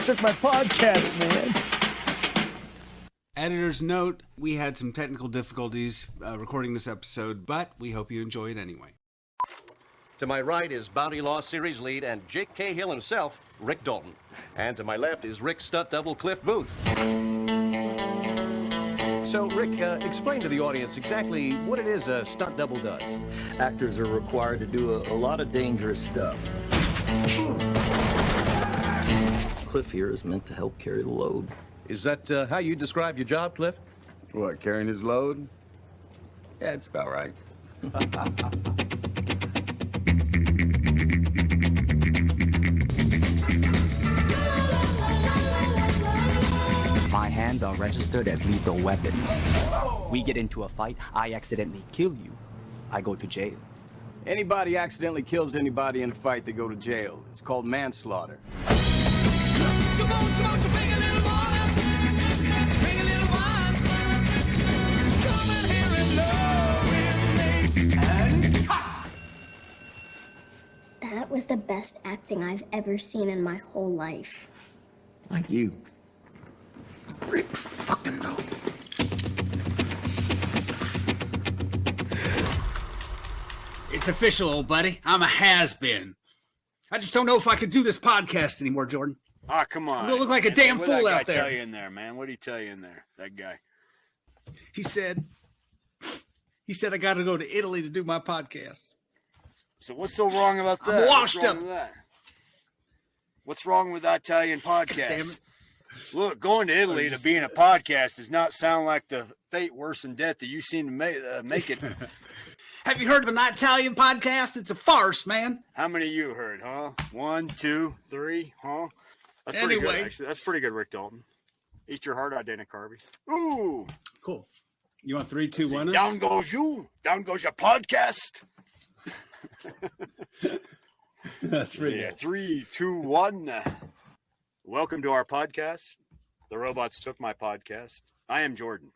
robots took my podcast, man. Editor's note, we had some technical difficulties recording this episode, but we hope you enjoy it anyway. To my right is Bounty Law Series lead and Jake Cahill himself, Rick Dalton. And to my left is Rick's stunt double, Cliff Booth. So, Rick, explain to the audience exactly what it is a stunt double does. Actors are required to do a lot of dangerous stuff. Cliff here is meant to help carry the load. Is that how you describe your job, Cliff? What, carrying his load? Yeah, it's about right. My hands are registered as lethal weapons. We get into a fight, I accidentally kill you, I go to jail. Anybody accidentally kills anybody in a fight, they go to jail. It's called manslaughter. That was the best acting I've ever seen in my whole life. Like you. Rick fucking no. It's official, old buddy. I'm a has-been. I just don't know if I could do this podcast anymore, Jordan. Ah, come on. I'm gonna look like a damn what fool that guy out there. Tell you in there, man? What did he tell you in there? That guy. He said I got to go to Italy to do my podcast. So what's so wrong about that? I'm washed what's wrong up. With that? What's wrong with the Italian podcast? Damn it. Look, going to Italy to be in a podcast does not sound like the fate worse than death that you seem to make it. Have you heard of an Italian podcast? It's a farce, man. How many of you heard, huh? 1, 2, 3, huh? That's pretty good, actually. That's pretty good, Rick Dalton. Eat your heart out, Dana Carvey. Ooh. Cool. You want 3, 2, 1? Down goes you. Down goes your podcast. That's pretty Yeah, good. 3, 2, 1. Welcome to our podcast. The Robots Took My Podcast. I am Jordan.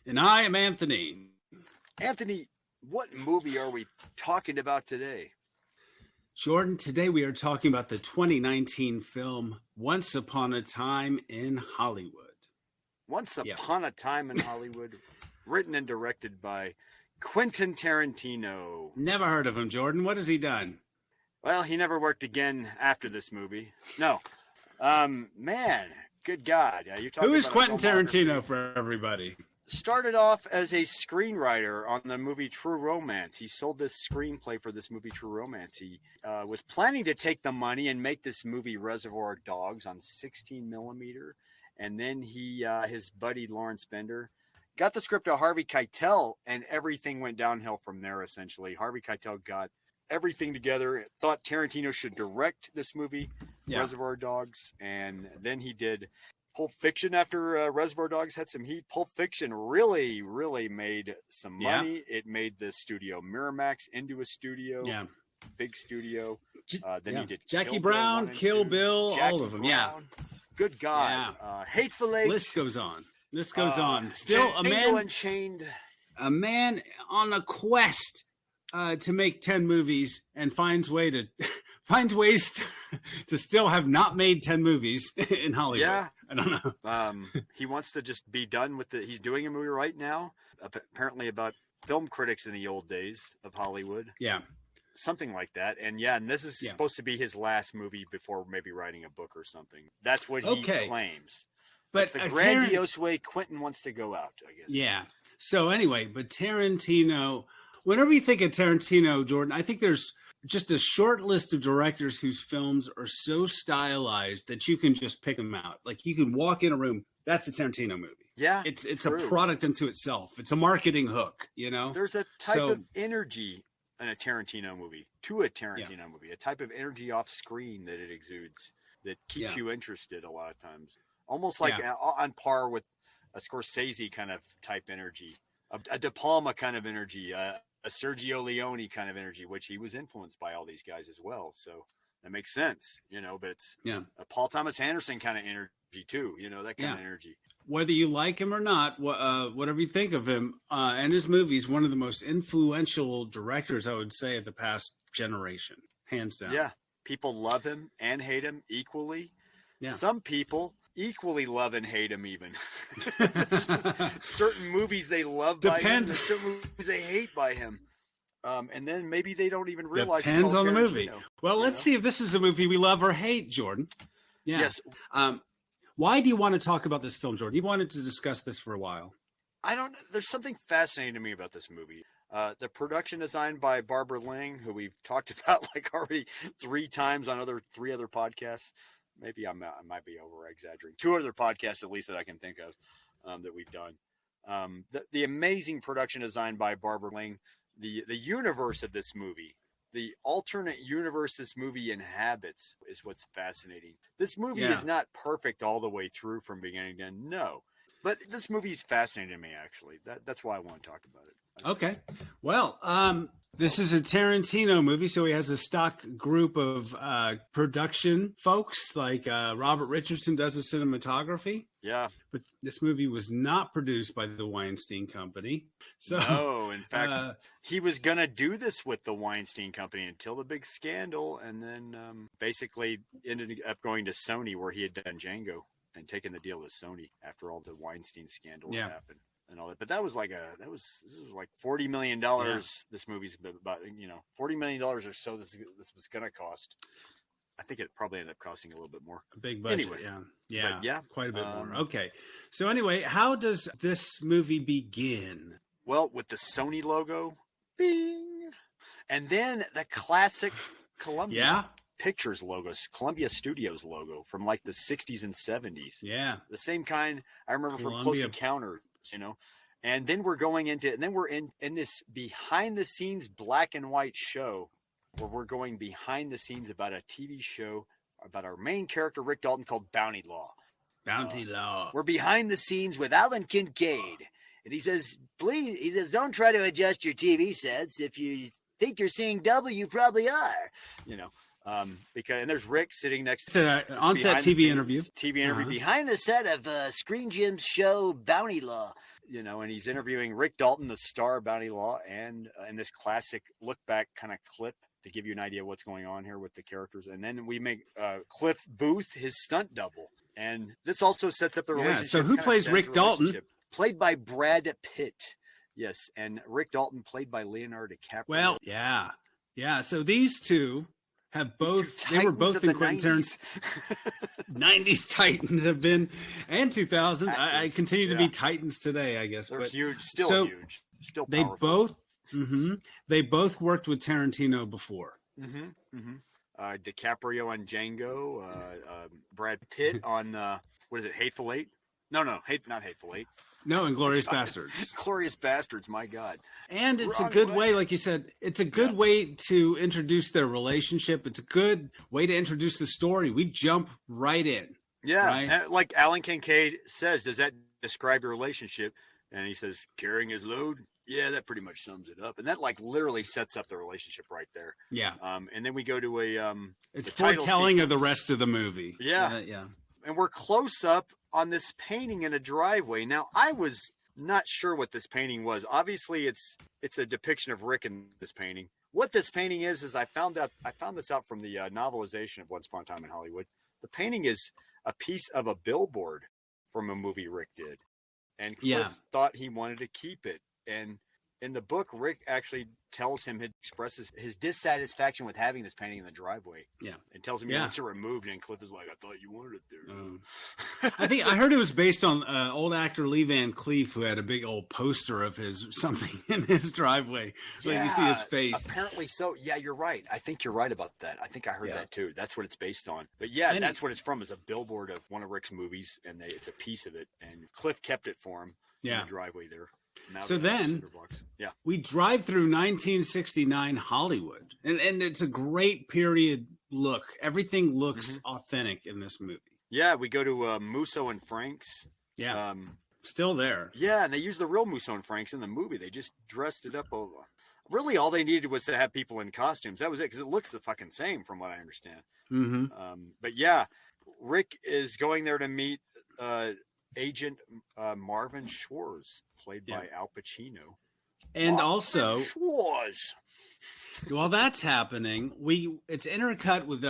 And I am Anthony. Anthony, what movie are we talking about today? Jordan, today we are talking about the 2019 film Once Upon a Time in Hollywood. Once Upon a Time in Hollywood, written and directed by Quentin Tarantino. Never heard of him, Jordan. What has he done? Well, he never worked again after this movie. No. Man, good God. You're talking Who is about Quentin Tarantino for everybody? Started off as a screenwriter on the movie True Romance. He sold this screenplay for this movie True Romance. He was planning to take the money and make this movie Reservoir Dogs on 16 millimeter. And then his buddy Lawrence Bender got the script to Harvey Keitel, and everything went downhill from there, essentially. Harvey Keitel got everything together, thought Tarantino should direct this movie, Reservoir Dogs, and then he did Pulp Fiction after Reservoir Dogs had some heat. Pulp Fiction really, really made some money. It made the studio Miramax into a studio, big studio. Then he did Jackie Brown, Kill Bill, all of them. Brown. Good God. Hateful Eight. List goes on. Still a man Unchained. A man on a quest to make 10 movies and finds ways to still have not made 10 movies in Hollywood. Yeah. I don't know. He wants to just be done with it. He's doing a movie right now, apparently about film critics in the old days of Hollywood. Yeah. Something like that. And this is supposed to be his last movie before maybe writing a book or something. That's what he claims. But that's the grandiose way Quentin wants to go out, I guess. Yeah. So anyway, but Tarantino, whenever you think of Tarantino, Jordan, I think there's just a short list of directors whose films are so stylized that you can just pick them out. Like you can walk in a room, that's a Tarantino movie. Yeah. It's a product unto itself. It's a marketing hook, you know? There's a type of energy in a Tarantino movie, movie, a type of energy off screen that it exudes that keeps you interested a lot of times. Almost like on par with a Scorsese kind of type energy, a De Palma kind of energy, a Sergio Leone kind of energy, which he was influenced by all these guys as well. So that makes sense, but it's a Paul Thomas Anderson kind of energy too, that kind of energy. Whether you like him or not, whatever you think of him and his movies, one of the most influential directors, I would say, of the past generation, hands down. Yeah. People love him and hate him equally. Yeah. Some people equally love and hate him even. There's just certain movies they love by him, there's certain movies they hate by him. And then maybe they don't even realize Depends it's all on the movie. Tarantino, Well, let's see if this is a movie we love or hate, Jordan. Yeah. Yes. Why do you want to talk about this film, Jordan? You wanted to discuss this for a while. There's something fascinating to me about this movie. The production design by Barbara Ling, who we've talked about like already 3 times on 3 other podcasts. Maybe I might be over exaggerating. 2 other podcasts at least that I can think of that we've done. The amazing production design by Barbara Ling, the universe of this movie, the alternate universe this movie inhabits is what's fascinating. This movie is not perfect all the way through from beginning to end. No. But this movie is fascinating to me, actually. That's why I want to talk about it. Okay. Well, this is a Tarantino movie, so he has a stock group of production folks, like Robert Richardson does the cinematography. Yeah. But this movie was not produced by the Weinstein Company. So, no, in fact, he was going to do this with the Weinstein Company until the big scandal, and then basically ended up going to Sony, where he had done Django, and taken the deal with Sony after all the Weinstein scandal happened and all that. But that was like this was like $40 million. Yeah. This movie's about, $40 million or so. This was going to cost. I think it probably ended up costing a little bit more. A big budget. Anyway, yeah, quite a bit more. Okay. So anyway, how does this movie begin? Well, with the Sony logo, bing, and then the classic Columbia Pictures logos, Columbia Studios logo from like the 60s and 70s. Yeah. The same kind I remember from Close Encounters, And then we're going into, and then we're in this behind the scenes black and white show where we're going behind the scenes about a TV show about our main character, Rick Dalton, called Bounty Law. Bounty Law. We're behind the scenes with Alan Kincaid. And he says, don't try to adjust your TV sets. If you think you're seeing double, you probably are, because and there's Rick sitting next to an on-set TV interview. Behind the set of Screen Jim's show Bounty Law, and he's interviewing Rick Dalton, the star of Bounty Law, and in this classic look back kind of clip to give you an idea of what's going on here with the characters. And then we make Cliff Booth his stunt double, and this also sets up the relationship. So who plays Rick Dalton? Played by Brad Pitt. Yes, and Rick Dalton played by Leonardo DiCaprio. Well, yeah. So these two have both. They were both in Quentin Tarantino. 90s Titans have been, and 2000s. I continue to be Titans today, I guess. They're but huge, still huge, still powerful. They both worked with Tarantino before. DiCaprio on Django. Brad Pitt on what is it? Hateful Eight? No, not Hateful Eight. No, Inglourious Bastards. Glorious Bastards, my God. And it's a good way, like you said, it's a good way to introduce their relationship. It's a good way to introduce the story. We jump right in. Yeah, right? Like Alan Kincaid says, does that describe your relationship? And he says, carrying his load? Yeah, that pretty much sums it up. And that like literally sets up the relationship right there. Yeah. And then we go to a it's foretelling of the rest of the movie. Yeah. And we're close up on this painting in a driveway. Now, I was not sure what this painting was. Obviously, it's a depiction of Rick in this painting. What this painting is I found this out from the novelization of Once Upon a Time in Hollywood. The painting is a piece of a billboard from a movie Rick did. And Cliff thought he wanted to keep it. And in the book, Rick actually tells him, expresses his dissatisfaction with having this painting in the driveway. Yeah. And tells him he wants it removed. And Cliff is like, I thought you wanted it there. I heard it was based on old actor Lee Van Cleef, who had a big old poster of his something in his driveway. Like you see his face. Apparently so. Yeah, you're right. I think you're right about that. I think I heard that too. That's what it's based on. But that's what it's from, is a billboard of one of Rick's movies. And it's a piece of it. And Cliff kept it for him in the driveway there. So then we drive through 1969 Hollywood, and it's a great period look. Everything looks authentic in this movie. Yeah, we go to Musso and Frank's. Yeah, still there. Yeah, and they use the real Musso and Frank's in the movie. They just dressed it up. Really, all they needed was to have people in costumes. That was it, because it looks the fucking same from what I understand. But yeah, Rick is going there to meet Agent Marvin Schwartz, played by Al Pacino. And also, Schwartz. While that's happening, it's intercut with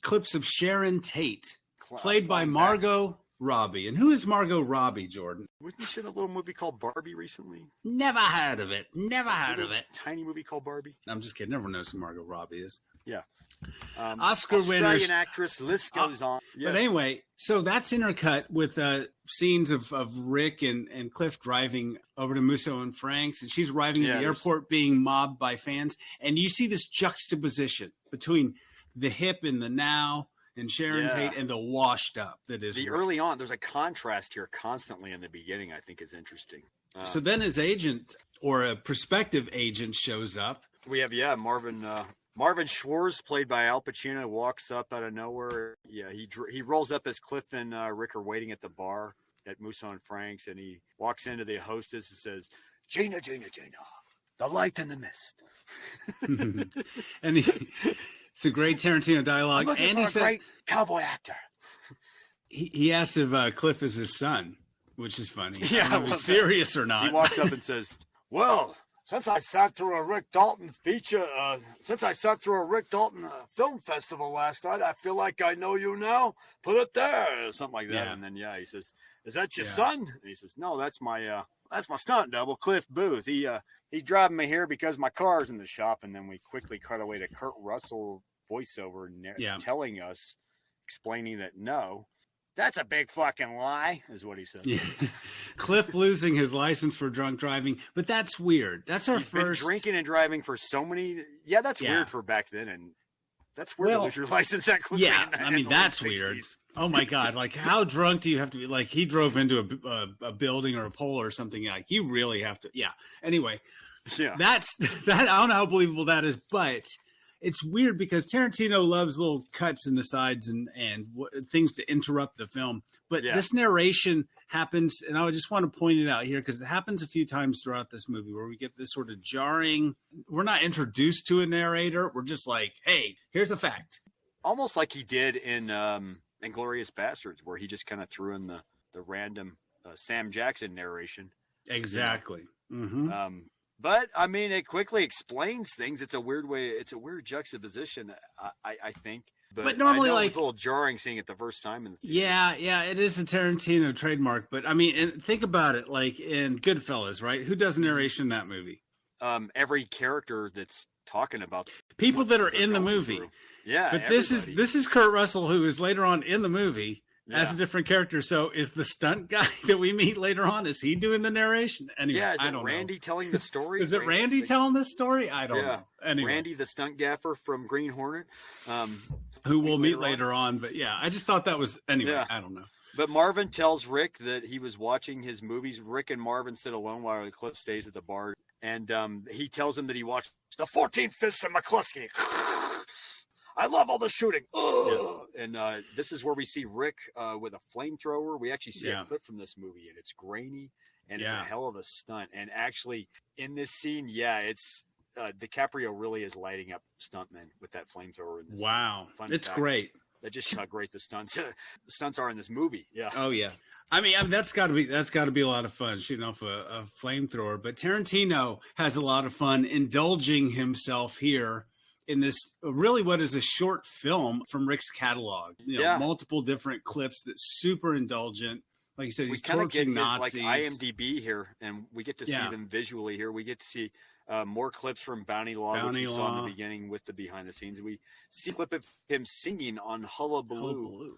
clips of Sharon Tate. played by Margot Robbie. And who is Margot Robbie, Jordan? Wasn't she in a little movie called Barbie recently? Never heard of it. Never heard of it. Tiny movie called Barbie. I'm just kidding. Everyone knows who Margot Robbie is. Yeah. Oscar Australian winners. actress. List goes on. Yes. But anyway, so that's intercut with scenes of Rick and Cliff driving over to Musso and Frank's, and she's arriving at the airport being mobbed by fans. And you see this juxtaposition between the hip and the now, and Sharon Tate, and the washed up that is the early on. There's a contrast here constantly in the beginning. I think is interesting. So then his agent or a prospective agent shows up. We have Marvin Schwartz, played by Al Pacino, walks up out of nowhere. Yeah, he rolls up as Cliff and Rick are waiting at the bar at Musso and Frank's, and he walks into the hostess and says, "Gina, Gina, Gina, the light in the mist." And it's a great Tarantino dialogue. I'm looking and for a great cowboy actor. He asks if Cliff is his son, which is funny. Yeah, I don't know if he's serious or not. He walks up and says, "Well, since I sat through a Rick Dalton film festival last night, I feel like I know you now. Put it there," or something like that. Yeah. And then he says, "Is that your son?" And he says, "No, that's my stunt double, Cliff Booth. He's driving me here because my car's in the shop." And then we quickly cut away to Kurt Russell voiceover telling us, explaining that no, that's a big fucking lie, is what he said. Yeah. Cliff losing his license for drunk driving, but that's weird. That's our He's first been drinking and driving for so many. Yeah, that's weird for back then, and that's weird to lose your license that quickly. Yeah, I mean that's weird. Oh my god! Like, how drunk do you have to be? Like, he drove into a building or a pole or something. Like, you really have to. Yeah. Anyway, that's that. I don't know how believable that is, but it's weird because Tarantino loves little cuts in the sides and things to interrupt the film. But this narration happens, and I just want to point it out here because it happens a few times throughout this movie where we get this sort of jarring. We're not introduced to a narrator. We're just like, hey, here's a fact. Almost like he did in Inglourious Bastards, where he just kind of threw in the random Sam Jackson narration. Exactly. Mm-hmm. But I mean, it quickly explains things. It's a weird way. It's a weird juxtaposition, I think. But normally, it's a little jarring seeing it the first time in the theater. Yeah, it is a Tarantino trademark. But I mean, and think about it, like in Goodfellas, right? Who does narration in that movie? Every character that's talking about people that are in the movie. Through. Yeah, but this is Kurt Russell, who is later on in the movie as a different character. So is the stunt guy that we meet later on, is he doing the narration? Anyway, is it Randy telling the story? Is it Randy telling this story? I don't know. Anyway. Randy, the stunt gaffer from Green Hornet, who we'll meet later on. But yeah, I just thought that was anyway. I don't know. But Marvin tells Rick that he was watching his movies. Rick and Marvin sit alone while Cliff stays at the bar, and he tells him that he watched the 14 Fists of McCluskey. I love all the shooting. And this is where we see Rick with a flamethrower. We actually see a clip from this movie, and it's grainy, and it's a hell of a stunt. And actually, in this scene, it's DiCaprio really is lighting up stuntmen with that flamethrower. In this scene. It's great. That's just how great the stunts are in this movie. Yeah. Oh yeah. I mean that's got to be a lot of fun shooting off a flamethrower. But Tarantino has a lot of fun indulging himself here in this really what is a short film from Rick's catalog. Multiple different clips that's super indulgent. Like you said, he's torching Nazis. Like IMDb here, and we get to see them visually here. We get to see more clips from Bounty Law, which we saw in the beginning with the behind the scenes. We see a clip of him singing on Hullabaloo.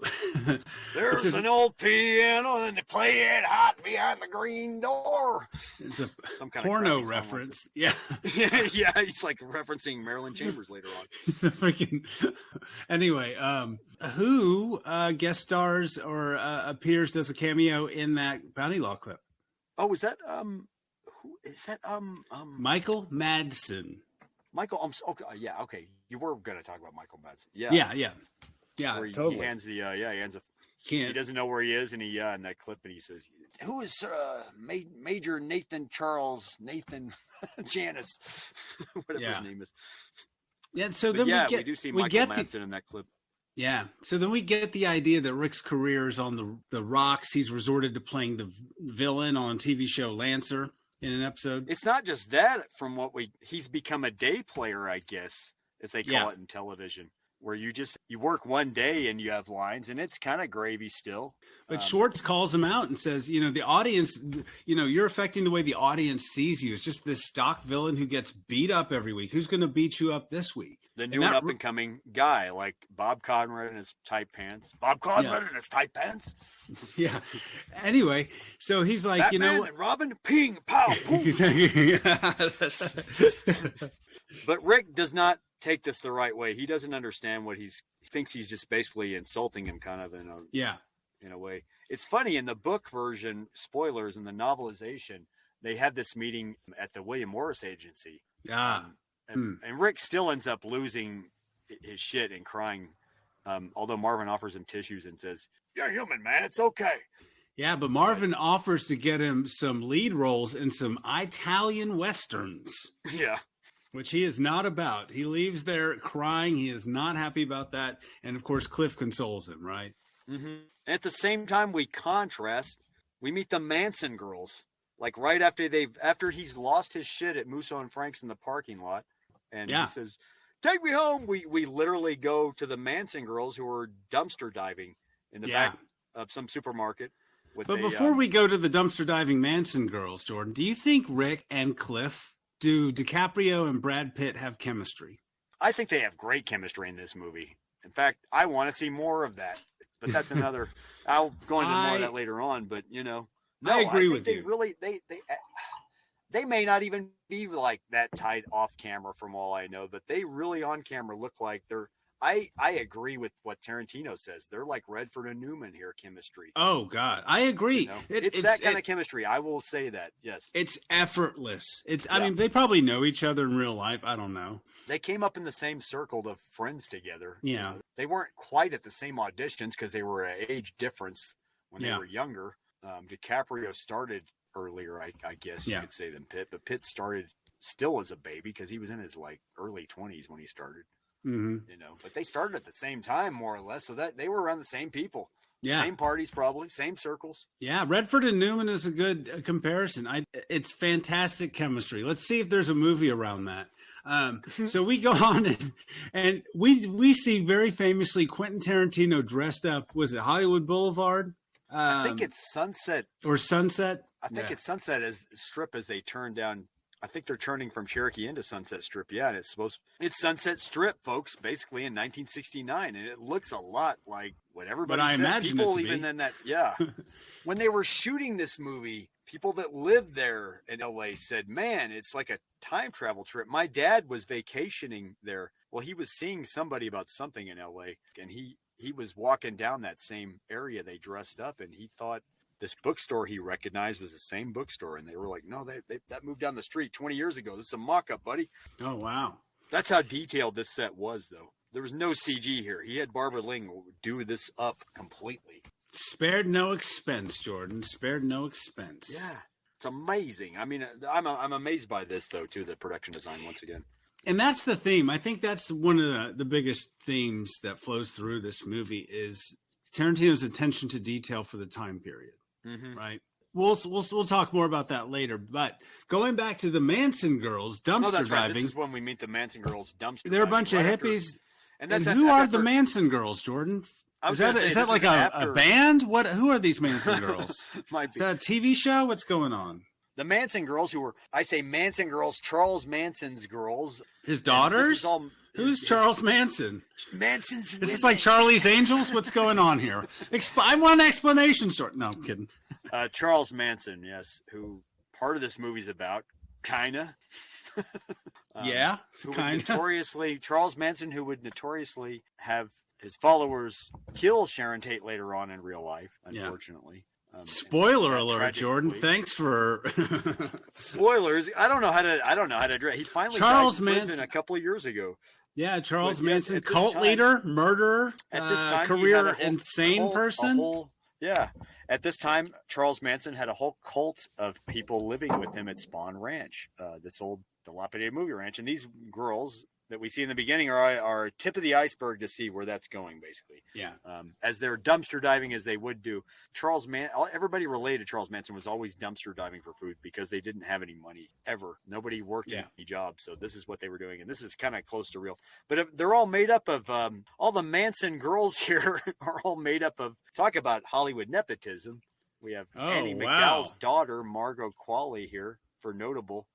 There's an old piano and they play it hot behind the green door. It's some kind porno of reference. Like yeah, he's like referencing Marilyn Chambers later on. Freaking. Anyway, who guest stars or appears, does a cameo in that Bounty Law clip? Oh, is that who is that? Michael Madsen. Michael. Okay. You were going to talk about Michael Madsen. Yeah. Totally. He hands he doesn't know where he is, and in that clip, and he says, "Who is Major Nathan Janice, whatever his name is." Yeah. So then we do see Michael Madsen in that clip. Yeah. So then we get the idea that Rick's career is on the rocks. He's resorted to playing the villain on TV show Lancer in an episode. It's not just that. From what he's become a day player, I guess, as they call it in television. where you work one day and you have lines, and it's kind of gravy still. But Schwartz calls him out and says, the audience, you're affecting the way the audience sees you. It's just this stock villain who gets beat up every week. Who's going to beat you up this week? The new and up-and-coming guy, like Bob Conrad in his tight pants. Bob Conrad in his tight pants? Yeah. Anyway, so he's like, Batman and Robin, ping, pow, boom. But Rick does not take this the right way. He doesn't understand he thinks he's just basically insulting him kind of in a way. It's funny, in the book version, spoilers, in the novelization, they have this meeting at the William Morris Agency. Yeah. And Rick still ends up losing his shit and crying, although Marvin offers him tissues and says, "You're human, man. It's okay." Yeah, but Marvin offers to get him some lead roles in some Italian Westerns. Yeah. Which he is not about. He leaves there crying. He is not happy about that. And, of course, Cliff consoles him, right? Mm-hmm. At the same time, we meet the Manson girls. Like right after he's lost his shit at Musso and Frank's in the parking lot. And he says, "Take me home." We literally go to the Manson girls who are dumpster diving in the back of some supermarket. But before we go to the dumpster diving Manson girls, Jordan, do you think Rick and Cliff, do DiCaprio and Brad Pitt have chemistry? I think they have great chemistry in this movie. In fact, I want to see more of that. But that's another. I'll go into more of that later on. But no, I agree think with they you. Really, they may not even be like that tight off camera, from all I know. But they really on camera look like they're. I agree with what Tarantino says. They're like Redford and Newman here, chemistry. Oh God, I agree. It's that kind of chemistry. I will say that. Yes, it's effortless. I mean, they probably know each other in real life. I don't know. They came up in the same circle of friends together. Yeah, they weren't quite at the same auditions because they were an age difference when they were younger. DiCaprio started earlier, I guess you could say, than Pitt, but Pitt started still as a baby because he was in his like early 20s when he started. Mm-hmm. But they started at the same time, more or less, so that they were around the same people. Yeah, same parties, probably same circles. Yeah, Redford and Newman is a good comparison. It's fantastic chemistry. Let's see if there's a movie around that. So we go on and we see very famously Quentin Tarantino dressed up. Was it Hollywood Boulevard? I think it's Sunset or Sunset. I think it's Sunset as Strip as they turn down. I think they're turning from Cherokee into Sunset Strip. Yeah, and it's Sunset Strip, folks, basically in 1969, and it looks a lot like what everybody said. Imagine people it to even be. in that, when they were shooting this movie, people that lived there in LA said, "Man, it's like a time travel trip." My dad was vacationing there. Well, he was seeing somebody about something in LA, and he was walking down that same area they dressed up, and he thought this bookstore he recognized was the same bookstore. And they were like, "No, that moved down the street 20 years ago. This is a mock-up, buddy." Oh, wow. That's how detailed this set was, though. There was no CG here. He had Barbara Ling do this up completely. Spared no expense, Jordan. Spared no expense. Yeah. It's amazing. I mean, I'm amazed by this, though, too, the production design, once again. And that's the theme. I think that's one of the biggest themes that flows through this movie is Tarantino's attention to detail for the time period. Mm-hmm. Right. We'll talk more about that later. But going back to the Manson girls dumpster that's right. diving. This is when we meet the Manson girls dumpster They're a diving, bunch of right hippies. And who are the Manson girls, Jordan? Is that like a band? Who are these Manson girls? Might be. Is that a TV show? What's going on? The Manson girls I say Manson girls, Charles Manson's girls. His daughters? Who's Charles Manson? Manson's This is like Charlie's Angels? What's going on here? I want an explanation story. No, I'm kidding. Charles Manson, yes, who part of this movie's about, kinda. Yeah, kinda. Charles Manson, who would notoriously have his followers kill Sharon Tate later on in real life, unfortunately. Spoiler alert, Jordan. Thanks for spoilers. I don't know how to address. He finally Charles died in prison Manson a couple of years ago. Yeah, Charles Manson, cult leader, murderer, at this time, career insane person. At this time, Charles Manson had a whole cult of people living with him at Spawn Ranch, this old dilapidated movie ranch. And these girls, that we see in the beginning are tip of the iceberg to see where that's going, basically. Yeah. As they're dumpster diving as they would do. Everybody related to Charles Manson was always dumpster diving for food because they didn't have any money ever. Nobody worked any job, so this is what they were doing, and this is kind of close to real. But they're all made up of all the Manson girls here are all made up of. Talk about Hollywood nepotism. We have Annie McDowell's daughter, Margot Qualley, here for notable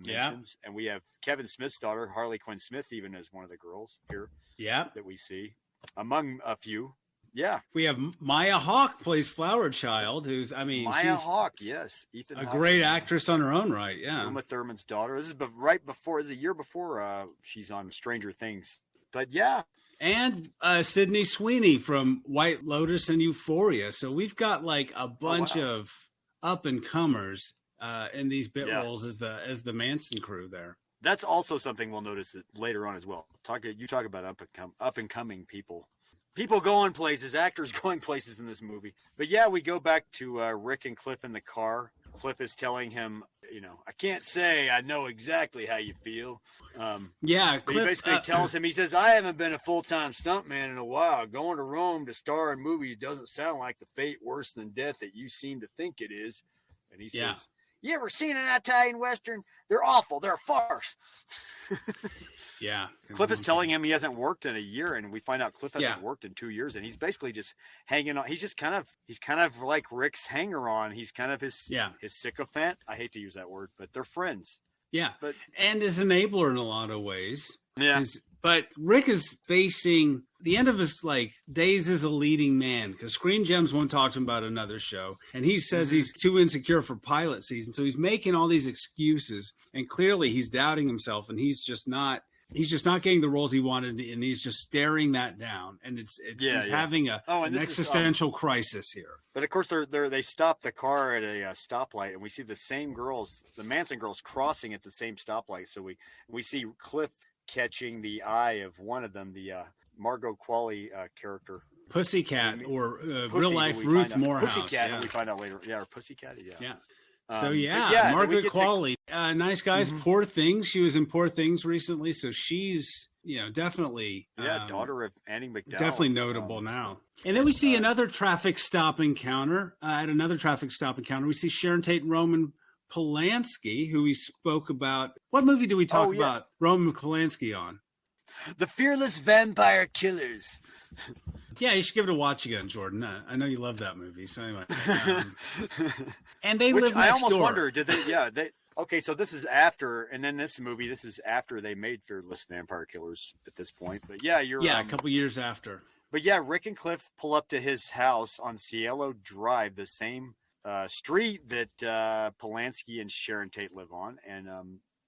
mentions, and we have Kevin Smith's daughter, Harley Quinn Smith, even as one of the girls here. That we see among a few. Yeah, we have Maya Hawke plays Flower Child, who's Maya Hawke. Yes, Ethan. A great actress on her own right. Yeah, Uma Thurman's daughter. This is This is a year before she's on Stranger Things. But yeah. And Sydney Sweeney from White Lotus and Euphoria. So we've got like a bunch of up and comers in these bit roles as the Manson crew there. That's also something we'll notice later on as well. You talk about up and coming people. People going places, actors going places in this movie. But yeah, we go back to Rick and Cliff in the car. Cliff is telling him, I can't say I know exactly how you feel. Cliff, he basically tells him, he says, I haven't been a full-time stuntman in a while. Going to Rome to star in movies doesn't sound like the fate worse than death that you seem to think it is. And he says, you ever seen an Italian Western? They're awful. They're a farce. Cliff is telling him he hasn't worked in a year, and we find out Cliff hasn't worked in 2 years, and he's basically just hanging on. He's kind of like Rick's hanger-on. He's kind of his sycophant. I hate to use that word, but they're friends. Yeah, and his enabler in a lot of ways. Yeah. But Rick is facing the end of his days as a leading man, because Screen Gems won't talk to him about another show, and he says he's too insecure for pilot season, so he's making all these excuses, and clearly he's doubting himself, and he's just not getting the roles he wanted, and he's just staring that down, and he's having an existential crisis here. But of course, they stop the car at a stoplight, and we see the same girls, the Manson girls, crossing at the same stoplight. So we see Cliff catching the eye of one of them, the Margot Qualley character. Pussycat, or real life Ruth Morehouse. Pussycat, and we find out later. Yeah, or Pussycat, yeah. So Margaret Qualley, nice guys. Poor Things. She was in Poor Things recently, so she's definitely daughter of Annie McDowell. Definitely notable now. And then we see another traffic stop encounter. At another traffic stop encounter, we see Sharon Tate and Roman Polanski, who we spoke about. What movie do we talk about Roman Polanski on? The Fearless Vampire Killers. Yeah, you should give it a watch again, Jordan. I know you love that movie. So anyway, and they live next door. I almost wonder, did they? Yeah, they. Okay, so this is after, and then this movie, this is after they made Fearless Vampire Killers at this point. But yeah, a couple years after. But yeah, Rick and Cliff pull up to his house on Cielo Drive, the same street that Polanski and Sharon Tate live on, and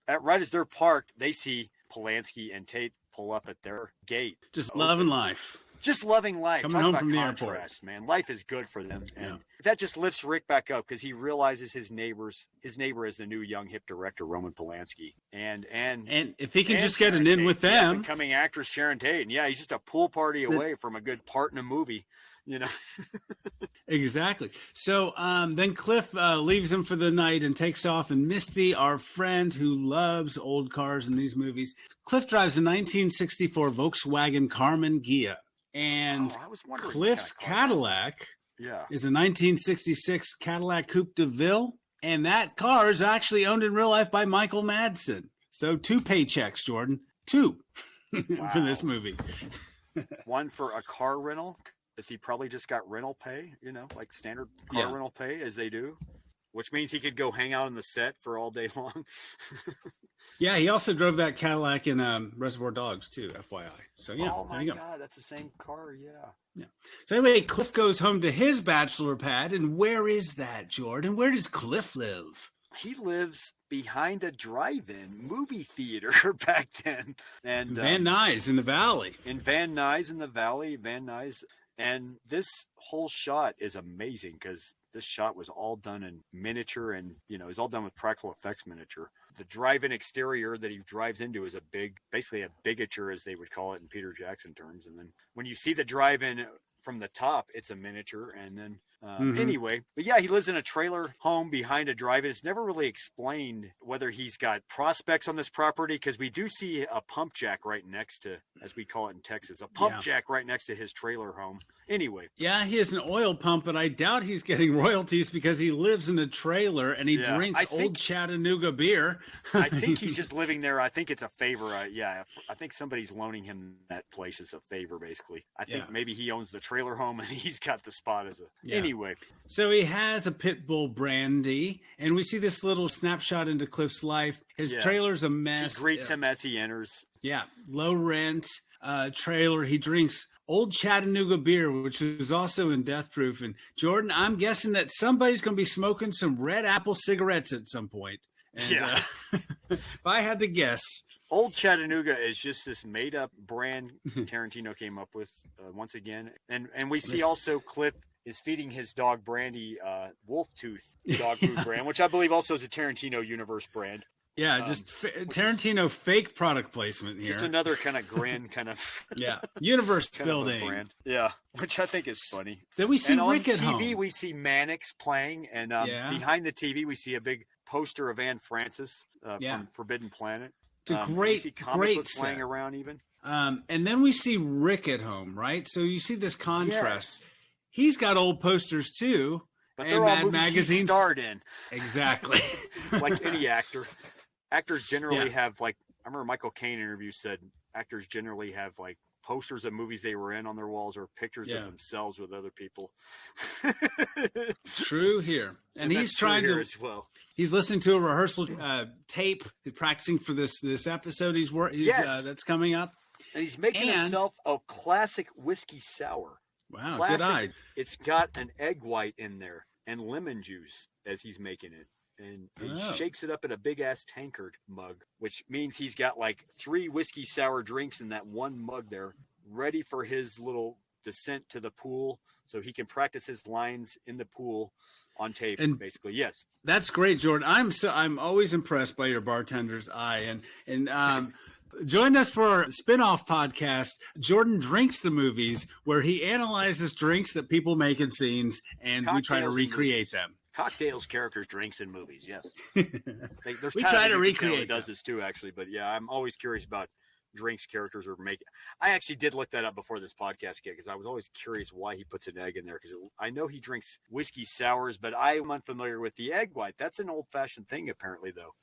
right as they're parked, they see Polanski and Tate pull up at their gate. Just loving life. Just loving life. Coming home from the airport, man. Life is good for them, and that just lifts Rick back up because he realizes his neighbor is the new young hip director, Roman Polanski, and if he can just get an in with them, becoming actress Sharon Tate, and he's just a pool party away from a good part in a movie. Exactly. So then Cliff leaves him for the night and takes off, and Misty, our friend who loves old cars in these movies, Cliff drives a 1964 Volkswagen Carmen Ghia, and Cliff's Cadillac is a 1966 Cadillac Coupe de Ville, and that car is actually owned in real life by Michael Madsen. So 2 paychecks, Jordan. 2 for this movie. One for a car rental. He probably just got rental pay, like standard car rental pay as they do, which means he could go hang out on the set for all day long. Yeah, he also drove that Cadillac in Reservoir Dogs too, FYI. So oh my God, that's the same car. Yeah. So anyway, Cliff goes home to his bachelor pad, and where is that, Jordan? Where does Cliff live? He lives behind a drive-in movie theater back then, and Van Nuys in the Valley. Van Nuys. And this whole shot is amazing because this shot was all done in miniature, and it was all done with practical effects miniature. The drive-in exterior that he drives into is basically a bigature, as they would call it in Peter Jackson terms. And then when you see the drive-in from the top, it's a miniature, and then Anyway, but yeah, he lives in a trailer home behind a drive-in. It's never really explained whether he's got prospects on this property, because we do see a pump jack right next to, as we call it in Texas, a pump jack right next to his trailer home. Anyway. Yeah, he has an oil pump, but I doubt he's getting royalties because he lives in a trailer and he drinks old Chattanooga beer. I think he's just living there. I think it's a favor. I think somebody's loaning him that place as a favor, basically. I think maybe he owns the trailer home and he's got the spot as a... Anyway. So he has a pit bull, Brandy, and we see this little snapshot into Cliff's life. His trailer's a mess. She greets him as he enters. Yeah, low rent trailer. He drinks old Chattanooga beer, which is also in Death Proof. And Jordan, I'm guessing that somebody's going to be smoking some Red Apple cigarettes at some point. And, if I had to guess, Old Chattanooga is just this made-up brand Tarantino came up with once again. And we see also Cliff is feeding his dog Brandy Wolf Tooth dog food brand, which I believe also is a Tarantino universe brand. Yeah, just Tarantino fake product placement here. Just another kind of grand kind of universe kind building. Of brand. Yeah, which I think is funny. Then we see Rick at home. On TV, home. we see Mannix playing, and behind the TV, we see a big poster of Anne Francis from Forbidden Planet. It's a great books playing around even. And then we see Rick at home, right? So you see this contrast. Yes. He's got old posters too, but they're all movies he starred in. Exactly, like any actor. Actors generally have, like, I remember Michael Caine interview said actors generally have like posters of movies they were in on their walls or pictures of themselves with other people. True here. And he's trying to as well. He's listening to a rehearsal tape, practicing for this episode that's coming up. And he's making himself a classic whiskey sour. Wow, classic. Good eye. It's got an egg white in there and lemon juice as he's making it. And he shakes it up in a big-ass tankard mug, which means he's got like 3 whiskey sour drinks in that one mug there, ready for his little descent to the pool so he can practice his lines in the pool on tape, and basically. Yes. That's great, Jordan. I'm always impressed by your bartender's eye. And join us for our spin-off podcast, Jordan Drinks the Movies, where he analyzes drinks that people make in scenes, and we try to recreate them. Cocktails, characters, drinks in movies. Yes. There's we try to recreate. Does this too, actually, but yeah, I'm always curious about drinks characters are making. I actually did look that up before this podcast because I was always curious why he puts an egg in there, because I know he drinks whiskey sours, but I'm unfamiliar with the egg white. That's an old-fashioned thing, apparently, though.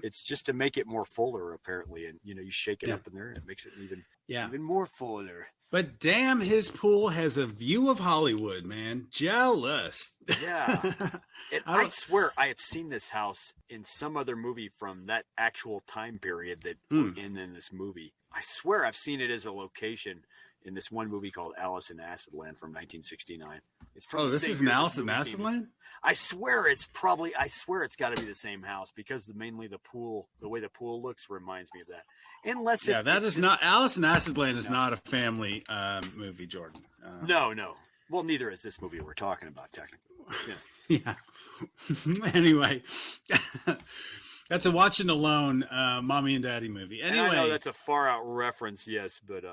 It's just to make it more fuller, apparently, and you shake it up in there, and it makes it even more fuller. But damn, his pool has a view of Hollywood, man. Jealous. Yeah. I swear I have seen this house in some other movie from that actual time period that we're in this movie. I swear I've seen it as a location in this one movie called Alice in Acidland from 1969. It's from this is an Alice in Acidland? I swear it's got to be the same house because mainly the way the pool looks reminds me of that. Unless not Alice in Acidland is not a family movie, Jordan. No. Well, neither is this movie we're talking about, technically. Yeah. Anyway, that's a watching alone mommy and daddy movie. Anyway, and I know that's a far out reference, yes, but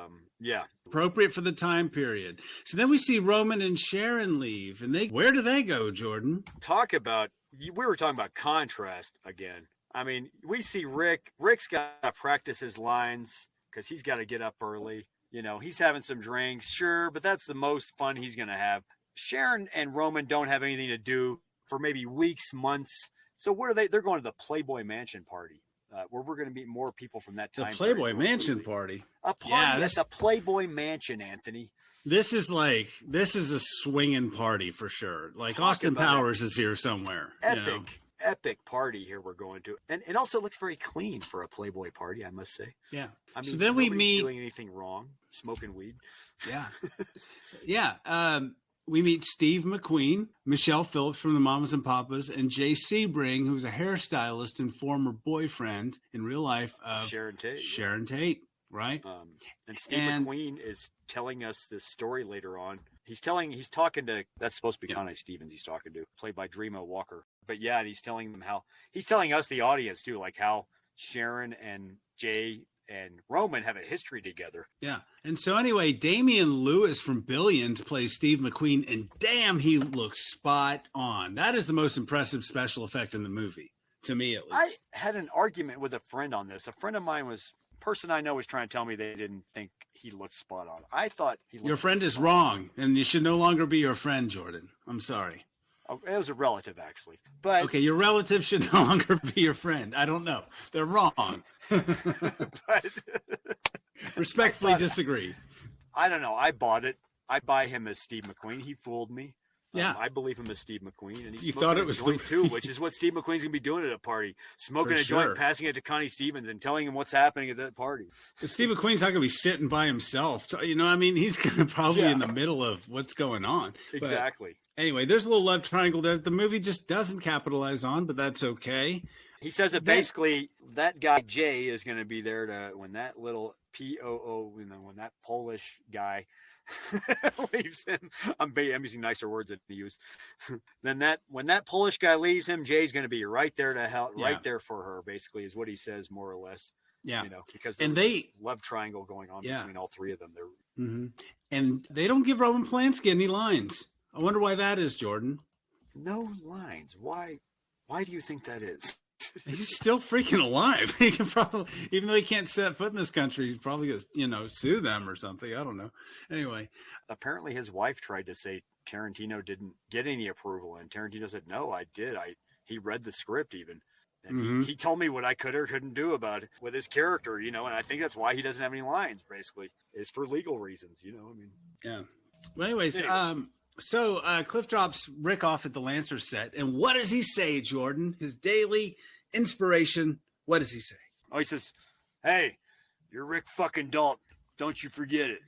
yeah, appropriate for the time period. So then we see Roman and Sharon leave, and where do they go, Jordan? We were talking about contrast again. I mean, we see Rick. Rick's got to practice his lines because he's got to get up early. He's having some drinks, sure, but that's the most fun he's going to have. Sharon and Roman don't have anything to do for maybe weeks, months. So what are they? They're going to the Playboy Mansion party, where we're going to meet more people from that time. The Playboy Mansion party. A party at the Playboy Mansion, Anthony. This is a swinging party for sure. Like Austin Powers is here somewhere. Epic party here we're going to, and it also looks very clean for a Playboy party, I must say. Yeah. I mean, so then we meet doing anything wrong, smoking weed. Yeah. Yeah. We meet Steve McQueen, Michelle Phillips from the Mamas and Papas, and Jay Sebring, who's a hairstylist and former boyfriend in real life of Sharon Tate, right? And Steve McQueen is telling us this story later on. He's talking to, that's supposed to be Connie Stevens he's talking to, played by Dreama Walker. But yeah, and he's telling us, the audience too, like how Sharon and Jay and Roman have a history together. Yeah. And so anyway, Damian Lewis from Billions plays Steve McQueen, and damn, he looks spot on. That is the most impressive special effect in the movie, to me at least. I had an argument with a friend on this. A friend of mine person I know was trying to tell me they didn't think he looked spot on. I thought he looked Your friend is wrong, and you should no longer be your friend, Jordan. I'm sorry. Oh, it was a relative, actually. But okay, your relative should no longer be your friend. I don't know. They're wrong. but Respectfully disagree. I don't know. I bought it. I buy him as Steve McQueen. He fooled me. Yeah, I believe him as Steve McQueen, and you thought it was a joint too, which is what Steve McQueen's gonna be doing at a party, smoking a joint, passing it to Connie Stevens, and telling him what's happening at that party. But Steve McQueen's not gonna be sitting by himself. You know, I mean, he's gonna probably be in the middle of what's going on. Exactly. But anyway, there's a little love triangle there. The movie just doesn't capitalize on, but that's okay. He says that basically that guy Jay is going to be there to when that little POO, when that Polish guy leaves him. I'm using nicer words than he used. When that Polish guy leaves him, Jay's going to be right there to help, right there for her. Basically, is what he says more or less. Yeah, you know, because there's this love triangle going on between all three of them. And they don't give Roman Polanski any lines. I wonder why that is, Jordan. No lines. Why do you think that is? He's still freaking alive. He can probably, even though he can't set foot in this country, he's probably gonna, sue them or something. I don't know. Anyway, apparently his wife tried to say Tarantino didn't get any approval, and Tarantino said, "No, I did. He read the script even, and he told me what I could or couldn't do about it with his character, and I think that's why he doesn't have any lines. Basically, is for legal reasons, I mean, yeah. Well, anyways, So Cliff drops Rick off at the Lancer set, and what does he say, Jordan? His daily inspiration. What does he say? Oh, he says, "Hey, you're Rick fucking Dalton. Don't you forget it."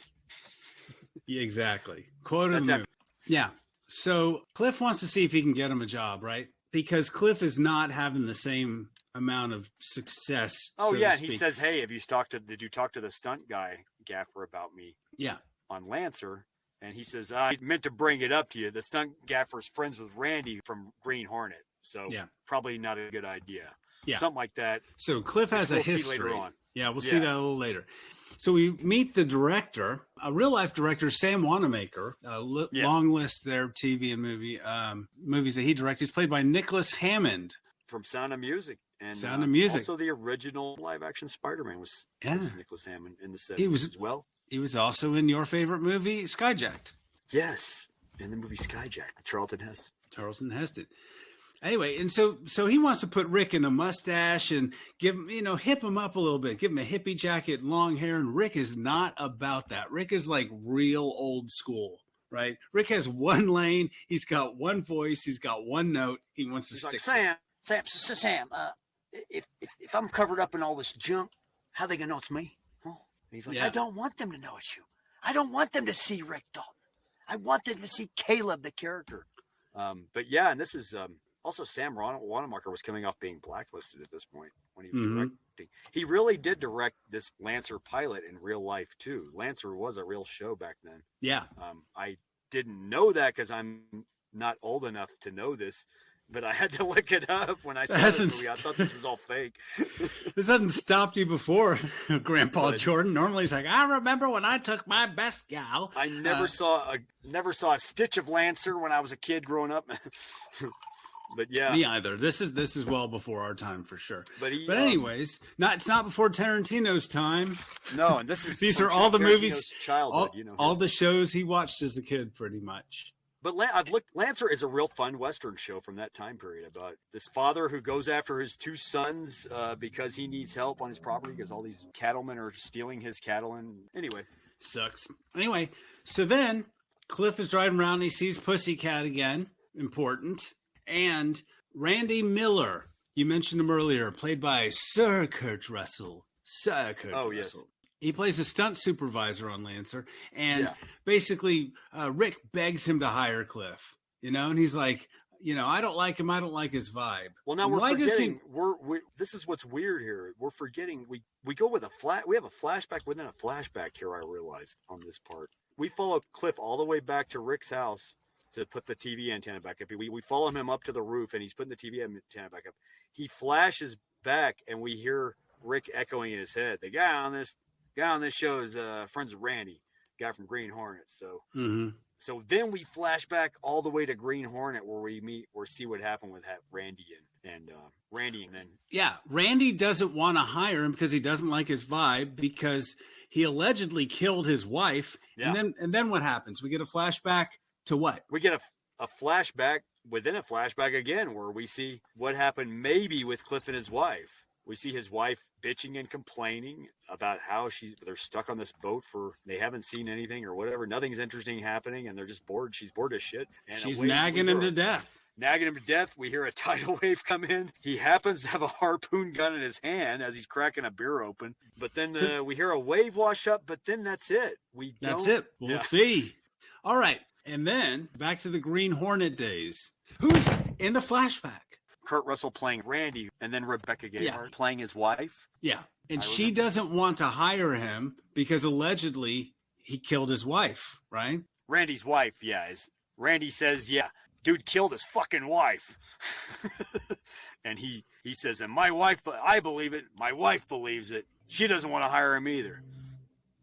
Yeah, exactly. Quote of the movie. Yeah. So Cliff wants to see if he can get him a job, right? Because Cliff is not having the same amount of success. Oh, yeah. And he says, "Hey, did you talk to the stunt guy, Gaffer, about me?" Yeah. On Lancer. And he says, I meant to bring it up to you. The stunt gaffer's friends with Randy from Green Hornet. So probably not a good idea. Yeah. Something like that. So Cliff has a history. See later on. Yeah, we'll see that a little later. So we meet the director, a real life director, Sam Wanamaker. Long list there of TV and movies that he directed. He's played by Nicholas Hammond. From Sound of Music. And Sound of Music. Also the original live action Spider-Man was Nicholas Hammond in the 70s as well. He was also in your favorite movie, Skyjacked. Yes, in the movie Skyjacked, Charlton Heston. Anyway, and so he wants to put Rick in a mustache and give him, hip him up a little bit, give him a hippie jacket, long hair, and Rick is not about that. Rick is like real old school, right? Rick has one lane, he's got one voice, he's got one note, he wants to stick. Like, Sam, if I'm covered up in all this junk, how are they gonna know it's me? He's like, I don't want them to know it's you. I don't want them to see Rick Dalton. I want them to see Caleb, the character. But yeah, and this is also Sam Wanamaker was coming off being blacklisted at this point when he was directing. He really did direct this Lancer pilot in real life too. Lancer was a real show back then. Yeah. I didn't know that because I'm not old enough to know this. But I had to look it up when I saw this movie. I thought this was all fake. This hasn't stopped you before, Grandpa Jordan. Normally he's like, I remember when I took my best gal. I never saw a stitch of Lancer when I was a kid growing up. But yeah, me either. This is well before our time for sure. But anyways, it's not before Tarantino's time. No, and these are all the movies, childhood. All the shows he watched as a kid, pretty much. But Lancer is a real fun Western show from that time period about this father who goes after his two sons because he needs help on his property because all these cattlemen are stealing his cattle. And anyway, sucks. Anyway, so then Cliff is driving around and he sees Pussycat again. Important. And Randy Miller, you mentioned him earlier, played by Sir Kurt Russell. Russell. Yes. He plays a stunt supervisor on Lancer, and basically Rick begs him to hire Cliff, and he's like, I don't like him. I don't like his vibe. Well, now we're forgetting. This is what's weird here. We're forgetting. We go with we have a flashback within a flashback here. I realized on this part, we follow Cliff all the way back to Rick's house to put the TV antenna back up. We follow him up to the roof, and he's putting the TV antenna back up. He flashes back, and we hear Rick echoing in his head. The guy on this show is friends with Randy, guy from Green Hornet. So so then we flash back all the way to Green Hornet where we meet or see what happened with Randy and Randy, and then Randy doesn't want to hire him because he doesn't like his vibe because he allegedly killed his wife. Yeah. And then what happens? We get a flashback to what? We get a flashback within a flashback again where we see what happened maybe with Cliff and his wife. We see his wife bitching and complaining about how they're stuck on this boat they haven't seen anything or whatever. Nothing's interesting happening and they're just bored. She's bored as shit. And she's nagging him to death. Nagging him to death. We hear a tidal wave come in. He happens to have a harpoon gun in his hand as he's cracking a beer open. But then we hear a wave wash up, but then that's it. That's it. We'll see. All right. And then back to the Green Hornet days. Who's in the flashback? Kurt Russell playing Randy, and then Rebecca Gayheart playing his wife. Yeah. And she doesn't want to hire him because allegedly he killed his wife, right? Randy's wife, Randy says, dude killed his fucking wife. And he says, and my wife, I believe it. My wife believes it. She doesn't want to hire him either.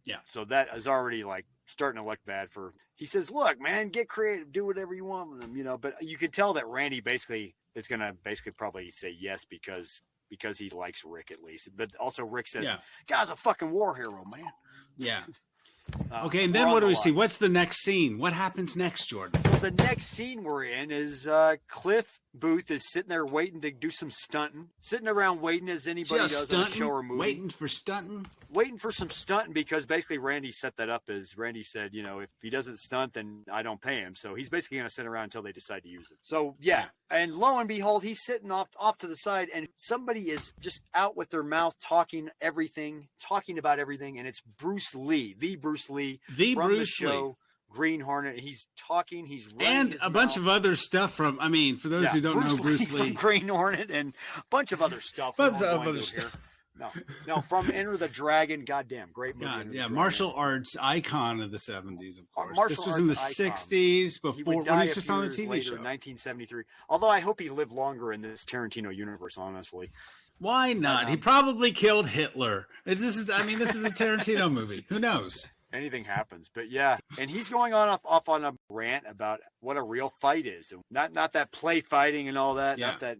Yeah. So that is already like starting to look bad for. He says, look, man, get creative, do whatever you want with them, But you can tell that Randy basically is going to probably say yes because he likes Rick at least. But also Rick says, guy's a fucking war hero, man. Yeah. Okay, and then what do we see? What's the next scene? What happens next, Jordan? So the next scene we're in is Cliff Booth is sitting there waiting to do some stunting. Sitting around waiting as anybody does on a show or movie. Waiting for stunting? Waiting for some stunting because basically Randy set that up as Randy said, if he doesn't stunt, then I don't pay him. So he's basically going to sit around until they decide to use it. So, and lo and behold, he's sitting off to the side and somebody is just out with their mouth talking about everything. And it's Bruce Lee, the Bruce Lee from the show. Green Hornet. He's talking. He's running and his a bunch of other stuff from. I mean, for those who don't know Bruce Lee, from Green Hornet, and a bunch of other stuff. No, from Enter the Dragon. Goddamn, great movie. Martial arts icon of the '70s, of course. Martial this was in the '60s before he would die when he was just on a TV show. 1973. Although I hope he lived longer in this Tarantino universe. Honestly, why not? He probably killed Hitler. This is a Tarantino movie. Who knows? Anything happens, but and he's going off on a rant about what a real fight is, not that play fighting and all that, not that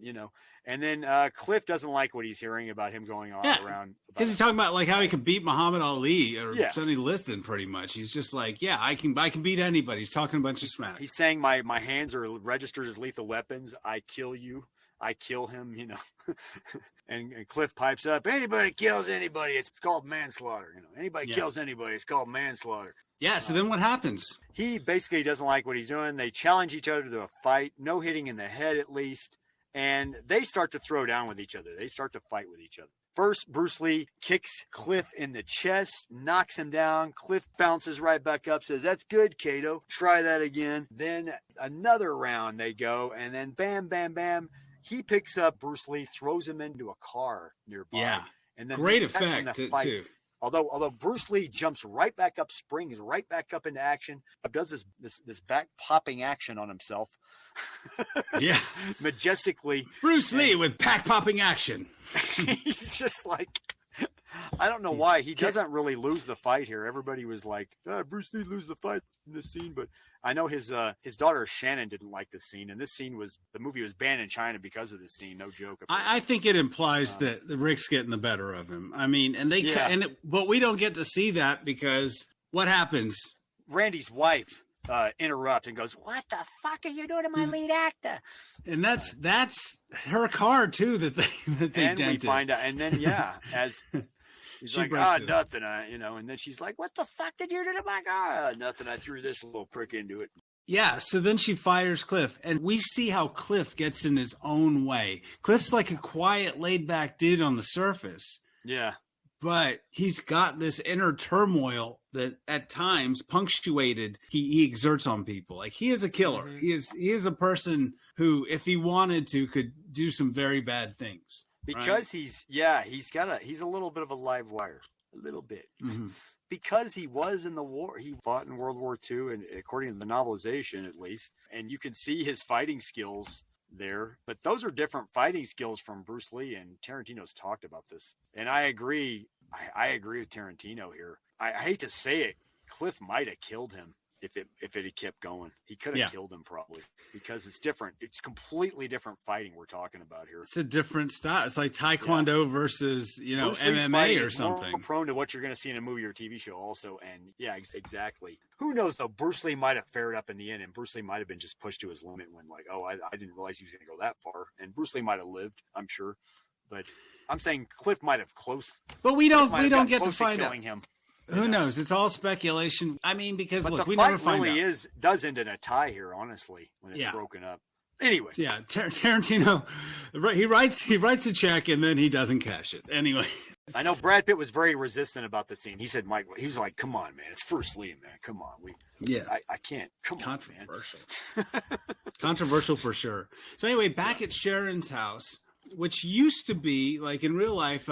And then Cliff doesn't like what he's hearing about him going on around because he's talking about like how he could beat Muhammad Ali or Sonny Liston, pretty much. He's just like, I can beat anybody. He's talking a bunch of smack. He's saying my hands are registered as lethal weapons. I kill you. I kill him, and Cliff pipes up, anybody kills anybody, it's called manslaughter. Anybody kills anybody, it's called manslaughter. Yeah, so then what happens? He basically doesn't like what he's doing. They challenge each other to a fight, no hitting in the head at least, and they start to throw down with each other. They start to fight with each other. First, Bruce Lee kicks Cliff in the chest, knocks him down. Cliff bounces right back up, says, that's good, Kato. Try that again. Then another round they go, and then bam, bam, bam. He picks up Bruce Lee, throws him into a car nearby. Yeah, and then great effect too. Although Bruce Lee jumps right back up, springs right back up into action, does this back popping action on himself. Yeah, majestically. Bruce Lee with back popping action. He's just like, I don't know why he doesn't really lose the fight here. Everybody was like, Bruce Lee lose the fight in this scene, but I know his daughter Shannon didn't like this scene, and the movie was banned in China because of this scene. No joke. I think it implies that the Rick's getting the better of him. I mean, but we don't get to see that because what happens? Randy's wife interrupts and goes, "What the fuck are you doing to my lead actor?" And that's her car too that they and dented. We find out, and then as. He's like, nothing, and then she's like, what the fuck did you do to my car? Nothing, I threw this little prick into it. Yeah, so then she fires Cliff, and we see how Cliff gets in his own way. Cliff's like a quiet, laid-back dude on the surface. Yeah. But he's got this inner turmoil that at times punctuated he exerts on people. Like, he is a killer. Mm-hmm. He is a person who, if he wanted to, could do some very bad things. Because he's a little bit of a live wire, a little bit. Mm-hmm. Because he was in the war, he fought in World War II, and according to the novelization at least, and you can see his fighting skills there, but those are different fighting skills from Bruce Lee, and Tarantino's talked about this. And I agree. I agree with Tarantino here. I hate to say it, Cliff might have killed him if it had kept going. He could have killed him probably, because it's different. It's completely different fighting we're talking about here. It's a different style. It's like Taekwondo versus, Bruce Lee's MMA or something. More prone to what you're going to see in a movie or TV show also. And exactly. Who knows though? Bruce Lee might have fared up in the end, and Bruce Lee might have been just pushed to his limit when like, oh, I didn't realize he was going to go that far. And Bruce Lee might have lived, I'm sure. But I'm saying Cliff might have But we don't get to find out. Him. Who knows? It's all speculation. I mean, because but look, the we fight never find really out. does end in a tie here, honestly, when it's broken up. Anyway, Tarantino, he writes a check and then he doesn't cash it. Anyway, I know Brad Pitt was very resistant about the scene. He said, "Mike, he was like, come on, man, it's Bruce Lee, man, come on, I can't, come on, man." Controversial for sure. So anyway, back at Sharon's house, which used to be like in real life,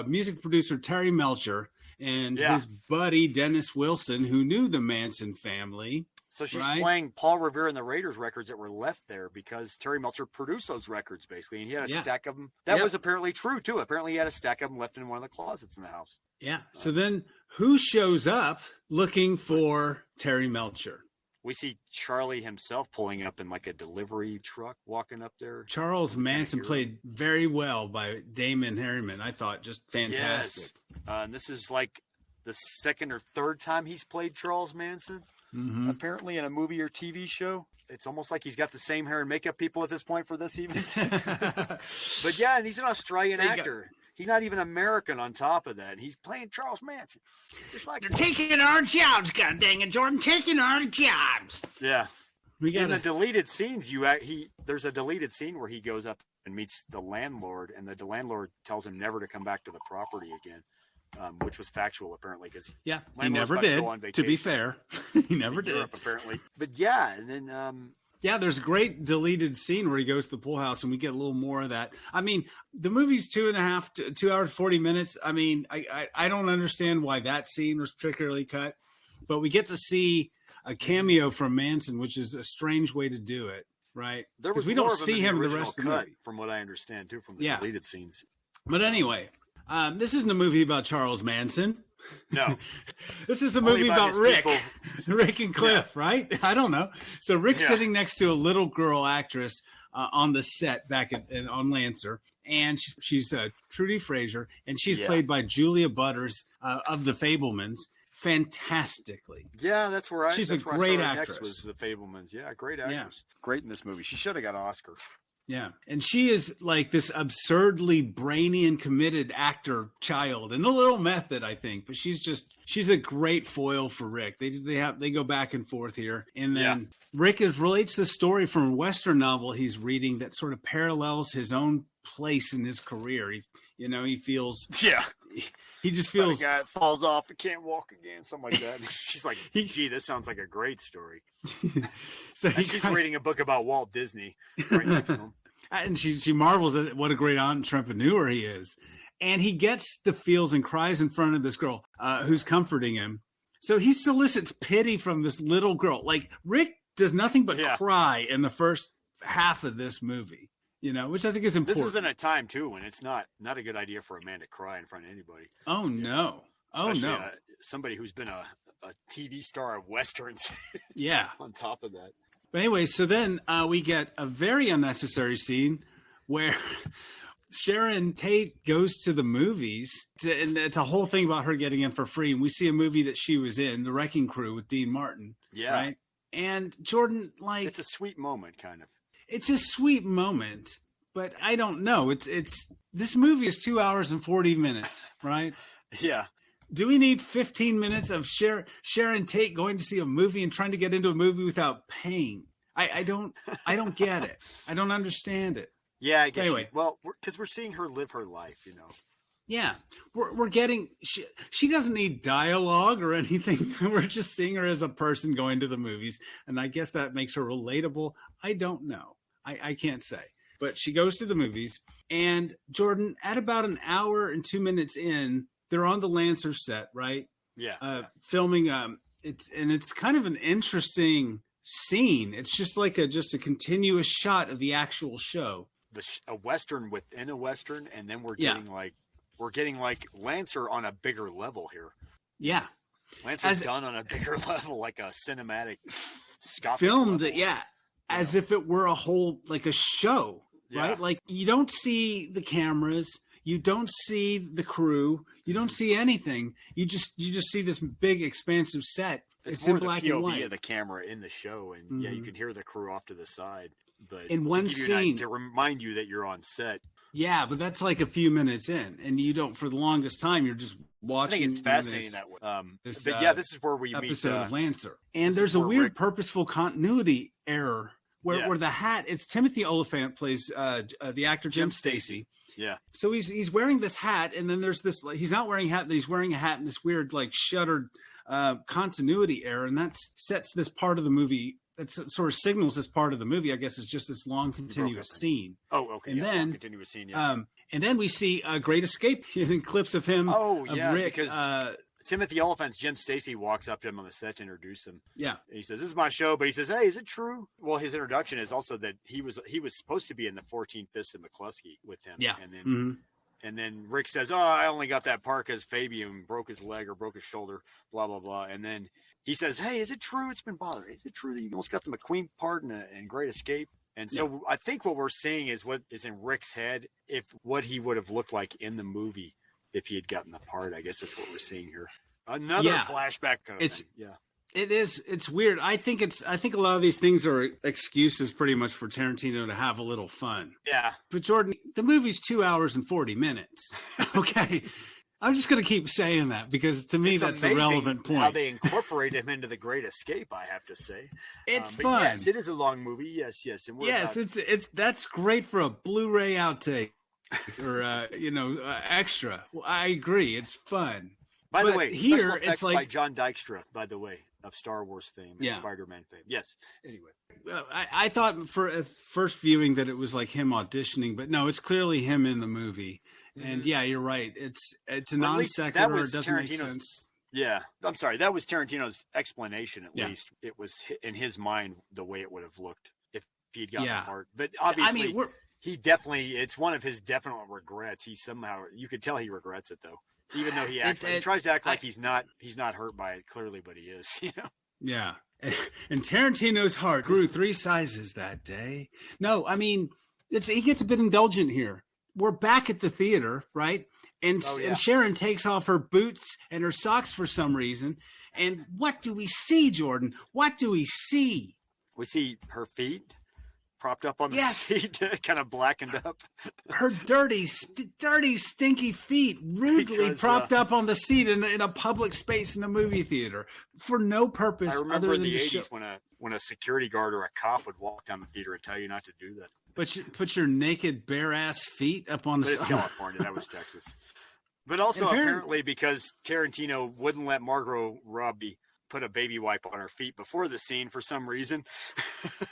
music producer Terry Melcher and his buddy Dennis Wilson, who knew the Manson family. So she's playing Paul Revere and the Raiders records that were left there because Terry Melcher produced those records, basically, and he had a stack of them. That was apparently true, too. Apparently he had a stack of them left in one of the closets in the house. Yeah. So then who shows up looking for Terry Melcher? We see Charlie himself pulling up in like a delivery truck, walking up there. Charles Manson played very well by Damon Harriman. I thought just fantastic. Yes. And this is like the second or third time he's played Charles Manson. Mm-hmm. Apparently in a movie or TV show. It's almost like he's got the same hair and makeup people at this point for this even. But yeah, and he's an Australian actor. He's not even American on top of that. He's playing Charles Manson. Just like they're taking our jobs, god dang it, Jordan, taking our jobs. Yeah. In the deleted scenes, there's a deleted scene where he goes up and meets the landlord, and the landlord tells him never to come back to the property again. Which was factual apparently because he never did. To be fair, he never did. Europe, apparently, but and then there's a great deleted scene where he goes to the pool house, and we get a little more of that. I mean, the movie's 2 hours 40 minutes. I mean, I don't understand why that scene was particularly cut, but we get to see a cameo from Manson, which is a strange way to do it, right? Because we don't see him in the rest of the movie, from what I understand too, from the deleted scenes. But anyway. This isn't a movie about Charles Manson. No. This is a movie about Rick. Rick and Cliff, right? I don't know. So Rick's sitting next to a little girl actress on the set back on Lancer. And she's Trudy Frazier. And she's played by Julia Butters of The Fabelmans fantastically. Yeah, that's where she's a great actress. Next was The Fabelmans. Yeah, great actress. Great in this movie. She should have got an Oscar. Yeah. And she is like this absurdly brainy and committed actor child and a little method, I think, but she's a great foil for Rick. They go back and forth here. And then Rick relates the story from a Western novel he's reading that sort of parallels his own place in his career. He feels, he just feels the guy falls off and can't walk again, something like that. She's like, gee, this sounds like a great story. So she's reading a book about Walt Disney right next to him. And she marvels at what a great entrepreneur he is. And he gets the feels and cries in front of this girl who's comforting him. So he solicits pity from this little girl. Like Rick does nothing but cry in the first half of this movie, which I think is important. This is in a time too when it's not a good idea for a man to cry in front of anybody. Oh no. Especially, somebody who's been a TV star of Westerns. On top of that. But anyway, so then we get a very unnecessary scene where Sharon Tate goes to the movies, and it's a whole thing about her getting in for free. And we see a movie that she was in, The Wrecking Crew with Dean Martin. Yeah. Right? And Jordan, like... It's a sweet moment, kind of. It's a sweet moment, but I don't know. It's this movie is 2 hours and 40 minutes, right? Yeah. Do we need 15 minutes of Sharon Tate going to see a movie and trying to get into a movie without paying? I don't get it. I don't understand it. Yeah, I guess. Anyway, because we're seeing her live her life, Yeah, we're getting. She doesn't need dialogue or anything. We're just seeing her as a person going to the movies, and I guess that makes her relatable. I don't know. I can't say. But she goes to the movies, and Jordan, at about an hour and 2 minutes in, they're on the Lancer set, right? Yeah. Filming. It's kind of an interesting scene. It's just like a continuous shot of the actual show. A Western within a Western, and then we're getting like Lancer on a bigger level here. Yeah. Lancer's done on a bigger level, like a cinematic filmed level. As if it were a whole, like a show, right? Like you don't see the cameras, you don't see the crew, you don't see anything. You just see this big expansive set. It's in black and white. Of the camera in the show, and you can hear the crew off to the side. But in one scene to remind you that you're on set. Yeah, but that's like a few minutes in, and you don't. For the longest time, you're just watching. I think it's fascinating that way. This is where we meet episode of Lancer, and there's a weird purposeful continuity error where the hat. It's Timothy Oliphant plays the actor Jim Stacy. Yeah. So he's wearing this hat, and then there's this. He's not wearing a hat. He's wearing a hat in this weird like shuttered continuity error, and that sets this part of the movie. That sort of signals this part of the movie. I guess it's just this long continuous scene. Oh, okay. And then continuous scene. Yeah. And then we see a Great Escape in clips of him. Oh, yeah, Rick, because Timothy Oliphant's Jim Stacy walks up to him on the set to introduce him. Yeah, and he says, "This is my show," but he says, "Hey, is it true?" Well, his introduction is also that he was supposed to be in the 14 Fists of McCluskey with him. Yeah, and then and then Rick says, "Oh, I only got that part because Fabian broke his leg or broke his shoulder." Blah blah blah, and then he says, "Hey, is it true? It's been bothering. Is it true that you almost got the McQueen part in Great Escape?" And so I think what we're seeing is what is in Rick's head, what he would have looked like in the movie if he had gotten the part. I guess that's what we're seeing here. Another flashback kind of thing. Yeah. It is. It's weird. I think a lot of these things are excuses pretty much for Tarantino to have a little fun. Yeah. But Jordan, the movie's 2 hours and 40 minutes. Okay. I'm just going to keep saying that because to me, that's a relevant point. How they incorporate him into the Great Escape, I have to say. It's but fun. Yes, it is a long movie. Yes. And that's great for a Blu-ray outtake or, extra. Well, I agree. It's fun. By the way, here special effects it's like by John Dykstra, by the way, of Star Wars fame and Spider-Man fame. Yes. Anyway, I thought for a first viewing that it was like him auditioning, but no, it's clearly him in the movie. And yeah, you're right. It's a non sequitur. It doesn't make sense. Yeah, I'm sorry. That was Tarantino's explanation. At least it was in his mind the way it would have looked if he'd gotten the part. But obviously, he definitely. It's one of his definite regrets. You could tell he regrets it though. Even though he tries to act like he's not hurt by it clearly, but he is, Yeah. And Tarantino's heart grew 3 sizes that day. No, I mean, he gets a bit indulgent here. We're back at the theater, right? And Sharon takes off her boots and her socks for some reason. And what do we see, Jordan? What do we see? We see her feet propped up on the seat, kind of blackened up. Her dirty, stinky feet rudely propped up on the seat in a public space in a movie theater for no purpose. I remember in the 80s when a security guard or a cop would walk down the theater and tell you not to do that. But you put your naked, bare-ass feet up on the seat. It's California. That was Texas. But also apparently because Tarantino wouldn't let Margot Robbie put a baby wipe on her feet before the scene for some reason.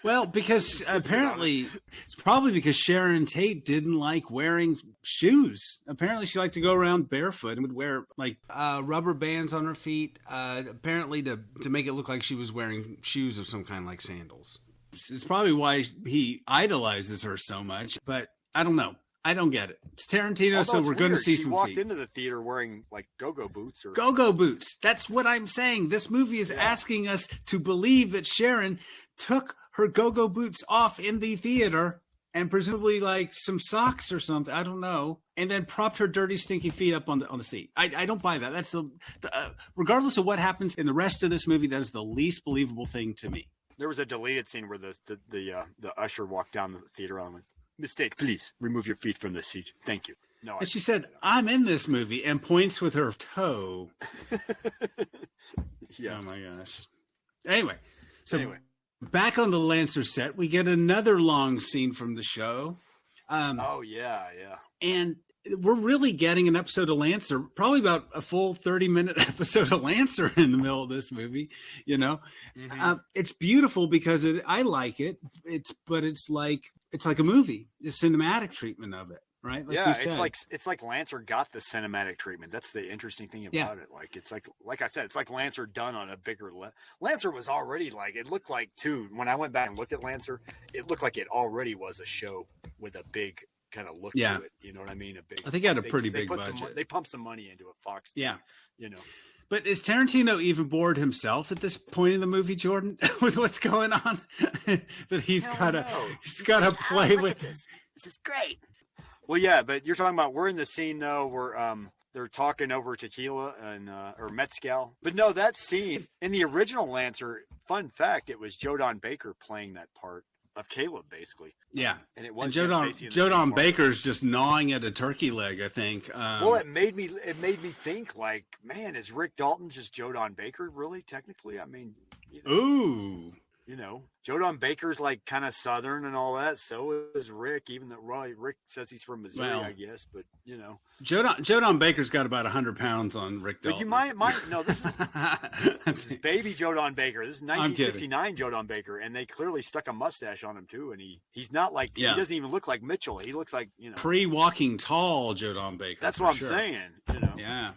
Well, because apparently it's probably because Sharon Tate didn't like wearing shoes. Apparently she liked to go around barefoot and would wear like rubber bands on her feet, apparently to make it look like she was wearing shoes of some kind, like sandals. It's probably why he idolizes her so much, but I don't know. I don't get it. It's Tarantino, so we're going to see some feet. She walked into the theater wearing like go-go boots. Go-go boots. That's what I'm saying. This movie is asking us to believe that Sharon took her go-go boots off in the theater and presumably like some socks or something. I don't know. And then propped her dirty, stinky feet up on the seat. I don't buy that. That's regardless of what happens in the rest of this movie, that is the least believable thing to me. There was a deleted scene where the usher walked down the theater and went, "Mistake, please remove your feet from the seat. Thank you." No, and she said, "I'm in this movie," and points with her toe. Yeah. Oh my gosh. Anyway, back on the Lancer set, we get another long scene from the show. And we're really getting an episode of Lancer, probably about a full 30-minute episode of Lancer in the middle of this movie. It's beautiful because I like it. It's like a movie, the cinematic treatment of it. right? Yeah, you said. it's like Lancer got the cinematic treatment. That's the interesting thing about it. Like it's like I said, it's like Lancer done on a bigger Lancer was already like, it looked like too, when I went back and looked at Lancer, it looked like it already was a show with a big kind of look to it. You know what I mean? I think it had a pretty big budget. They pumped some money into a Fox thing, you know. But is Tarantino even bored himself at this point in the movie, Jordan, with what's going on? That he's got to play with. This is great. Well, yeah, but you're talking about, we're in the scene though where they're talking over tequila and or mezcal. But no, that scene in the original Lancer, fun fact, it was Joe Don Baker playing that part of Caleb, basically. Yeah, and it was Joe Don Baker's just gnawing at a turkey leg, I think. Well, it made me think, like, man, is Rick Dalton just Joe Don Baker, really? Technically, I mean, you know, ooh. You know, Joe Don Baker's like kind of Southern and all that. So is Rick, even though Rick says he's from Missouri, I guess. But, you know, Joe Don Baker's got about 100 pounds on Rick Dalton. But you might no, this is baby Joe Don Baker. This is 1969 Joe Don Baker, and they clearly stuck a mustache on him too. And he's not like, he doesn't even look like Mitchell. He looks like, you know, pre-Walking Tall Joe Don Baker. That's what I'm saying. You know, yeah.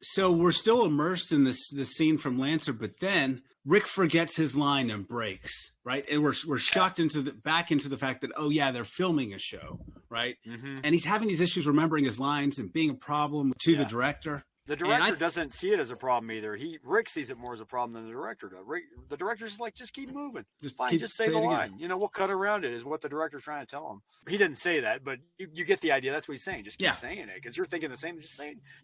So we're still immersed in this scene from Lancer, but then Rick forgets his line and breaks, right? And we're shocked back into the fact that, oh yeah, they're filming a show, right? Mm-hmm. And he's having these issues remembering his lines and being a problem to the director. The director doesn't see it as a problem either. Rick sees it more as a problem than the director does. The director's just like, just keep moving. Just say the line. You know, we'll cut around it, is what the director's trying to tell him. He didn't say that, but you get the idea. That's what he's saying. Just keep saying it, because you're thinking the same.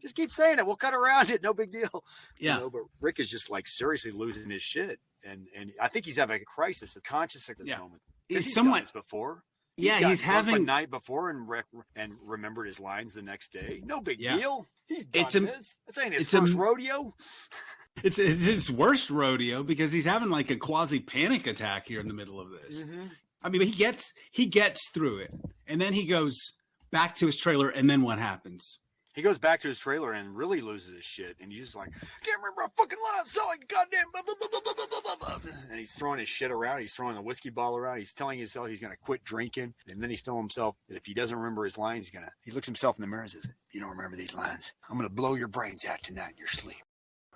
Just keep saying it. We'll cut around it. No big deal. Yeah. You know, but Rick is just like seriously losing his shit, and I think he's having a crisis of consciousness at this moment. He's somewhat done this before. He's having the night before and remembered his lines the next day. No big deal. He's done this. This ain't his first rodeo. It's his worst rodeo, because he's having like a quasi panic attack here in the middle of this. Mm-hmm. I mean, he gets through it, and then he goes back to his trailer, and then what happens? He goes back to his trailer and really loses his shit. And he's just like, can't remember a fucking line. So like, goddamn. Blah, blah, blah, blah, blah, blah, blah. And he's throwing his shit around. He's throwing the whiskey bottle around. He's telling himself he's going to quit drinking. And then he's telling himself that if he doesn't remember his lines, he looks himself in the mirror and says, if you don't remember these lines, I'm going to blow your brains out tonight in your sleep.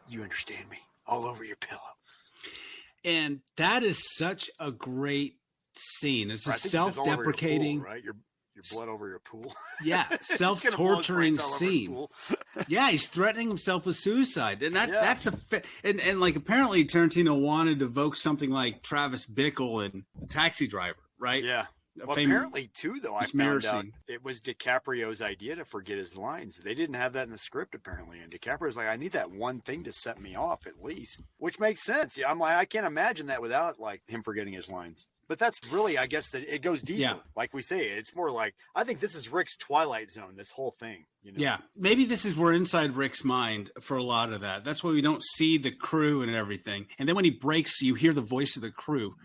You understand me? All over your pillow. And that is such a great scene. It's a self-deprecating, right? Your blood over your pool. Yeah, self-torturing scene. Yeah, he's threatening himself with suicide, and that's and like apparently Tarantino wanted to evoke something like Travis Bickle in Taxi Driver, right? Yeah. Well, apparently too, though, I found out it was DiCaprio's idea to forget his lines. They didn't have that in the script apparently, and DiCaprio's like, I need that one thing to set me off at least, which makes sense. Yeah, I'm like, I can't imagine that without like him forgetting his lines. But that's really, I guess, that it goes deeper. Yeah. Like we say, it's more like, I think this is Rick's Twilight Zone, this whole thing. You know? Yeah. Maybe this is, we're inside Rick's mind for a lot of that. That's why we don't see the crew and everything. And then when he breaks, you hear the voice of the crew.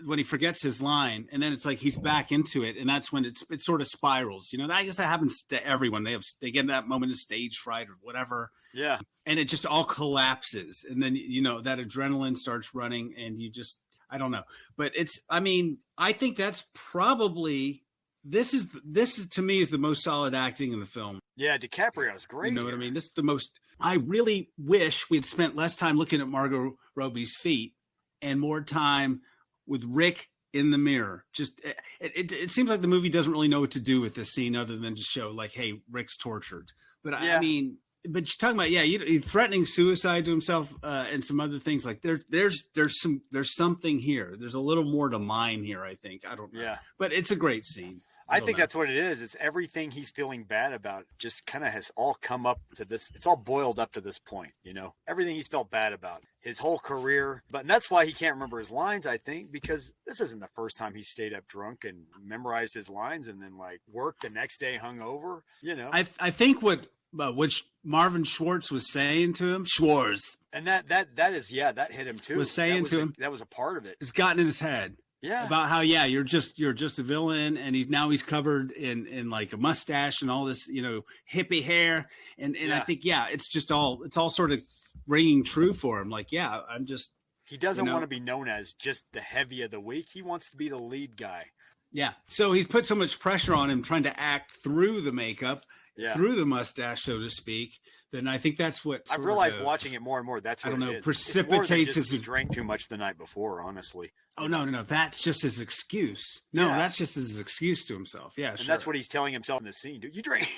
When he forgets his line, and then it's like he's back into it. And that's when it sort of spirals. You know, I guess that happens to everyone. They get that moment of stage fright or whatever. Yeah. And it just all collapses. And then, you know, that adrenaline starts running and you just, I don't know, but I think that's probably, this is to me is the most solid acting in the film. Yeah. DiCaprio's great. You know what I mean? This is the most, I really wish we'd spent less time looking at Margot Robbie's feet and more time with Rick in the mirror. Just, it seems like the movie doesn't really know what to do with this scene other than to show like, hey, Rick's tortured. But I mean, but you're talking about, he's threatening suicide to himself and some other things like there's something here. There's a little more to mine here, I think. I don't know. Yeah. But it's a great scene. I think that's what it is. It's everything he's feeling bad about just kind of has all come up to this. It's all boiled up to this point, you know, everything he's felt bad about his whole career. But that's why he can't remember his lines, I think, because this isn't the first time he stayed up drunk and memorized his lines and then like worked the next day hungover, you know. I think which Marvin Schwartz was saying to him, Schwartz. And that is, that hit him too. Was saying to him. That was a part of it. It's gotten in his head. Yeah. About how, you're just a villain. And he's covered in like a mustache and all this, you know, hippie hair. And I think, it's all sort of ringing true for him. Like, I'm just. He doesn't want to be known as just the heavy of the week. He wants to be the lead guy. Yeah. So he's put so much pressure on him trying to act through the makeup, through the mustache, so to speak. Then I think that's what I've realized watching it more and more. That's what I don't know. it is. Precipitates his. He his. drank too much the night before. Honestly. Oh no! That's just his excuse. No, that's just his excuse to himself. Yeah, and that's what he's telling himself in the scene. Dude, you drink,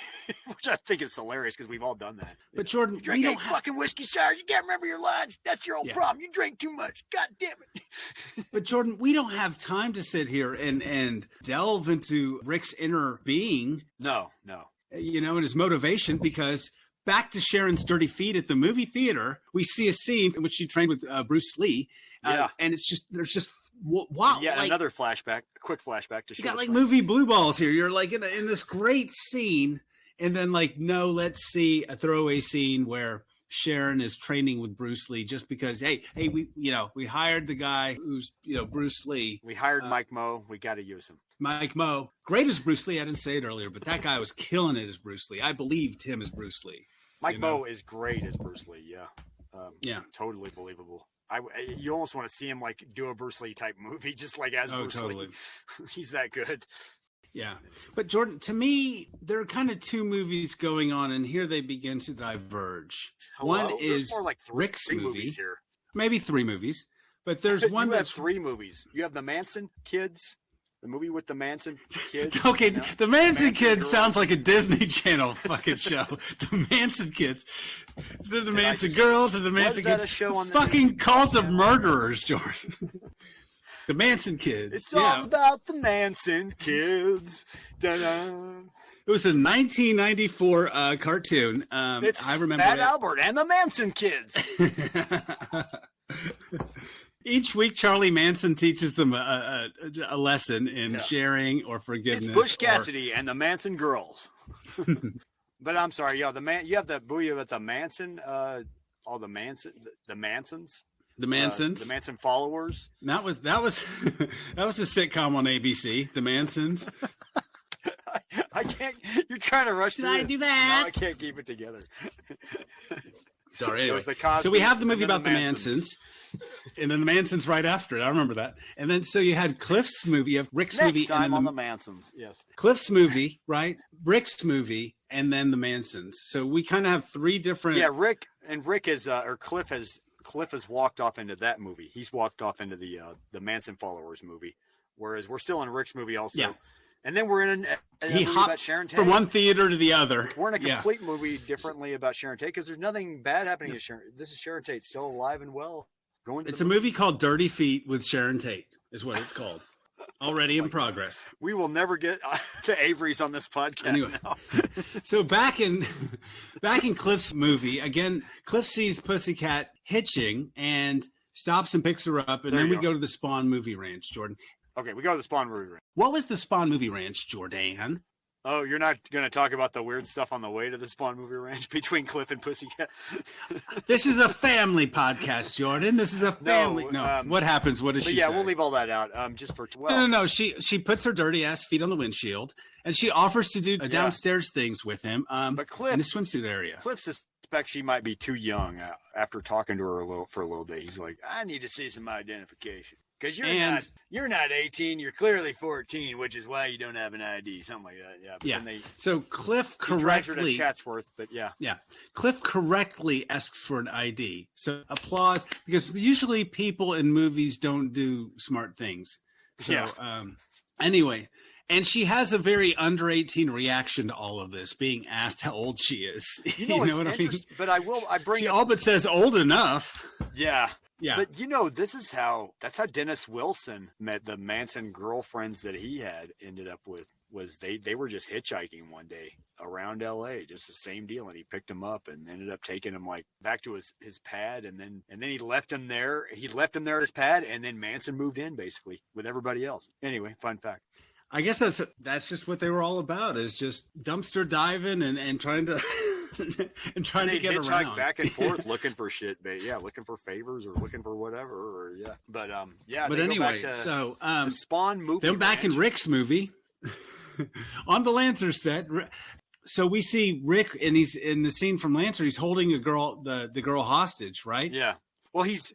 which I think is hilarious because we've all done that. But Jordan, you drink 8 fucking whiskey sours. You can't remember your lines. That's your old problem. You drank too much. God damn it. But Jordan, we don't have time to sit here and delve into Rick's inner being. No. And his motivation, because back to Sharon's dirty feet at the movie theater, we see a scene in which she trained with Bruce Lee. And there's just wow. Yeah, like, another flashback, a quick flashback to show. You got like movie blue balls here. You're like in this great scene, and then like, no, let's see a throwaway scene where Sharon is training with Bruce Lee just because, hey, we hired the guy who's, Bruce Lee. We hired Mike Moe. We got to use him. Mike Moe, great as Bruce Lee. I didn't say it earlier, but that guy was killing it as Bruce Lee. I believed him as Bruce Lee. Mike Moe is great as Bruce Lee. Yeah. Totally believable. You almost want to see him like do a Bruce Lee type movie, just like as Bruce Lee. He's that good. Yeah. But Jordan, to me, there are kind of two movies going on, and here they begin to diverge. One is more like Rick's movie. Here. Maybe 3 movies. But there's one that's 3 movies. You have the Manson kids, the movie with the Manson kids. Okay, the Manson kids sounds like a Disney Channel fucking show. The Manson kids. They're the Manson girls or the Manson kids. A show on fucking cult of murderers, Jordan. The Manson kids. It's all about the Manson kids. Da-da. It was a 1994 cartoon. I remember Fat Albert and the Manson kids. Each week, Charlie Manson teaches them a lesson in sharing or forgiveness. It's Bush Cassidy and the Manson girls. But I'm sorry, you have the Manson, all the Mansons. The Mansons. The Manson followers. That was that was a sitcom on ABC. The Mansons. I can't. You're trying to rush. Did I do that? No, I can't keep it together. Sorry. Anyway, so we have the movie about the Mansons, and then the Mansons right after it. I remember that. And then so you had Cliff's movie, you have Rick's movie, Next time and then on the Mansons. Yes. Cliff's movie, right? Rick's movie, and then the Mansons. So we kind of have 3 different. Yeah, Rick is or Cliff has walked off into that movie. He's walked off into the Manson followers movie, whereas we're still in Rick's movie also. Yeah. And then we're in a movie about Sharon Tate. From one theater to the other. We're in a complete movie differently about Sharon Tate because there's nothing bad happening to Sharon. This is Sharon Tate still alive and well. It's a movie called Dirty Feet with Sharon Tate is what it's called. Already in progress. We will never get to Avery's on this podcast anyway. now. So back in Cliff's movie, again, Cliff sees Pussycat hitching and stops and picks her up, and then we go to the Spawn movie ranch, Jordan. Okay, we go to the Spawn movie ranch. What was the Spawn movie ranch, Jordan? Oh, you're not going to talk about the weird stuff on the way to the Spawn movie ranch between Cliff and Pussycat? This is a family podcast, Jordan. This is a family. No, what happens? What does she say? We'll leave all that out just for... No. She puts her dirty ass feet on the windshield, and she offers to do downstairs things with him but Cliff, in the swimsuit area. Cliff suspects she might be too young after talking to her for a little bit. He's like, I need to see some identification. Because you're not 18, you're clearly 14, which is why you don't have an ID, something like that. Yeah. So Cliff correctly Chatsworth, but yeah. Cliff correctly asks for an ID. So applause, because usually people in movies don't do smart things. So anyway, and she has a very under 18 reaction to all of this, being asked how old she is. You know what I mean? But she all but says old enough. Yeah. Yeah. But that's how Dennis Wilson met the Manson girlfriends that he had ended up with. Was they were just hitchhiking one day around LA, just the same deal, and he picked them up and ended up taking them like back to his pad, and then he left him there. He left him there at his pad, and then Manson moved in basically with everybody else. Anyway, fun fact. I guess that's just what they were all about, is just dumpster diving and trying to and trying to get around back and forth looking for shit, but looking for favors or looking for whatever, or but anyway, so the Spawn movie. Then back in Rick's movie on the Lancer set. So we see Rick, and he's in the scene from Lancer. He's holding the girl hostage, right? Yeah. Well, he's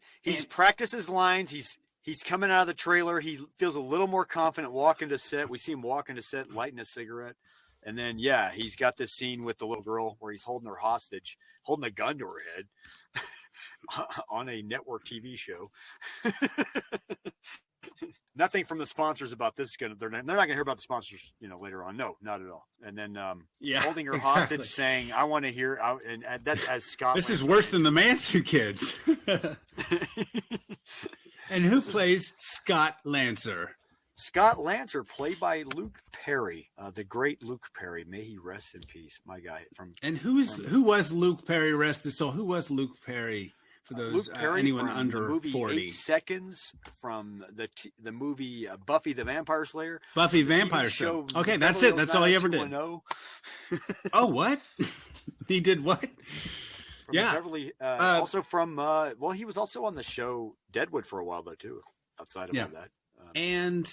practiced his lines. He's coming out of the trailer. He feels a little more confident walking to set. We see him walking to set, lighting a cigarette. And then, yeah, he's got this scene with the little girl where he's holding her hostage, holding a gun to her head on a network TV show. Nothing from the sponsors about this. They're not going to hear about the sponsors, later on. No, not at all. And then holding her hostage saying, I want to hear, and that's as Scott. This is worse than the Manson kids. And who plays Scott Lancer? Scott Lancer, played by Luke Perry, the great Luke Perry. May he rest in peace, my guy. Who was Luke Perry? Rest his soul. Who was Luke Perry? For those Luke Perry anyone from under the movie 40. 8 Seconds, from the movie Buffy the Vampire Slayer. Buffy Vampire Slayer. Okay, that's it. That's all he ever did. Oh, what? He did what? Beverly, also from he was also on the show Deadwood for a while though too. Outside of that, and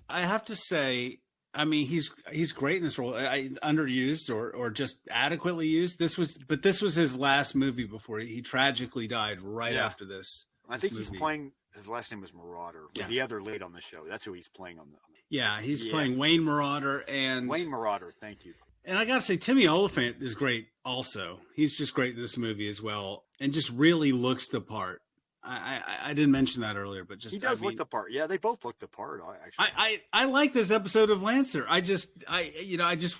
I have to say, I mean, he's great in this role. Underused or just adequately used. This was his last movie before he tragically died right after this. I think he's playing. His last name was Marauder. Was the other lead on the show? That's who he's playing on the. He's playing Wayne Marauder Wayne Marauder. Thank you. And I gotta say, Timmy Oliphant is great. Also, he's just great in this movie as well, and just really looks the part. I didn't mention that earlier, but just he does look the part. Yeah, they both look the part. Actually, I like this episode of Lancer. I just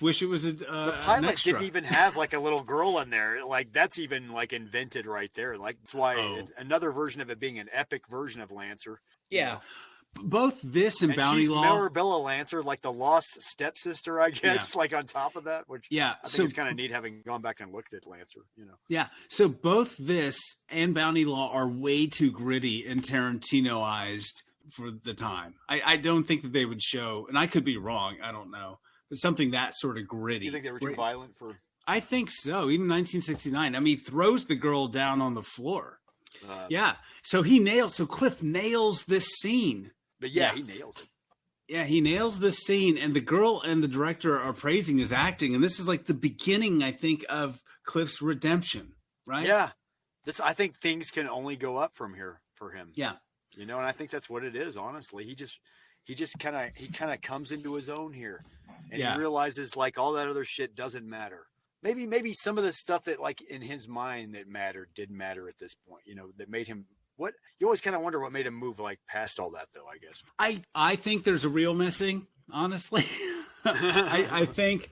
wish it was the pilot didn't even have like a little girl in there. Like that's even like invented right there. Like that's why another version of it being an epic version of Lancer. Yeah. Both this and Bounty Law. Marabella Lancer, like the lost stepsister, I guess, like on top of that, which I think it's kind of neat having gone back and looked at Lancer, Yeah. So both this and Bounty Law are way too gritty and Tarantinoized for the time. I don't think that they would show, and I could be wrong, I don't know, but something that sort of gritty. You think they were too violent for? I think so. Even 1969. I mean, he throws the girl down on the floor. So Cliff nails this scene. But he nails it. Yeah, he nails this scene, and the girl and the director are praising his acting, and this is like the beginning, I think, of Cliff's redemption, right? Yeah, I think things can only go up from here for him. Yeah, and I think that's what it is. Honestly, he just kind of comes into his own here, and he realizes like all that other shit doesn't matter. Maybe some of the stuff that like in his mind that mattered didn't matter at this point. That made him. What you always kind of wonder what made him move like past all that though, I guess. I think there's a reel missing, honestly. I think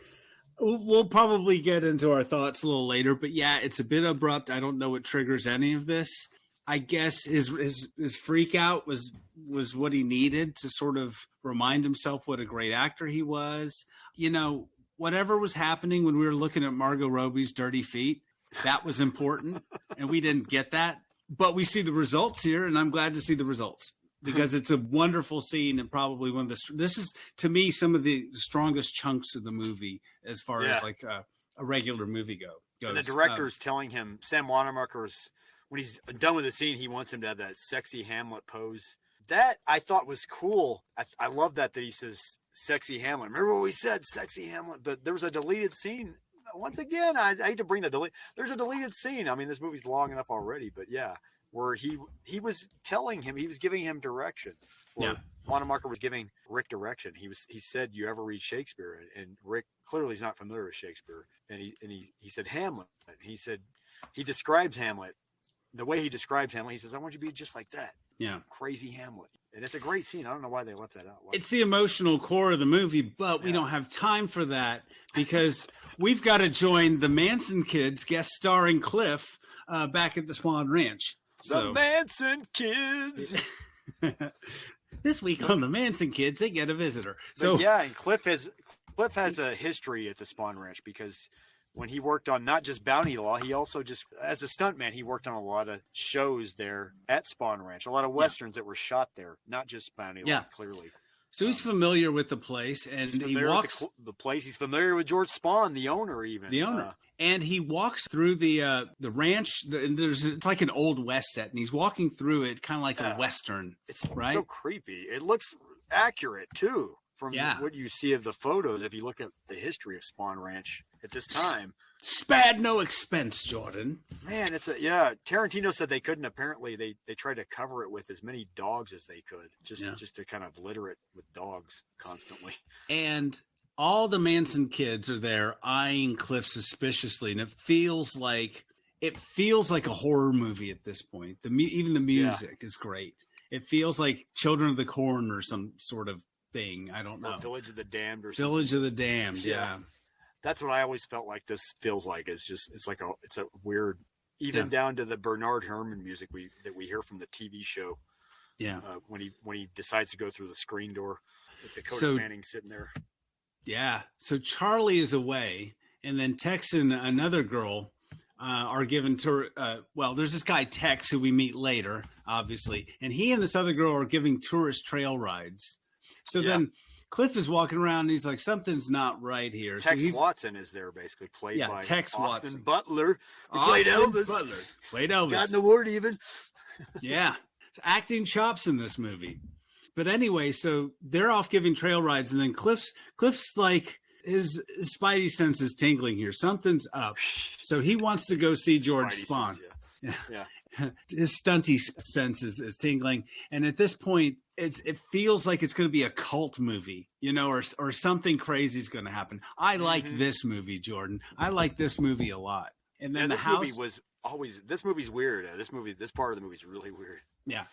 we'll probably get into our thoughts a little later, but it's a bit abrupt. I don't know what triggers any of this. I guess his freak out was what he needed to sort of remind himself what a great actor he was. Whatever was happening when we were looking at Margot Robbie's dirty feet, that was important, and we didn't get that. But we see the results here, and I'm glad to see the results because it's a wonderful scene and probably one of this is, to me, some of the strongest chunks of the movie as far as like a regular movie goes. And the director's telling him, Sam Wanamaker's, when he's done with the scene, he wants him to have that sexy Hamlet pose. That I thought was cool. I love that he says sexy Hamlet. Remember what we said, sexy Hamlet? But there was a deleted scene. Once again, I hate to bring the delete. There's a deleted scene. I mean, this movie's long enough already, but where he was telling him, he was giving him direction. Wanamaker was giving Rick direction. He said, "You ever read Shakespeare?" And Rick clearly is not familiar with Shakespeare, and he said Hamlet. He said he describes Hamlet the way he describes Hamlet. He says, "I want you to be just like that." Yeah, crazy Hamlet. And it's a great scene. I don't know why they left that out. It's the emotional core of the movie, but we don't have time for that because we've got to join the Manson kids guest starring Cliff back at the Spawn Ranch. The Manson kids. This week on the Manson kids, they get a visitor. So and Cliff has a history at the Spawn Ranch because when he worked on not just Bounty Law, he also just, as a stuntman, he worked on a lot of shows there at Spawn Ranch, a lot of Westerns that were shot there, not just Bounty Law, clearly. So he's familiar with the place, and he walks the place. He's familiar with George Spawn, the owner, even the owner. And he walks through the ranch. It's like an old West set, and he's walking through it, kind of like a Western. It's right. So creepy. It looks accurate too from what you see of the photos. If you look at the history of Spawn Ranch at this time, Spared no expense, Jordan. Man, Tarantino said they couldn't. Apparently, they tried to cover it with as many dogs as they could, just to kind of litter it with dogs constantly. And all the Manson kids are there eyeing Cliff suspiciously, and it feels like a horror movie at this point. Even the music is great. It feels like Children of the Corn or some sort of thing. I don't know. Or Village of the Damned or something. Village of the Damned, yeah. That's what I always felt like this feels like. It's a weird, even down to the Bernard Herrmann music that we hear from the TV show. Yeah. When he decides to go through the screen door with Dakota Fanning sitting there. Yeah. So Charlie is away, and then Tex and another girl are given there's this guy Tex who we meet later, obviously, and he and this other girl are giving tourist trail rides. So then Cliff is walking around and he's like, something's not right here. Tex Watson is there, basically played by Tex Austin Watson. Butler. Played Elvis. Played Elvis. Got an award even. Yeah. Acting chops in this movie. But anyway, so they're off giving trail rides, and then Cliff's like, his spidey sense is tingling here. Something's up. So he wants to go see George Spahn. Yeah. His stunty sense is tingling. And at this point, it feels like it's going to be a cult movie, or something crazy is going to happen. I like this movie, Jordan. I like this movie a lot. And then this movie's weird. This part of the movie is really weird. Yeah.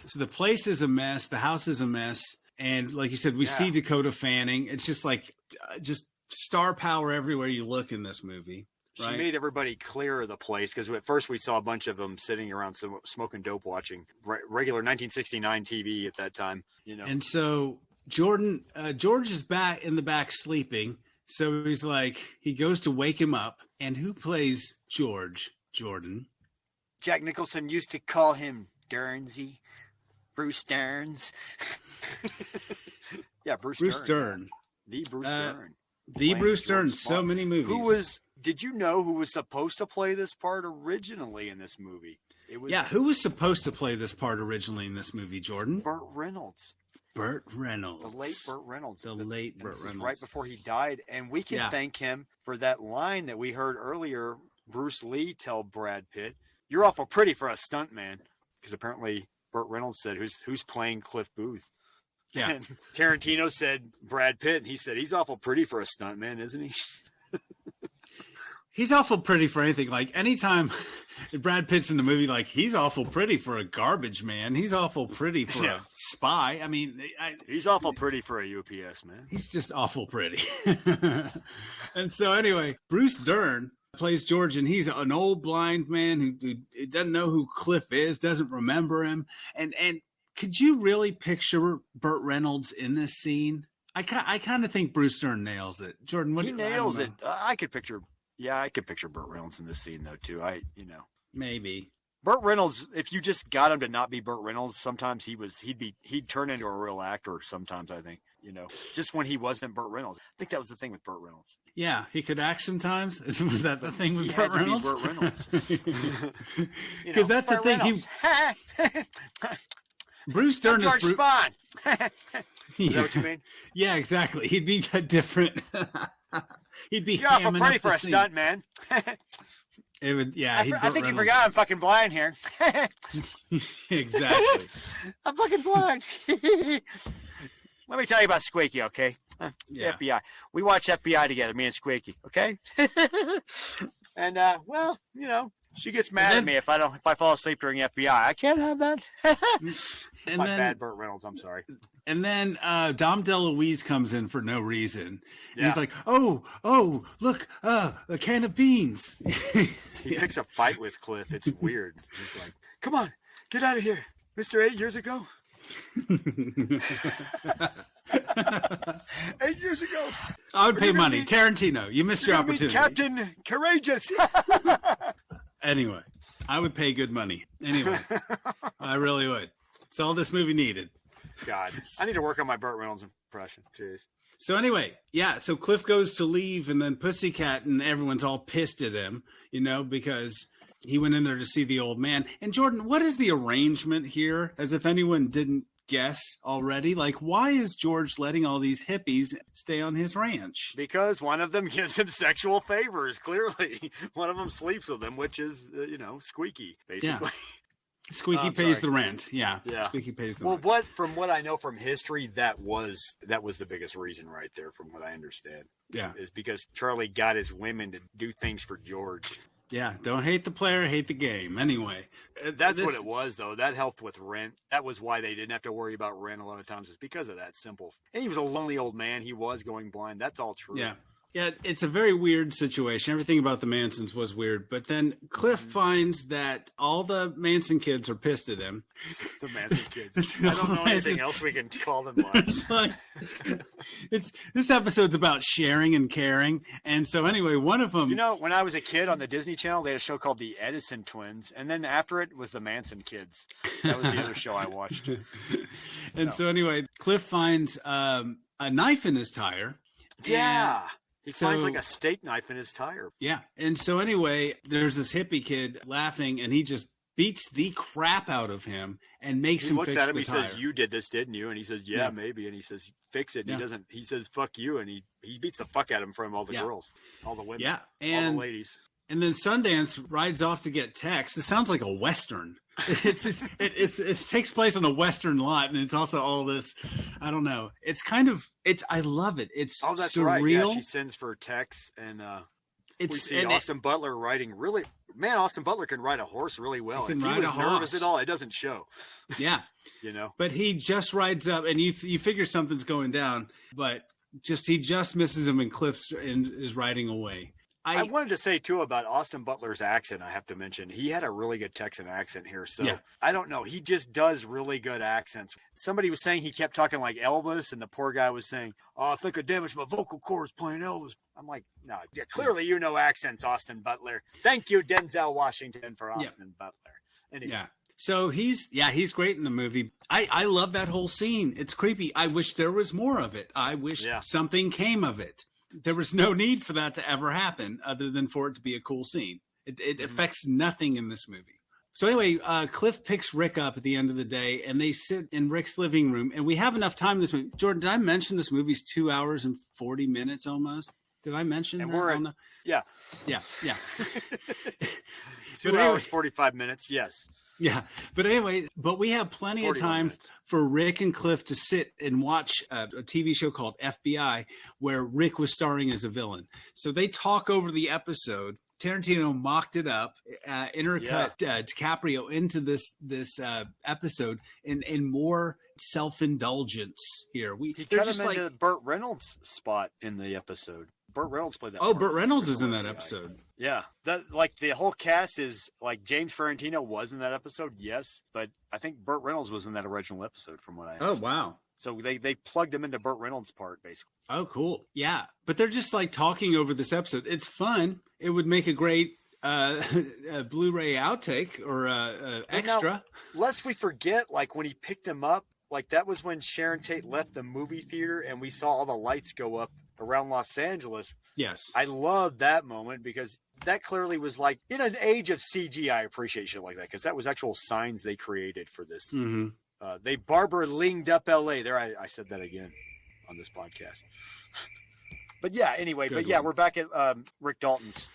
So the place is a mess. The house is a mess. And like you said, we see Dakota Fanning. It's just like, just star power everywhere you look in this movie. Right? She made everybody clear of the place because at first we saw a bunch of them sitting around smoking dope, watching regular 1969 TV at that time. And so George is back in the back sleeping. So he's like, he goes to wake him up. And who plays George, Jordan? Jack Nicholson used to call him Dernsy. Bruce Stearns. Bruce Dern. The Bruce Dern. The Bruce Dern. So many movies. Did you know who was supposed to play this part originally in this movie? Who was supposed to play this part originally in this movie, Jordan? Burt Reynolds. Burt Reynolds. The late Burt Reynolds. Burt Reynolds. Right before he died. And we can thank him for that line that we heard earlier, Bruce Lee tell Brad Pitt, "You're awful pretty for a stuntman." Because apparently Burt Reynolds said, who's playing Cliff Booth? Yeah. And Tarantino said Brad Pitt, and he said, he's awful pretty for a stuntman, isn't he? He's awful pretty for anything. Like, anytime Brad Pitt's in the movie, like, he's awful pretty for a garbage man. He's awful pretty for a spy. I mean, he's awful pretty for a UPS man. He's just awful pretty. And so anyway, Bruce Dern plays George, and he's an old blind man who doesn't know who Cliff is, doesn't remember him. And could you really picture Burt Reynolds in this scene? I kind of think Bruce Dern nails it. Jordan, he nails it. I could picture Burt Reynolds in this scene though too. Maybe Burt Reynolds. If you just got him to not be Burt Reynolds, sometimes he'd turn into a real actor. Sometimes I think just when he wasn't Burt Reynolds. I think that was the thing with Burt Reynolds. Yeah, he could act sometimes. Was that the thing with Burt Reynolds? Burt Reynolds. Because that's the thing. Bruce Dern is George Spahn. Is that what you mean? Yeah, exactly. He'd be different. He'd be. You're awful pretty for a stunt, man. It would. Yeah, I think you forgot I'm fucking blind here. Exactly. I'm fucking blind. Let me tell you about Squeaky, okay? Yeah. FBI. We watch FBI together, me and Squeaky, okay? And she gets mad at me if I fall asleep during FBI. I can't have that. My bad, Burt Reynolds. I'm sorry. And then Dom DeLuise comes in for no reason. Yeah. He's like, "Oh, look, a can of beans." He picks a fight with Cliff. It's weird. He's like, "Come on, get out of here, Mr. 8 years ago." 8 years ago. I would pay money. Tarantino, you missed your opportunity. Captain Courageous. Anyway, I would pay good money. Anyway, I really would. It's all this movie needed. God, I need to work on my Burt Reynolds impression. Jeez. So anyway, so Cliff goes to leave, and then Pussycat and everyone's all pissed at him, because he went in there to see the old man. And Jordan, what is the arrangement here? As if anyone didn't guess already? Like, why is George letting all these hippies stay on his ranch? Because one of them gives him sexual favors, clearly. One of them sleeps with him, which is, Squeaky, basically. Yeah. Squeaky pays the rent. Yeah. Squeaky pays the rent. Well, from what I know from history, that was the biggest reason right there, from what I understand. Yeah. Is because Charlie got his women to do things for George. Yeah, don't hate the player, hate the game. Anyway, that's what it was, though. That helped with rent. That was why they didn't have to worry about rent a lot of times. It's because of that simple. And he was a lonely old man. He was going blind. That's all true. Yeah. Yeah, it's a very weird situation. Everything about the Mansons was weird. But then Cliff finds that all the Manson kids are pissed at him. The Manson kids. I don't know anything else we can call them like. This episode's about sharing and caring. And so anyway, one of them... when I was a kid on the Disney Channel, they had a show called The Edison Twins. And then after it was the Manson kids. That was the other show I watched. So anyway, Cliff finds a knife in his tire. Yeah. He finds like a steak knife in his tire. Yeah. And so anyway, there's this hippie kid laughing, and he just beats the crap out of him and makes him fix the tire. He looks at him, he says, "You did this, didn't you?" And he says, yeah, maybe. And he says, "Fix it." And he says, "Fuck you." And he beats the fuck out of him in front of all the girls, all the women, all the ladies. And then Sundance rides off to get Tex. This sounds like a Western. It takes place on a Western lot, and it's also all this. I don't know. I love it. It's that's surreal. Right. Yeah, she sends for Tex, and we see Austin Butler riding really. Man, Austin Butler can ride a horse really well. If he was nervous at all, it doesn't show. Yeah, But he just rides up, and you figure something's going down, but he just misses him, and Cliff is riding away. I wanted to say, too, about Austin Butler's accent, I have to mention. He had a really good Texan accent here. So I don't know. He just does really good accents. Somebody was saying he kept talking like Elvis, and the poor guy was saying, "Oh, I think I damaged my vocal cords playing Elvis." I'm like, no, clearly you know accents, Austin Butler. Thank you, Denzel Washington, for Austin Butler. Anyway. Yeah. So he's great in the movie. I love that whole scene. It's creepy. I wish there was more of it. I wish something came of it. There was no need for that to ever happen other than for it to be a cool scene. It affects nothing in this movie. So anyway, Cliff picks Rick up at the end of the day, and they sit in Rick's living room. And we have enough time in this movie. Jordan, did I mention this movie's 2 hours and 40 minutes almost? Did I mention that? Yeah. 2 hours, 45 minutes, yes. Yeah. But anyway, we have plenty of time for Rick and Cliff to sit and watch a TV show called FBI, where Rick was starring as a villain. So they talk over the episode. Tarantino mocked it up, intercut DiCaprio into this episode in more self-indulgence here. He cut him into Burt Reynolds' spot in the episode. Burt Reynolds played that. Oh, Burt Reynolds is in that episode. Yeah, the whole cast is like James Ferrantino was in that episode, yes, but I think Burt Reynolds was in that original episode, from what I understand. Oh, wow. So they plugged him into Burt Reynolds' part, basically. Oh, cool. Yeah, but they're just like talking over this episode. It's fun. It would make a great Blu-ray outtake or extra. Now, lest we forget, like when he picked him up, like that was when Sharon Tate left the movie theater, and we saw all the lights go up around Los Angeles. Yes. I love that moment because that clearly was like in an age of CG. I appreciate shit like that because that was actual signs they created for this. Mm-hmm. They Barbara Linged up LA. There, I said that again on this podcast. But yeah, anyway, we're back at Rick Dalton's.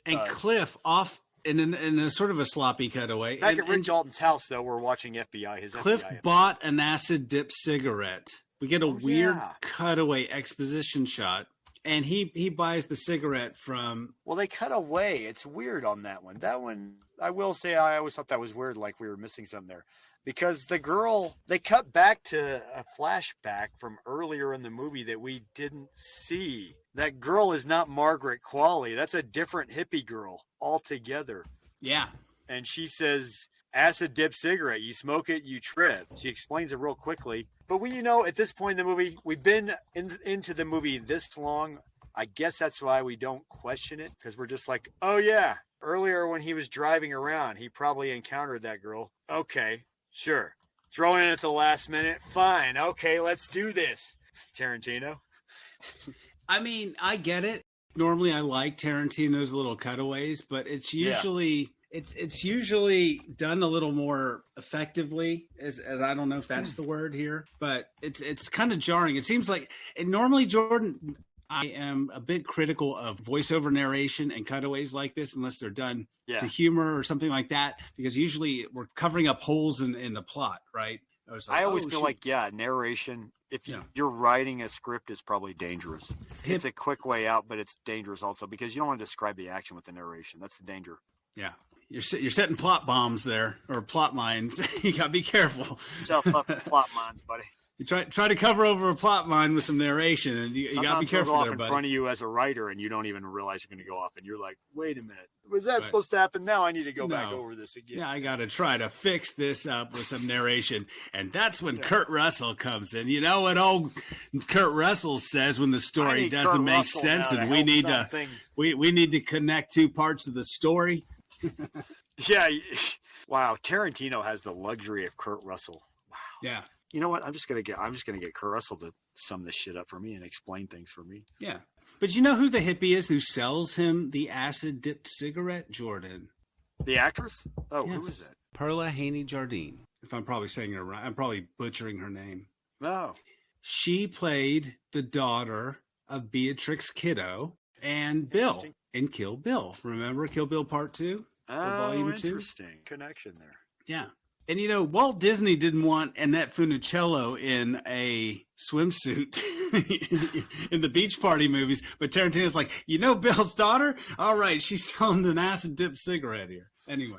And Cliff off in a sort of a sloppy cutaway. Back at Rick Dalton's house, though, we're watching FBI. Cliff bought an acid dip cigarette. We get a weird cutaway exposition shot, and he buys the cigarette from... Well, they cut away. It's weird on that one. That one, I will say, I always thought that was weird, like we were missing something there. Because the girl, they cut back to a flashback from earlier in the movie that we didn't see. That girl is not Margaret Qualley. That's a different hippie girl altogether. Yeah. And she says, acid dip cigarette. You smoke it, you trip. She explains it real quickly. But at this point in the movie, we've been into the movie this long. I guess that's why we don't question it. Because we're just like, oh yeah, earlier when he was driving around, he probably encountered that girl. Okay, sure. Throw in at the last minute. Fine. Okay, let's do this. Tarantino. I mean, I get it. Normally I like Tarantino's little cutaways, but it's usually It's usually done a little more effectively, as I don't know if that's the word here, but it's kind of jarring. It seems like, and normally, Jordan, I am a bit critical of voiceover narration and cutaways like this, unless they're done to humor or something like that, because usually we're covering up holes in the plot, right? I always feel like, narration, if you're writing a script, is probably dangerous. It's a quick way out, but it's dangerous also because you don't want to describe the action with the narration. That's the danger. Yeah. You're setting plot bombs there, or plot mines. You got to be careful. Self-fucking plot mines, buddy. You try to cover over a plot mine with some narration, and you got to be careful go off there, in buddy. front of you as a writer, and you don't even realize you're going to go off, and you're like, wait a minute. Was that supposed to happen? Now I need to go back over this again. Yeah, I got to try to fix this up with some narration. And that's when Kurt Russell comes in. You know what old Kurt Russell says when the story doesn't make sense, and we need we need to connect two parts of the story? Yeah. Wow. Tarantino has the luxury of Kurt Russell. Wow. Yeah. You know what? I'm just gonna get Kurt Russell to sum this shit up for me and explain things for me. Yeah. But you know who the hippie is who sells him the acid dipped cigarette, Jordan? The actress? Oh, yes. Who is that? Perla Haney Jardine. If I'm probably saying her right, I'm probably butchering her name. Oh. She played the daughter of Beatrix Kiddo and Bill in Kill Bill. Remember Kill Bill Part 2? Oh, interesting connection there. Yeah. And, you know, Walt Disney didn't want Annette Funicello in a swimsuit in the Beach Party movies, but Tarantino's like, you know Bill's daughter? All right, she's selling an acid-dipped cigarette here. Anyway.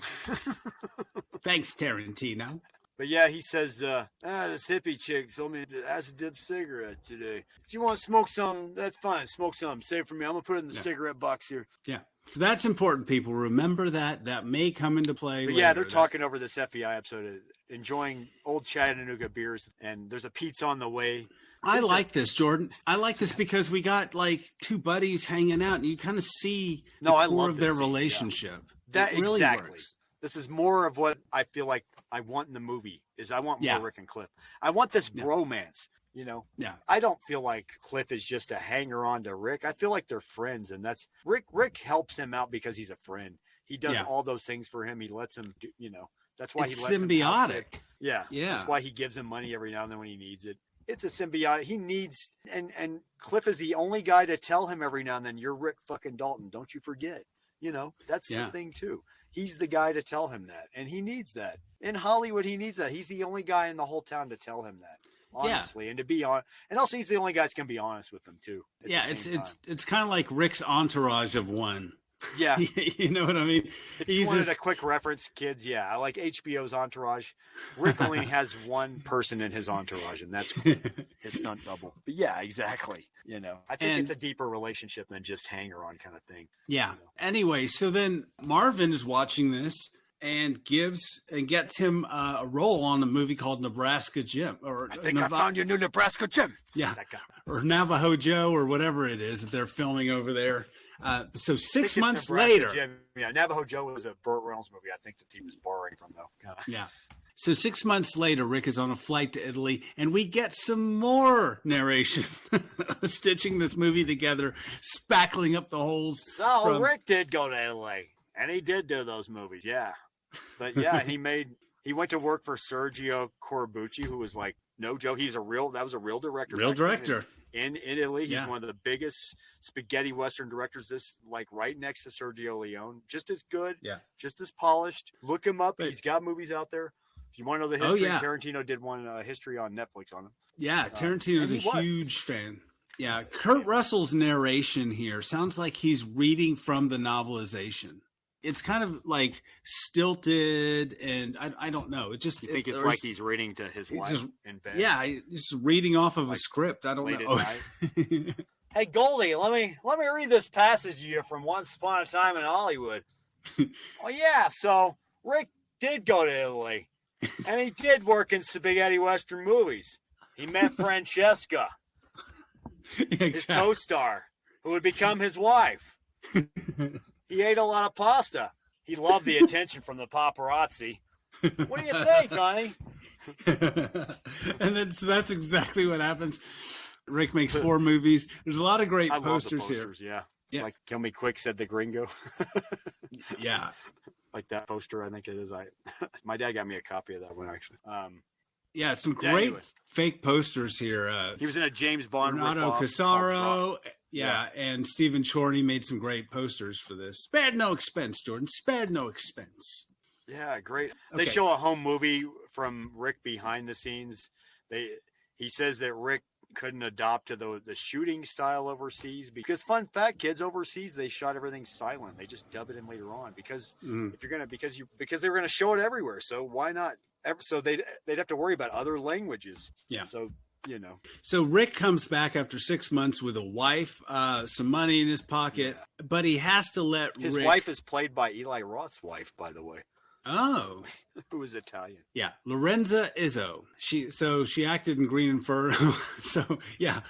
Thanks, Tarantino. But yeah, he says, this hippie chick sold me an acid-dipped cigarette today. If you want to smoke some, that's fine. Smoke some. Save it for me. I'm going to put it in the cigarette box here. Yeah. So that's important, people. Remember that. That may come into play But later. yeah, they're talking over this FBI episode, enjoying old Chattanooga beers, and there's a pizza on the way. I like this, Jordan. I like this because we got like two buddies hanging out, and you kind of see the core of their relationship. That really exactly. works. This is more of what I feel like I want in the movie. I want more Rick and Cliff. I want this bromance. You know, I don't feel like Cliff is just a hanger on to Rick. I feel like they're friends, and that's Rick helps him out because he's a friend. He does all those things for him. He lets him do, that's why it's he lets symbiotic. him yeah. That's why he gives him money every now and then when he needs it. It's a symbiotic. He needs, and Cliff is the only guy to tell him every now and then, you're Rick fucking Dalton. Don't you forget. That's the thing too. He's the guy to tell him that, and he needs that. In Hollywood, he needs that. He's the only guy in the whole town to tell him that. Honestly, and to be on, and also he's the only guy that's gonna be honest with them too. It's kind of like Rick's entourage of one. Yeah, you know what I mean. If you wanted a quick reference, kids, I like HBO's Entourage. Rick only has one person in his entourage, and that's his stunt double. But yeah, exactly. I think it's a deeper relationship than just hanger on kind of thing. Yeah. Anyway, so then Marvin is watching this and gets him a role on a movie called Nebraska Jim. Or I think I found your new Nebraska Jim. Yeah. That guy. Or Navajo Joe or whatever it is that they're filming over there. So 6 months later. Jim. Yeah, Navajo Joe was a Burt Reynolds movie I think that he was borrowing from, though. Yeah. So 6 months later, Rick is on a flight to Italy, and we get some more narration, stitching this movie together, spackling up the holes. So Rick did go to Italy, and he did do those movies, yeah. But yeah, he went to work for Sergio Corbucci, who was like, no joke, that was a real director. Real director. In Italy, he's one of the biggest spaghetti Western directors. This right next to Sergio Leone, just as good, just as polished. Look him up; he's got movies out there. If you want to know the history, Tarantino did one history on Netflix on him. Yeah, Tarantino's a huge fan. Yeah, Kurt Russell's narration here sounds like he's reading from the novelization. It's kind of like stilted, and I don't know. It just you think it's like he's reading to his wife in bed. Yeah, just reading off of a script. I don't know. Hey Goldie, let me read this passage to you from Once Upon a Time in Hollywood. Oh yeah, so Rick did go to Italy, and he did work in spaghetti Western movies. He met Francesca, his co-star, who would become his wife. He ate a lot of pasta. He loved the attention from the paparazzi. What do you think, honey? And then so that's exactly what happens. Rick makes 4 movies. There's a lot of great posters here. Yeah. Like Kill Me Quick, said the gringo. Yeah. like that poster. I think it is. My dad got me a copy of that one actually. Yeah, some great anyway. fake posters here. He was in a James Bond Renato ripoff Casaro, called yeah, and Stephen Chorney made some great posters for this. Spared no expense, Jordan. Spared no expense. Yeah, great. Okay. They show a home movie from Rick behind the scenes. He says that Rick couldn't adopt to the shooting style overseas because, fun fact, kids, overseas they shot everything silent. They just dub it in later on because if you're gonna because they were gonna show it everywhere. So why not? So they'd have to worry about other languages. Yeah. So you know. So Rick comes back after 6 months with a wife, some money in his pocket, but he has to let his Rick... wife is played by Eli Roth's wife, by the way. Oh, who was Italian? Yeah, Lorenza Izzo. She acted in Green Inferno. So yeah,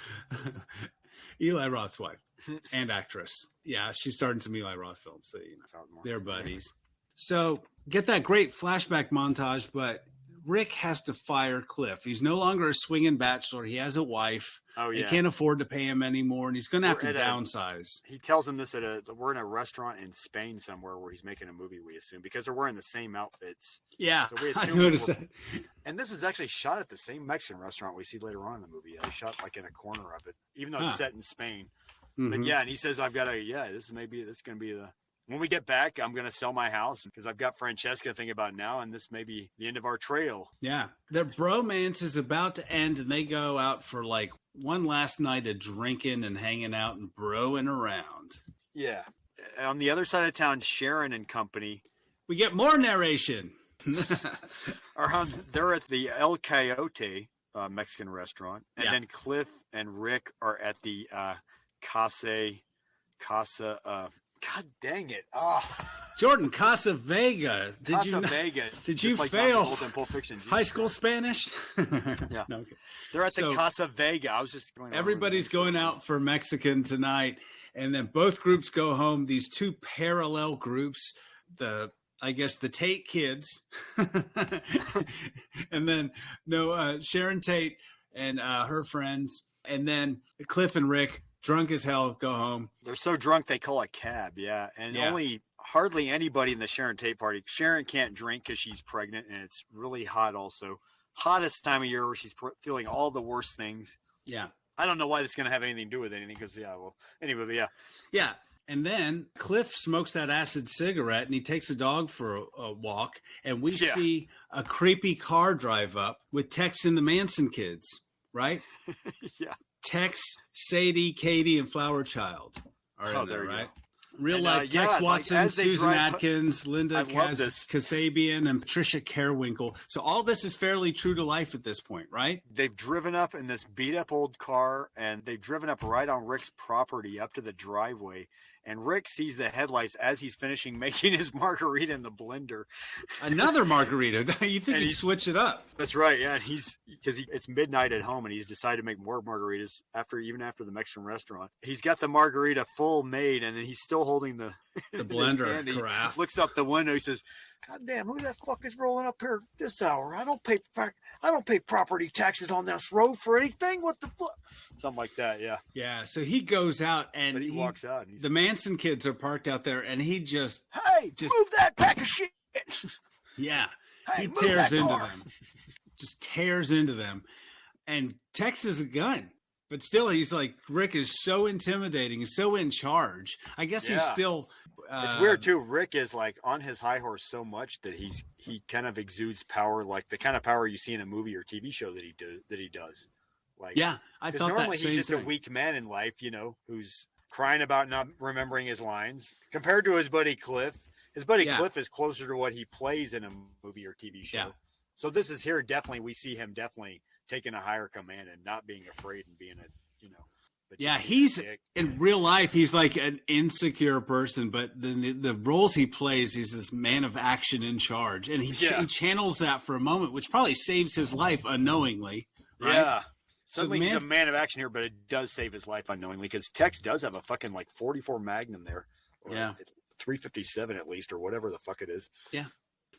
Eli Roth's wife and actress. Yeah, she starred in some Eli Roth films. So you know, they're buddies. So get that great flashback montage, but Rick has to fire Cliff. He's no longer a swinging bachelor. He has a wife. Oh yeah, they can't afford to pay him anymore, and he's going to have to downsize. He tells him this we're in a restaurant in Spain somewhere where he's making a movie. We assume because they're wearing the same outfits. Yeah, so we assume I noticed that. And this is actually shot at the same Mexican restaurant we see later on in the movie. They shot like in a corner of it, even though it's set in Spain. Mm-hmm. But yeah, and he says, "I've got to. Yeah, this is going to be the." When we get back, I'm going to sell my house because I've got Francesca thinking about now, and this may be the end of our trail. Yeah. Their bromance is about to end, and they go out for like one last night of drinking and hanging out and broing around. Yeah. On the other side of town, Sharon and company. We get more narration. They're at the El Coyote Mexican restaurant, and then Cliff and Rick are at the Casa. God dang it! Jordan, Casa Vega. Did you like fail Pulp Fiction? high school Spanish? Yeah. No, okay. They're at the Casa Vega. I was just going. Everybody's going out for Mexican tonight, and then both groups go home. These two parallel groups. I guess the Tate kids, and then Sharon Tate and her friends, and then Cliff and Rick. Drunk as hell, go home. They're so drunk they call a cab, and hardly anybody in the Sharon Tate party. Sharon can't drink because she's pregnant, and it's really hot. Also, hottest time of year where she's feeling all the worst things. Yeah, I don't know why this is going to have anything to do with anything because anyway, yeah. And then Cliff smokes that acid cigarette, and he takes a dog for a walk, and we see a creepy car drive up with Tex and the Manson kids, right? Yeah. Tex, Sadie, Katie, and Flower Child are in there, right? Real life Tex Watson, Susan Atkins, Linda Kasabian, and Patricia Carwinkle. So all this is fairly true to life at this point, right? They've driven up in this beat up old car, and they've driven up right on Rick's property up to the driveway. And Rick sees the headlights as he's finishing making his margarita in the blender. Another margarita. You think he'd switch it up? That's right. Yeah, and it's midnight at home, and he's decided to make more margaritas even after the Mexican restaurant. He's got the margarita full made, and then he's still holding the blender carafe. Looks up the window. He says, "God damn, who the fuck is rolling up here this hour? I don't pay property taxes on this road for anything. What the fuck?" Something like that. Yeah. Yeah. So he goes out, and he walks out. The Manson kids are parked out there, and he just move that pack of shit. Yeah. Hey, he tears into them. Just tears into them, and Tex is a gun. But still, he's like, Rick is so intimidating, he's so in charge. I guess he's still. It's weird too. Rick is like on his high horse so much that he kind of exudes power, like the kind of power you see in a movie or TV show that he does. Like, I thought normally that same he's just thing. a weak man in life, who's crying about not remembering his lines. Compared to his buddy Cliff, Cliff is closer to what he plays in a movie or TV show. Yeah. So this is here. Definitely, we see him taking a higher command and not being afraid and being he's in real life, he's like an insecure person, but the roles he plays, he's this man of action in charge. And he channels that for a moment, which probably saves his life unknowingly. Right? Yeah. Suddenly he's a man of action here, but it does save his life unknowingly because Tex does have a fucking like 44 Magnum there. Or 357 at least, or whatever the fuck it is. Yeah.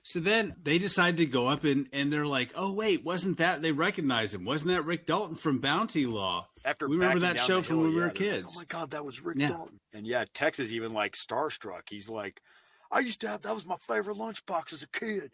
So then they decide to go up and they're like, oh, wait, wasn't that? They recognize him. Wasn't that Rick Dalton from Bounty Law? After we remember that show from when we were kids. Like, oh my God, that was Rick Dalton. And Tex is even like starstruck. He's like, I used to have, that was my favorite lunchbox as a kid.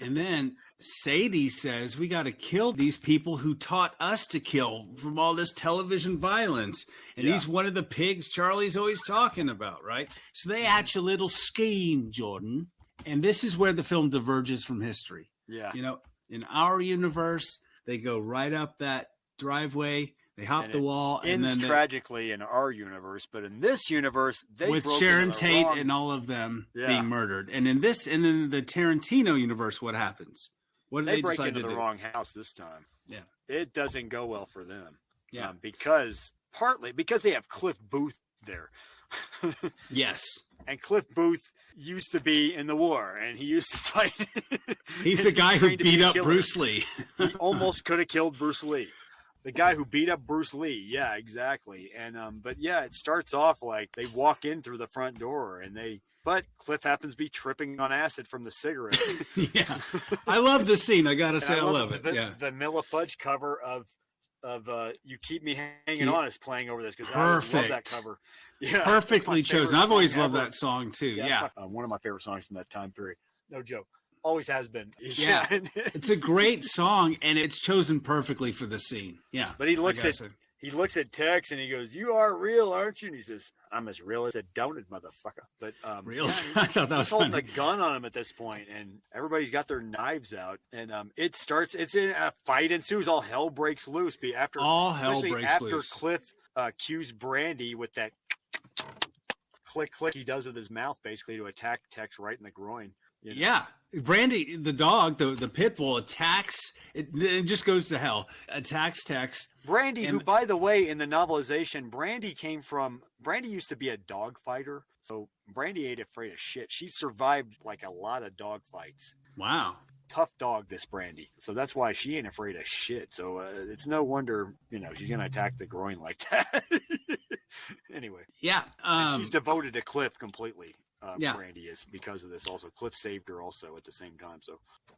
And then Sadie says, we got to kill these people who taught us to kill from all this television violence. And he's one of the pigs Charlie's always talking about, right? So they hatch a little scheme, Jordan. And this is where the film diverges from history. Yeah. You know, in our universe, they go right up that driveway. They hop the wall. Ends and then tragically in our universe, but in this universe, they with broke Sharon into the Tate wrong- and all of them being murdered. And in this, and in the Tarantino universe, what happens? What do They they break decide into to the do? wrong house this time. Yeah. It doesn't go well for them. Yeah. Partly because they have Cliff Booth there. Yes. And Cliff Booth used to be in the war, and he used to fight. He's the guy who trained to be beat a up killer. Bruce Lee. He almost could have killed Bruce Lee. The guy who beat up Bruce Lee. Yeah, exactly. And but yeah, it starts off like they walk in through the front door, but Cliff happens to be tripping on acid from the cigarette. Yeah. I love the scene. I got to say, I love it. The Milla Fudge cover of "You Keep Me Hanging On" is playing over this because I love that cover. Yeah, Perfectly it's my favorite chosen. I've always song loved ever. that song too. Yeah. It's one of my favorite songs from that time period. No joke. Always has been. Yeah. It's a great song, and it's chosen perfectly for the scene. Yeah. But he looks at Tex and he goes, "You are real, aren't you?" And he says, "I'm as real as a donut, motherfucker." But real. yeah, I thought that was he's holding funny. a gun on him at this point, and everybody's got their knives out, and it's in a fight ensues. All hell breaks loose. After Cliff cues Brandy with that click click he does with his mouth, basically to attack Tex right in the groin. You know? Yeah. Brandy, the dog, the pit bull attacks. It just goes to hell. Attacks Tex. Brandy, who, by the way, in the novelization, Brandy used to be a dog fighter. So Brandy ain't afraid of shit. She survived like a lot of dog fights. Wow. Tough dog, this Brandy. So that's why she ain't afraid of shit. So it's no wonder, she's going to attack the groin like that. Anyway. Yeah. And she's devoted to Cliff completely. Yeah. Brandy is because of this also. Cliff saved her also at the same time.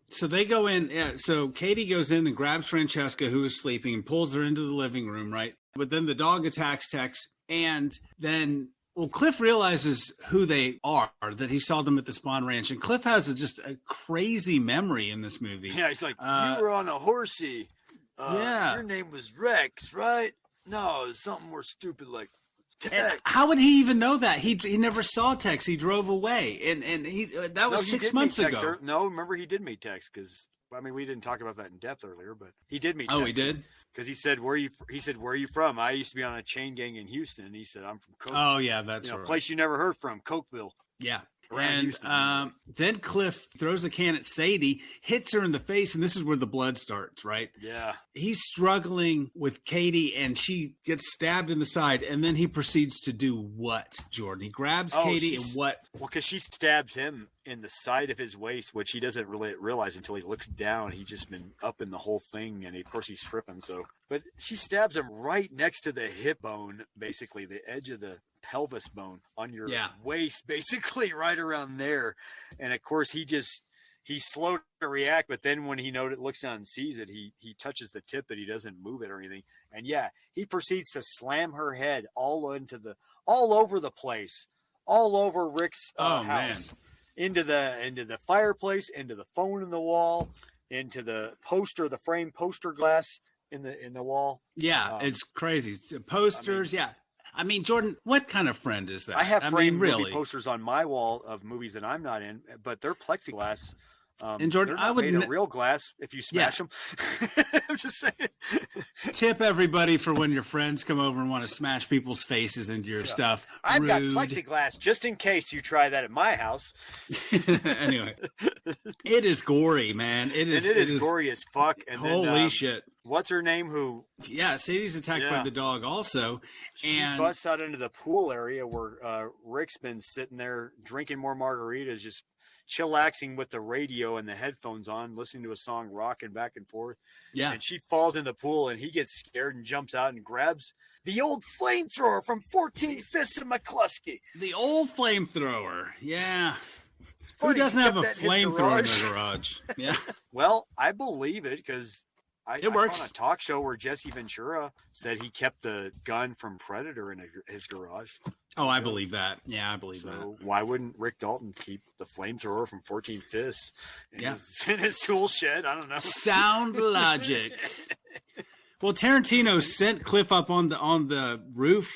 So they go in. Yeah, so Katie goes in and grabs Francesca, who is sleeping, and pulls her into the living room, right? But then the dog attacks Tex. And then, Cliff realizes who they are, that he saw them at the Spawn Ranch. And Cliff has just a crazy memory in this movie. Yeah, he's like, you were on a horsey. Yeah. Your name was Rex, right? No, it was something more stupid like Tex. How would he even know that? He never saw Tex. He drove away, and that was 6 months ago. No, remember he did meet Tex because we didn't talk about that in depth earlier, but he did meet. Oh, Tex he did. Because he said, "Where are you from?" I used to be on a chain gang in Houston. He said, "I'm from Coke." Oh yeah, that's right. Place you never heard from, Cokeville. Yeah. Around Houston. Then Cliff throws a can at Sadie, hits her in the face, and this is where the blood starts, right? Yeah. He's struggling with Katie, and she gets stabbed in the side, and then he proceeds to do what, Jordan? He grabs Katie, and what? Well, because she stabs him in the side of his waist, which he doesn't really realize until he looks down. He's just been up in the whole thing, and of course he's tripping. But she stabs him right next to the hip bone, basically the edge of the pelvis bone on your waist, basically right around there. And of course he's slow to react, but then when he looks down and sees it, he touches the tip, but he doesn't move it or anything. And he proceeds to slam her head all over the place, all over Rick's house, into the fireplace, into the phone in the wall, into the frame poster glass in the wall. Yeah, it's crazy. Posters, Jordan, what kind of friend is that? I have framed really movie posters on my wall of movies that I'm not in, but they're plexiglass. And Jordan, I would made of real glass if you smash them. I'm just saying. Tip everybody for when your friends come over and want to smash people's faces into your stuff. I've got plexiglass just in case you try that at my house. Anyway, it is gory, man. It is gory as fuck. And holy shit. What's her name? Sadie's attacked by the dog also. She busts out into the pool area where Rick's been sitting there drinking more margaritas, just chillaxing with the radio and the headphones on, listening to a song, rocking back and forth. Yeah. And she falls in the pool, and he gets scared and jumps out and grabs the old flamethrower from 14 Fists of McCluskey. The old flamethrower. Yeah. Who doesn't have a flamethrower in their garage? Yeah. Well, I believe it because It works. Saw on a talk show where Jesse Ventura said he kept the gun from Predator in his garage. Oh, I believe that. Yeah, I believe that. So why wouldn't Rick Dalton keep the flamethrower from 14 Fists in his tool shed? I don't know. Sound logic. Well, Tarantino sent Cliff up on the roof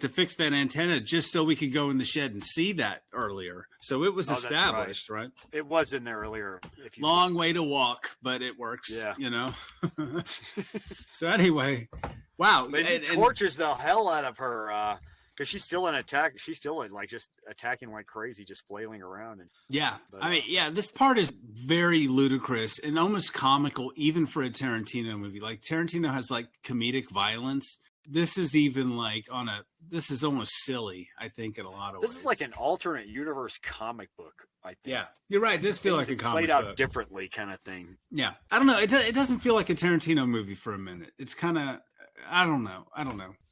to fix that antenna just so we could go in the shed and see that earlier. So it was established, right? It was in there earlier. Long way to walk, but it works. Yeah. You know? So anyway, wow. But he tortures the hell out of her because she's still in attack. She's still like just attacking like crazy, just flailing around. This part is very ludicrous and almost comical, even for a Tarantino movie. Like Tarantino has like comedic violence. This is even like this is almost silly, I think, in a lot of ways. This is like an alternate universe comic book, I think. Yeah, you're right. It does feel like a comic played out book. differently kind of thing. Yeah. I don't know. It doesn't feel like a Tarantino movie for a minute. It's kind of, I don't know.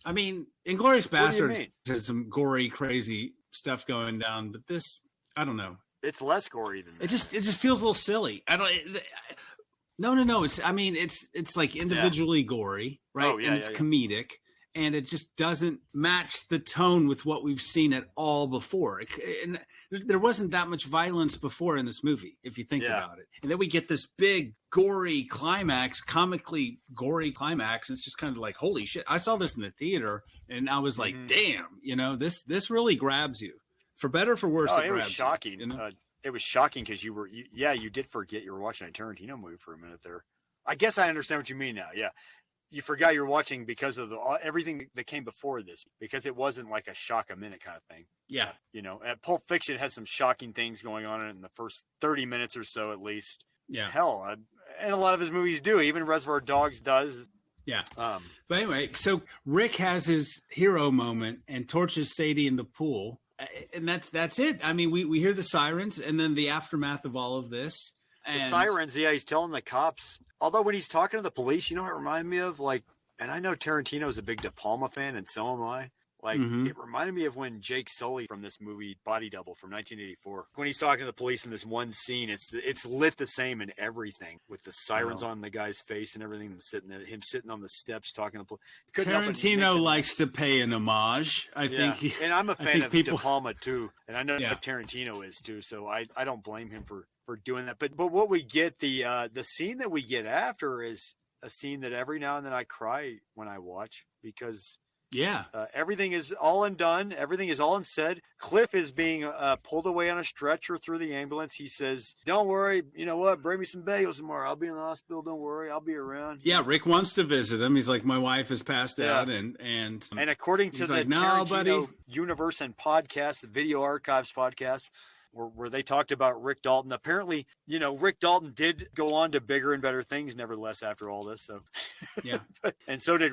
I mean, Inglourious Basterds has some gory, crazy stuff going down, but this, I don't know. It's less gory than that. It just feels a little silly. No. It's like individually gory, right? Oh, yeah, and it's comedic, and it just doesn't match the tone with what we've seen at all before. And there wasn't that much violence before in this movie, if you think about it. And then we get this big, gory climax, comically gory climax, and it's just kind of like, holy shit! I saw this in the theater, and I was like, damn, this really grabs you, for better or for worse. It was shocking. It was shocking because you did forget you were watching a Tarantino movie for a minute there. I guess I understand what you mean now. Yeah. You forgot you're watching because of everything that came before this, because it wasn't like a shock a minute kind of thing. Yeah. Pulp Fiction has some shocking things going on in the first 30 minutes or so, at least. Yeah. Hell, and a lot of his movies do. Even Reservoir Dogs does. Yeah. But anyway, so Rick has his hero moment and torches Sadie in the pool. And that's it. I mean, we hear the sirens and then the aftermath of all of this. And the sirens, he's telling the cops. Although when he's talking to the police, you know what it reminded me of? Like, and I know Tarantino's a big De Palma fan, and so am I. Like, it reminded me of when Jake Sully from this movie Body Double from 1984, when he's talking to the police in this one scene, it's lit the same in everything, with the sirens on the guy's face and everything. Him sitting on the steps talking to police. Tarantino likes to pay an homage, I think. And I'm a fan of De Palma too, and I know what Tarantino is too. So I don't blame him for doing that. But what we get, the scene that we get after is a scene that every now and then I cry when I watch, because everything is all undone. Everything is all unsaid. Cliff is being pulled away on a stretcher through the ambulance. He says, "Don't worry. You know what? Bring me some bagels tomorrow. I'll be in the hospital. Don't worry. I'll be around." Yeah, Rick wants to visit him. He's like, "My wife has passed out," and according to the Tarantino Universe and podcast, the Video Archives podcast, where they talked about Rick Dalton. Apparently, Rick Dalton did go on to bigger and better things, nevertheless, after all this. So, and so did,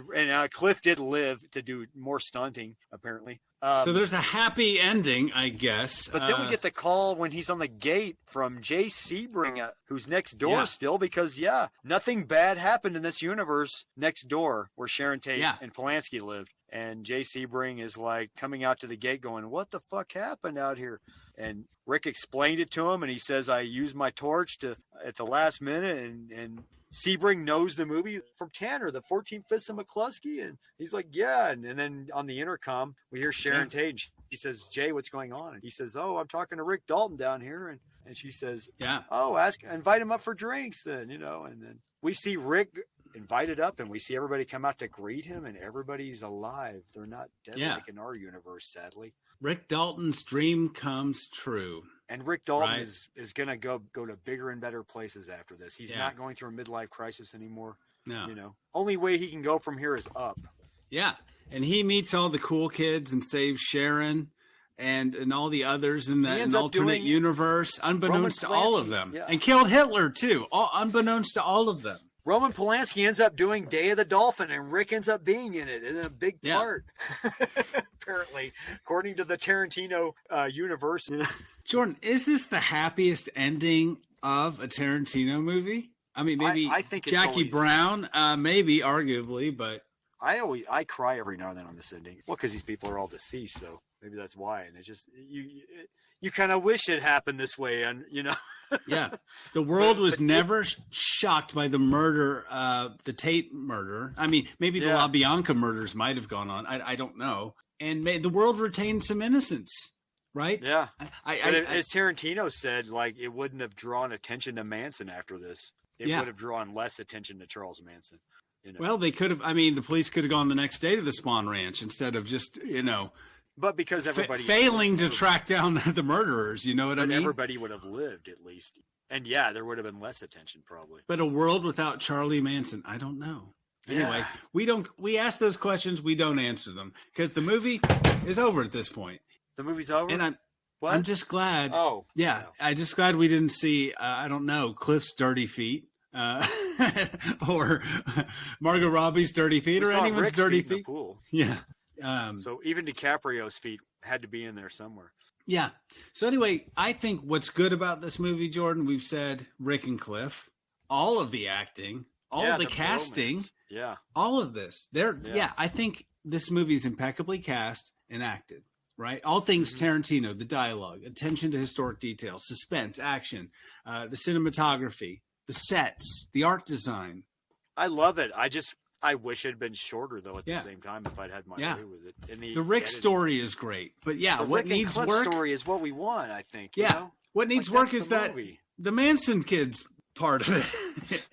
Cliff did live to do more stunting, apparently. So there's a happy ending, I guess. But then we get the call when he's on the gate from Jay Sebring, who's next door still, because nothing bad happened in this universe next door where Sharon Tate and Polanski lived. And Jay Sebring is like coming out to the gate going, "What the fuck happened out here?" And Rick explained it to him, and he says, "I used my torch at the last minute." And Sebring knows the movie from Tanner, the 14 Fists of McCluskey. And he's like, "Yeah." And then on the intercom, we hear Sharon Tate. She says, "Jay, what's going on?" And he says, "Oh, I'm talking to Rick Dalton down here." And she says, "Oh, invite him up for drinks then, And then we see Rick invited up, and we see everybody come out to greet him, and everybody's alive. They're not dead like in our universe, sadly. Rick Dalton's dream comes true. And Rick Dalton is going to go to bigger and better places after this. He's not going through a midlife crisis anymore. No. Only way he can go from here is up. Yeah. And he meets all the cool kids and saves Sharon and all the others in the alternate universe, unbeknownst to all of them. Yeah. And killed Hitler, too, unbeknownst to all of them. Roman Polanski ends up doing Day of the Dolphin, and Rick ends up being in it in a big part, apparently, according to the Tarantino universe. Jordan, is this the happiest ending of a Tarantino movie? I mean, maybe I think Jackie Brown, maybe, arguably, but I cry every now and then on this ending. Well, because these people are all deceased, so maybe that's why. And it's just you kind of wish it happened this way, and Yeah. The world was never shocked by the murder, the Tate murder. I mean, maybe the LaBianca murders might have gone on. I don't know. And the world retained some innocence, right? Yeah. As Tarantino said, like, it wouldn't have drawn attention to Manson after this. It would have drawn less attention to Charles Manson. You know? Well, they could have. I mean, the police could have gone the next day to the Spawn Ranch instead of just, But because everybody failing to track down the murderers, you know what I mean? Everybody would have lived at least. And yeah, there would have been less attention probably. But a world without Charlie Manson, I don't know. Anyway, we ask those questions, we don't answer them because the movie is over at this point. The movie's over? And I'm just glad. Oh. Yeah, I'm just glad we didn't see, I don't know, Cliff's dirty feet. Or Margot Robbie's dirty feet, or anyone's Rick's dirty feet in feet. the pool. Yeah. So even DiCaprio's feet had to be in there somewhere. Yeah. So anyway, I think what's good about this movie, Jordan, we've said Rick and Cliff, all of the acting, all of the casting, bromance. all of this. I think this movie is impeccably cast and acted. Right, all things Tarantino, the dialogue, attention to historic details, suspense, action, the cinematography, the sets, the art design. I love it. I wish it had been shorter though. At the same time, if I'd had my way with it. And the Rick story is great, but the what Rick needs and Cliff work? story is what we want. I think. Yeah, You know? what needs work is that the Manson kids part of it.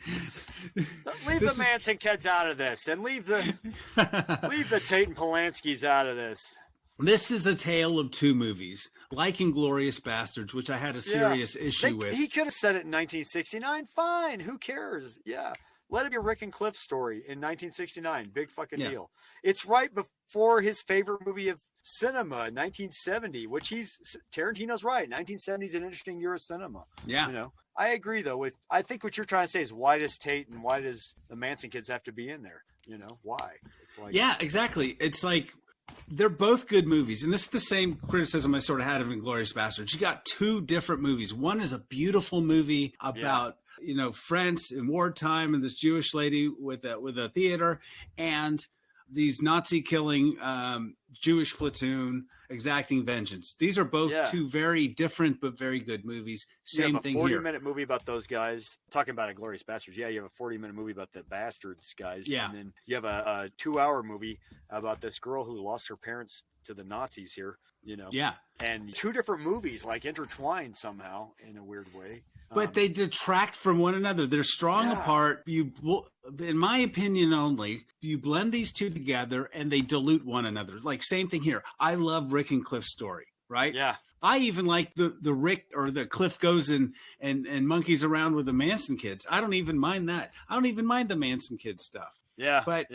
Leave the Manson kids out of this, and leave the Tate and Polanski's out of this. This is a tale of two movies, like Inglourious Bastards, which I had a serious issue with. He could have said it in 1969. Fine, who cares? Yeah, let it be a Rick and Cliff story in 1969. Big fucking deal. It's right before his favorite movie of cinema, 1970, which Tarantino's right. 1970 is an interesting year of cinema. Yeah. I agree though I think what you're trying to say is why does Tate and why does the Manson kids have to be in there? Why? It's like exactly. It's like they're both good movies, and this is the same criticism I sort of had of Inglourious Bastards. You got two different movies. One is a beautiful movie about France in wartime and this Jewish lady with a theater, and these Nazi killing Jewish platoon exacting vengeance. These are both two very different but very good movies. Same thing here. You have a 40-minute movie about those guys. Talking about Inglourious Bastards. Yeah, you have a 40-minute movie about the Bastards guys. Yeah. And then you have a 2-hour movie about this girl who lost her parents to the Nazis here, Yeah. And two different movies like intertwined somehow in a weird way. But they detract from one another. They're strong apart. In my opinion only, you blend these two together and they dilute one another. Like same thing here. I love Rick and Cliff's story, right? Yeah. I even like the Rick or the Cliff goes and monkeys around with the Manson kids. I don't even mind that. I don't even mind the Manson kids stuff. Yeah. But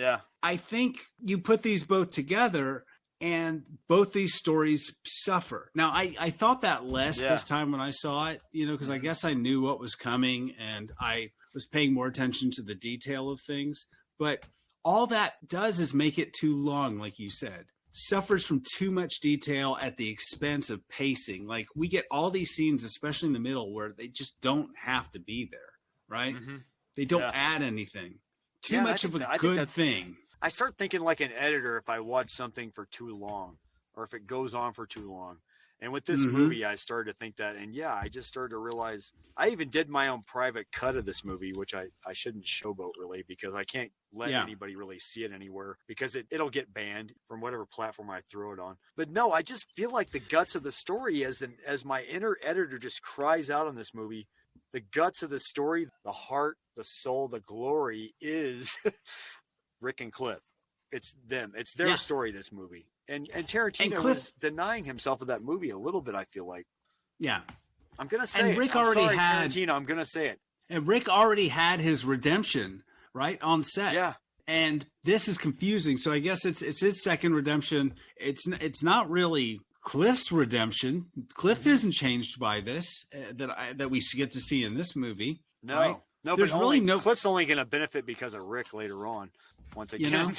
I think you put these both together and both these stories suffer. Now, I thought that less this time when I saw it, because I guess I knew what was coming and I was paying more attention to the detail of things. But all that does is make it too long, like you said. Suffers from too much detail at the expense of pacing. Like we get all these scenes, especially in the middle, where they just don't have to be there, right? Mm-hmm. They don't add anything. Too much of a good thing. I start thinking like an editor if I watch something for too long or if it goes on for too long. And with this movie, I started to think that. And I just started to realize I even did my own private cut of this movie, which I shouldn't showboat really because I can't let anybody really see it anywhere because it'll get banned from whatever platform I throw it on. But no, I just feel like the guts of the story as my inner editor just cries out on this movie. The guts of the story, the heart, the soul, the glory is Rick and Cliff. It's them. It's their story, this movie. And Tarantino is denying himself of that movie a little bit, I feel like. Yeah. I'm going to say Rick it. Tarantino, I'm going to say it. And Rick already had his redemption, right, on set. Yeah. And this is confusing. So I guess it's his second redemption. It's not really Cliff's redemption. Cliff isn't changed by this that we get to see in this movie. No. Right? No, there's really Cliff's only going to benefit because of Rick later on. Once again,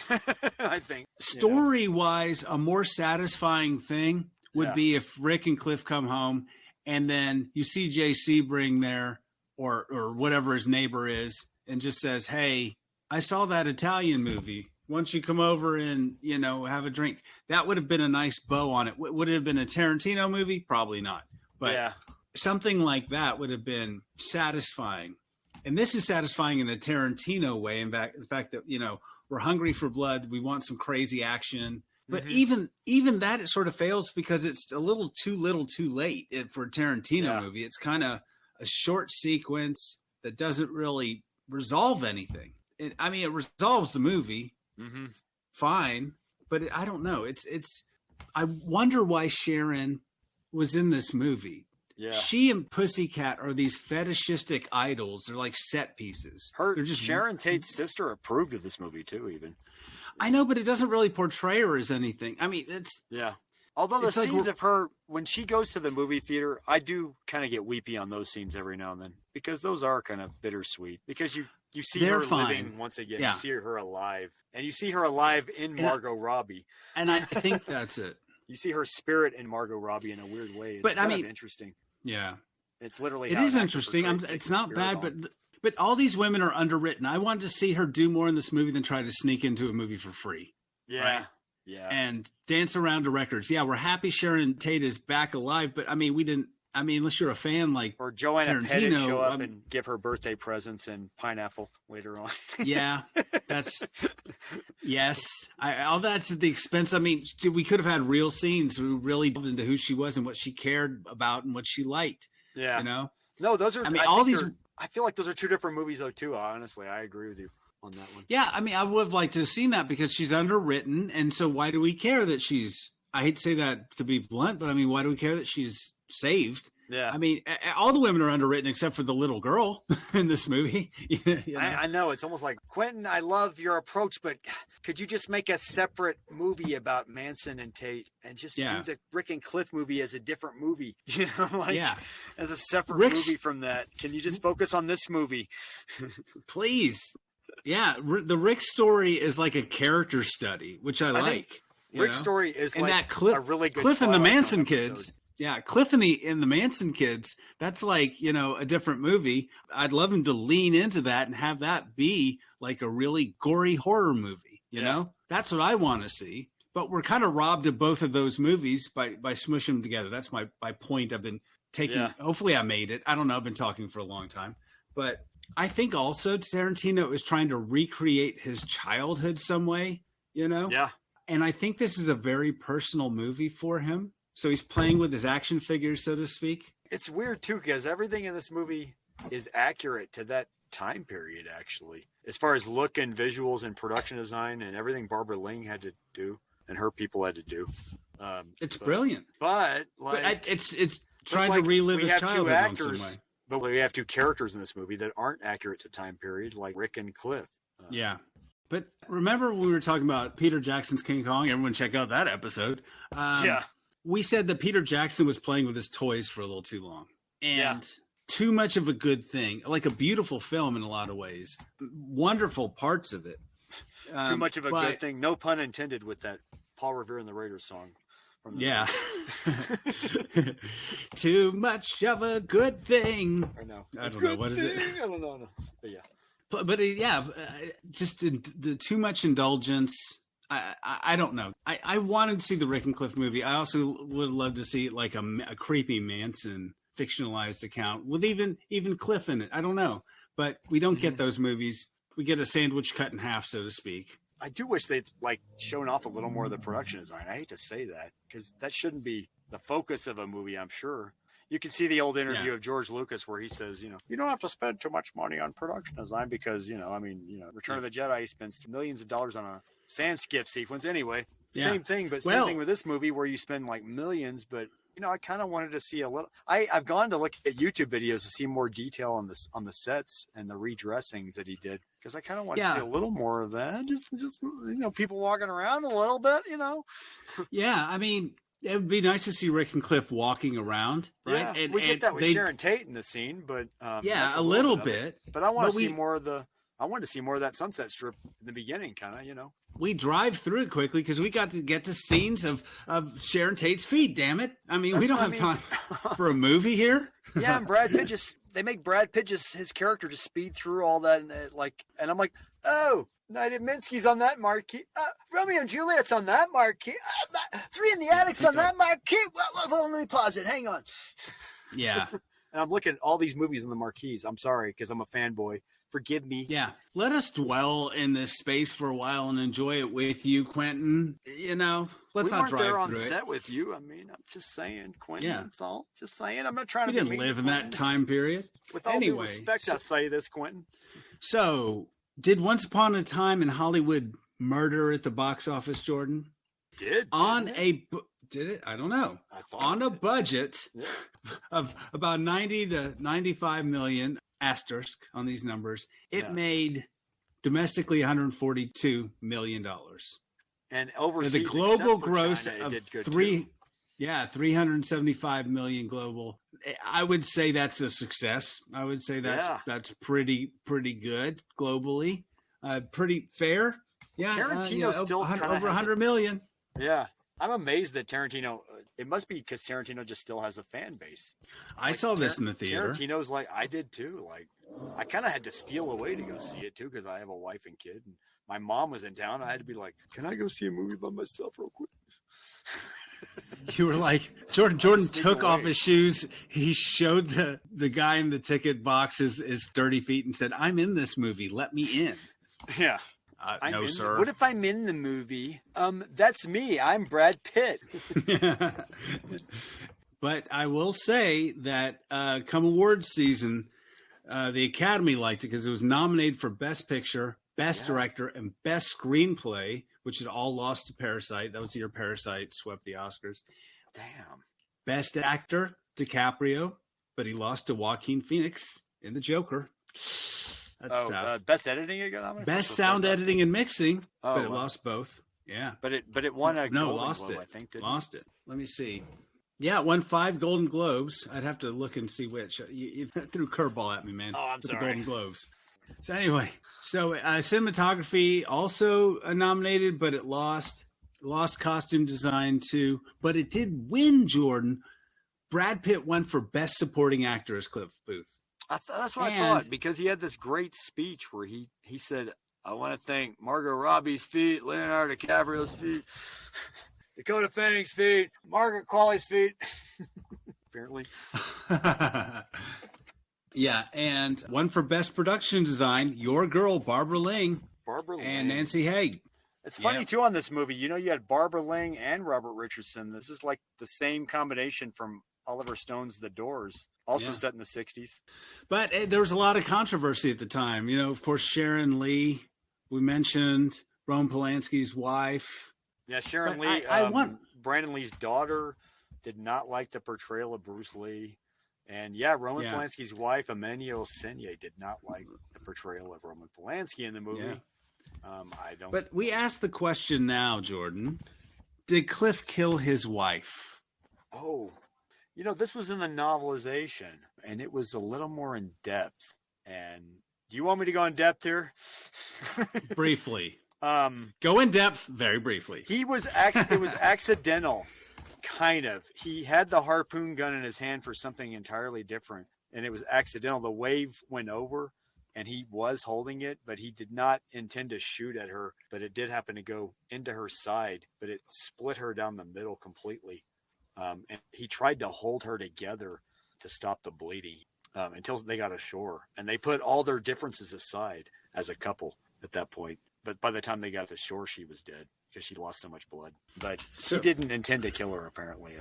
I think story-wise, a more satisfying thing would be if Rick and Cliff come home, and then you see Jay Sebring there, or whatever his neighbor is, and just says, "Hey, I saw that Italian movie. Why don't you come over and have a drink?" That would have been a nice bow on it. Would it have been a Tarantino movie? Probably not. But something like that would have been satisfying. And this is satisfying in a Tarantino way. In fact that, we're hungry for blood. We want some crazy action. But even that, it sort of fails because it's a little too late for a Tarantino movie. It's kind of a short sequence that doesn't really resolve anything. It resolves the movie fine, but I don't know. I wonder why Sharon was in this movie. Yeah. She and Pussycat are these fetishistic idols. They're like set pieces. They're just Sharon Tate's sister approved of this movie too, even. I know, but it doesn't really portray her as anything. I mean, Although the scenes of her when she goes to the movie theater, I do kind of get weepy on those scenes every now and then because those are kind of bittersweet. Because you see her living once again. Yeah. You see her alive, and you see her alive in Margot Robbie. And I think that's it. You see her spirit in Margot Robbie in a weird way. It's kind of interesting. Yeah, it's literally. It is interesting. It's not bad, but all these women are underwritten. I wanted to see her do more in this movie than try to sneak into a movie for free. Yeah. Right? Yeah. And dance around to records. Yeah, we're happy Sharon Tate is back alive, but we didn't. Unless you're a fan like or Joanna Pettit Tarantino, show up and give her birthday presents and pineapple later on. Yeah, that's all that's at the expense. We could have had real scenes. We really delved into who she was and what she cared about and what she liked. Yeah, No, those are. I feel like those are two different movies, though. Too honestly, I agree with you on that one. Yeah, I would have liked to have seen that because she's underwritten, and so why do we care that she's? I hate to say that to be blunt, but why do we care that she's saved? Yeah. All the women are underwritten except for the little girl in this movie. I know. It's almost like, Quentin, I love your approach, but could you just make a separate movie about Manson and Tate and just do the Rick and Cliff movie as a different movie? As a separate movie from that. Can you just focus on this movie? Please. Yeah. The Rick story is like a character study, which I like. Rick's story is and like that Cliff, a really good Cliff and the Manson episode. Kids. Yeah, Cliff and the Manson Kids. That's like a different movie. I'd love him to lean into that and have that be like a really gory horror movie. You know, that's what I want to see. But we're kind of robbed of both of those movies by smushing them together. That's my point. I've been taking. Yeah. Hopefully, I made it. I don't know. I've been talking for a long time, but I think also Tarantino is trying to recreate his childhood some way. Yeah. And I think this is a very personal movie for him. So he's playing with his action figures, so to speak. It's weird, too, because everything in this movie is accurate to that time period, actually. As far as look and visuals and production design and everything Barbara Ling had to do and her people had to do. It's brilliant. But it's trying to relive his childhood in some way. But we have two characters in this movie that aren't accurate to time period, like Rick and Cliff. Yeah. But remember when we were talking about Peter Jackson's King Kong? Everyone check out that episode. We said that Peter Jackson was playing with his toys for a little too long. And too much of a good thing. Like a beautiful film in a lot of ways. Wonderful parts of it. Too much of a good thing. No pun intended with that Paul Revere and the Raiders song. Too much of a good thing. I know. I don't know. What is it? I don't know. But yeah. But just the too much indulgence. I don't know. I wanted to see the Rick and Cliff movie. I also would love to see like a creepy Manson fictionalized account with even Cliff in it. I don't know. But we don't get those movies. We get a sandwich cut in half, so to speak. I do wish they'd shown off a little more of the production design. I hate to say that because that shouldn't be the focus of a movie, I'm sure. You can see the old interview of George Lucas where he says, you don't have to spend too much money on production design because, Return of the Jedi spends millions of dollars on a sand skiff sequence anyway. Same thing, but same thing with this movie where you spend like millions, but I kind of wanted to see a little. I've gone to look at YouTube videos to see more detail on the sets and the redressings that he did because I kind of want to see a little more of that. Just people walking around a little bit, Yeah, it would be nice to see Rick and Cliff walking around, right? Yeah, and we get that with Sharon Tate in the scene, but a little bit. But I want to see more of the. I wanted to see more of that Sunset Strip in the beginning, kind of, We drive through it quickly because we got to get to scenes of Sharon Tate's feet. Damn it! We don't have time for a movie here. Yeah, and Brad Pitt they make Brad Pitt his character just speed through all that, and I'm like, oh. Night at Minsky's on that marquee. Romeo and Juliet's on that marquee. Three in the Attic's on that marquee. Well, let me pause it. Hang on. Yeah. And I'm looking at all these movies in the marquees. I'm sorry, because I'm a fanboy. Forgive me. Yeah. Let us dwell in this space for a while and enjoy it with you, Quentin. You know, let's we not weren't drive there on through set it. with you. I mean, I'm just saying, Quentin. Yeah. That's all. Just saying. I'm not trying We to be didn't mean live to in that Quentin. time period. With all due Anyway, respect, I say this, Quentin. So, did Once Upon a Time in Hollywood murder at the box office, Jordan? Did it? I don't know. On a budget Yeah. of about 90 to 95 million asterisk on these numbers, it made domestically $142 million. And overseas, The global except for gross China, it of did good too. 375 million global. I would say that's a success. I would say that's pretty good globally. Pretty fair. Yeah, Tarantino still over kinda has 100 million. Yeah. I'm amazed that Tarantino, it must be because Tarantino just still has a fan base. I saw this in the theater. Tarantino's like, I did too. Like, I kind of had to steal away to go see it too because I have a wife and kid. And my mom was in town. I had to be like, can I go see a movie by myself real quick? You were like, Jordan Sneak took off away. his shoes. He showed the guy in the ticket box his dirty feet and said, I'm in this movie. Let me in. Yeah. No, sir. What if I'm in the movie? That's me. I'm Brad Pitt. But I will say that come awards season, the Academy liked it because it was nominated for Best Picture, Best Director, and Best Screenplay, which had all lost to Parasite. That was the year Parasite swept the Oscars. Damn. Best Actor, DiCaprio, but he lost to Joaquin Phoenix in The Joker. That's tough. Best editing you got nominated? Best sound editing and mixing, Oh, but it wow. lost both. Yeah. But it won a Golden lost Globe, it. I think. Didn't Lost it. Let me see. Yeah, it won 5 Golden Globes. I'd have to look and see which. You threw a curveball at me, man. Oh, I'm with sorry. The Golden Globes. So anyway, cinematography also nominated, but it lost. Lost costume design too, but it did win, Jordan. Brad Pitt won for Best Supporting Actor as Cliff Booth. That's what I thought, because he had this great speech where he said, I want to thank Margot Robbie's feet, Leonardo DiCaprio's feet, Dakota Fanning's feet, Margaret Qualley's feet. Apparently. Yeah, and one for Best Production Design, your girl, Barbara Ling. Barbara And Ling. Nancy Haig. It's funny, too, on this movie. You know, you had Barbara Ling and Robert Richardson. This is like the same combination from Oliver Stone's The Doors, also set in the 60s. But there was a lot of controversy at the time. You know, of course, Sharon Lee, we mentioned, Roman Polanski's wife. Yeah, Sharon But Lee, Brandon Lee's daughter, did not like the portrayal of Bruce Lee. And Roman Polanski's wife, Emmanuelle Seigner, did not like the portrayal of Roman Polanski in the movie. Yeah. I don't. But we ask the question now, Jordan. Did Cliff kill his wife? Oh, you know, this was in the novelization, and it was a little more in depth. And do you want me to go in depth here? Briefly. Go in depth very briefly. It was accidental, kind of. He had the harpoon gun in his hand for something entirely different, and it was accidental. The wave went over, and he was holding it, but he did not intend to shoot at her. But it did happen to go into her side, but it split her down the middle completely. And he tried to hold her together to stop the bleeding until they got ashore. And they put all their differences aside as a couple at that point. But by the time they got to shore, she was dead because she lost so much blood. But he didn't intend to kill her, apparently.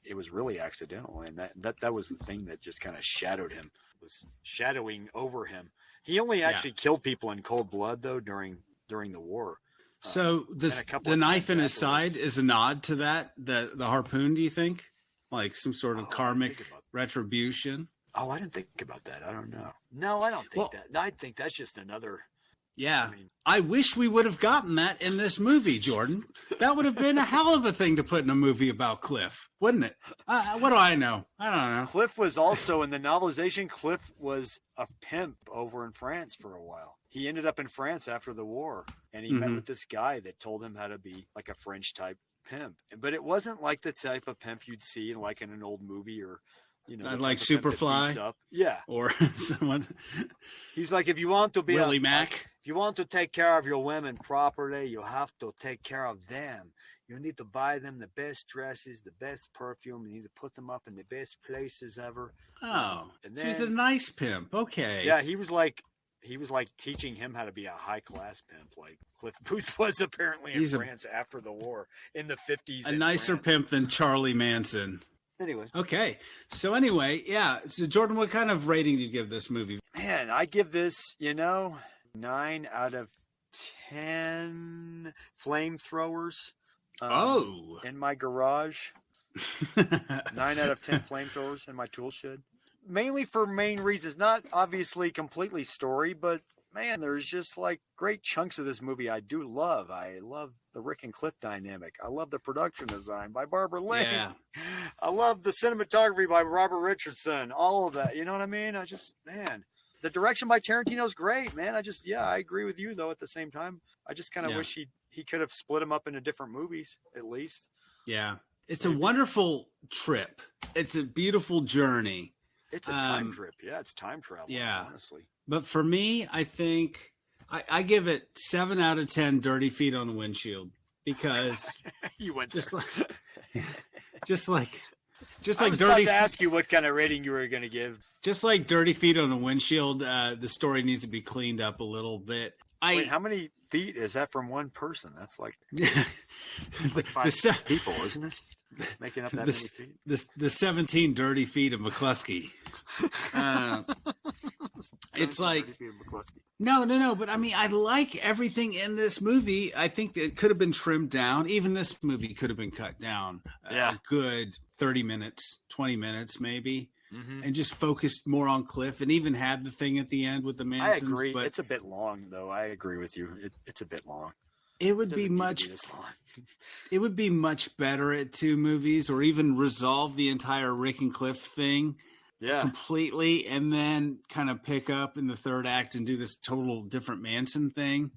It was really accidental. And that was the thing that just kind of shadowed him, was shadowing over him. He only actually killed people in cold blood, though, during the war. So the knife in his side is a nod to that, the harpoon, do you think? Like some sort of karmic retribution? Oh, I didn't think about that. I don't know. No, I don't think that. I think that's just another. Yeah. I wish we would have gotten that in this movie, Jordan. That would have been a hell of a thing to put in a movie about Cliff, wouldn't it? What do I know? I don't know. Cliff was also in the novelization. Cliff was a pimp over in France for a while. He ended up in France after the war, and he met with this guy that told him how to be like a French type pimp. But it wasn't like the type of pimp you'd see like in an old movie or, you know, like Superfly, or someone. He's like, if you want to be Willie Mack, if you want to take care of your women properly, you have to take care of them. You need to buy them the best dresses, the best perfume. You need to put them up in the best places ever. Oh, and so he's a nice pimp. Okay. Yeah, he was like teaching him how to be a high class pimp, like Cliff Booth was apparently in France after the war in the 50s. A nicer pimp than Charlie Manson. Anyway. Okay. So anyway, yeah. So Jordan, what kind of rating do you give this movie? Man, I give this, 9 out of 10 flamethrowers. In my garage. 9 out of 10 flamethrowers in my tool shed. Mainly for main reasons, not obviously completely story, but man, there's just like great chunks of this movie I do love. I love the Rick and Cliff dynamic. I love the production design by Barbara Lane. Yeah. I love the cinematography by Robert Richardson. All of that. You know what I mean? The direction by Tarantino's great, man. I agree with you though. At the same time, I just kind of wish he could have split them up into different movies at least. Yeah. It's a wonderful trip. It's a beautiful journey. It's a time trip. Yeah, it's time travel. Yeah. Honestly. But for me, I think I give it 7 out of 10 dirty feet on the windshield because you went just there. just like I was dirty. about to ask you what kind of rating you were going to give. Just like dirty feet on the windshield, the story needs to be cleaned up a little bit. Wait, how many feet is that from one person? That's like, like 5 people, isn't it? Making up that many feet. The 17 dirty feet of McCluskey. It's like no. But I mean, I like everything in this movie. I think it could have been trimmed down. Even this movie could have been cut down. A good 30 minutes, 20 minutes, maybe. Mm-hmm. And just focused more on Cliff, and even had the thing at the end with the Mansons. I agree. But it's a bit long, though. I agree with you. It's a bit long. It would be much. It would be much better at 2 movies, or even resolve the entire Rick and Cliff thing, completely, and then kind of pick up in the 3rd act and do this total different Manson thing.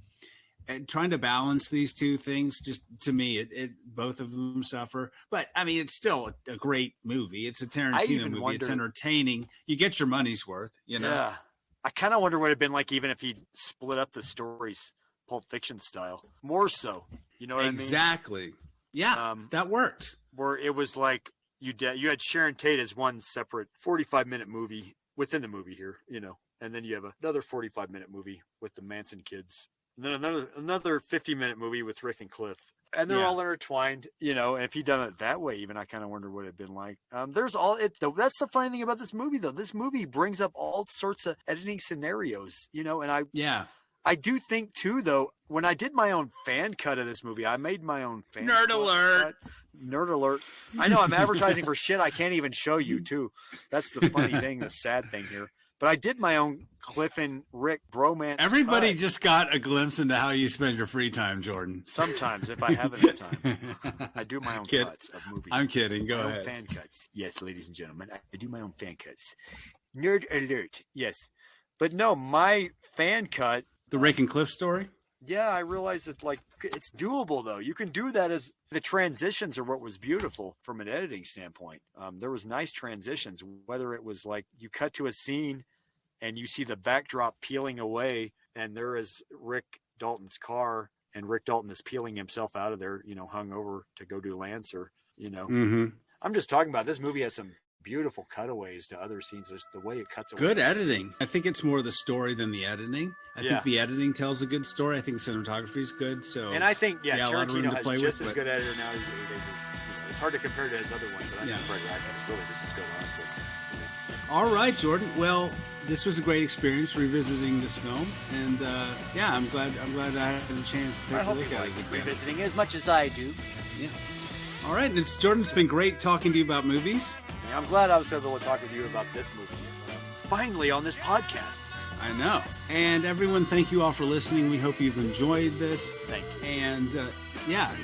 And trying to balance these 2 things, just to me, it both of them suffer. But I mean, it's still a great movie. It's a Tarantino movie. It's entertaining. You get your money's worth. Yeah. I kind of wonder what it'd been like even if he split up the stories, Pulp Fiction style, more so. You know what I mean? Exactly. Yeah, that worked. Where it was like you had Sharon Tate as one separate 45-minute movie within the movie here, and then you have another 45-minute movie with the Manson kids. And then another 50-minute movie with Rick and Cliff. And they're all intertwined, and if he'd done it that way, even I kind of wonder what it'd been like. That's the funny thing about this movie, though. This movie brings up all sorts of editing scenarios, and I do think, too, though, when I did my own fan cut of this movie, I made my own fan Nerd alert. Nerd alert. I know I'm advertising for shit I can't even show you, too. That's the funny thing, the sad thing here. But I did my own Cliff and Rick bromance. Everybody just got a glimpse into how you spend your free time, Jordan. Sometimes, if I have enough time. I do my own cuts of movies. I'm kidding. Go my ahead. Own fan cuts. Yes, ladies and gentlemen. I do my own fan cuts. Nerd alert. Yes. But no, my fan cut. The Rick and Cliff story? Yeah, I realized that, it's doable, though. You can do that as the transitions are what was beautiful from an editing standpoint. There was nice transitions, whether it was like you cut to a scene and you see the backdrop peeling away, and there is Rick Dalton's car, and Rick Dalton is peeling himself out of there, hung over to go do Lancer, Mm-hmm. I'm just talking about this movie has some beautiful cutaways to other scenes. Just the way it cuts away. Good editing. I think it's more the story than the editing. I think the editing tells a good story. I think cinematography is good. So, and I think Tarantino has just as with, good editor now. It's hard to compare to his other one, but I think Fred Raskin is really just as good, honestly. All right, Jordan. Well, this was a great experience revisiting this film, and I'm glad I had a chance to take a look at it. Revisiting as much as I do. Yeah. All right, Jordan. It's been great talking to you about movies. Yeah, I'm glad I was able to talk with you about this movie. Finally, on this podcast. I know. And everyone, thank you all for listening. We hope you've enjoyed this. Thank you. And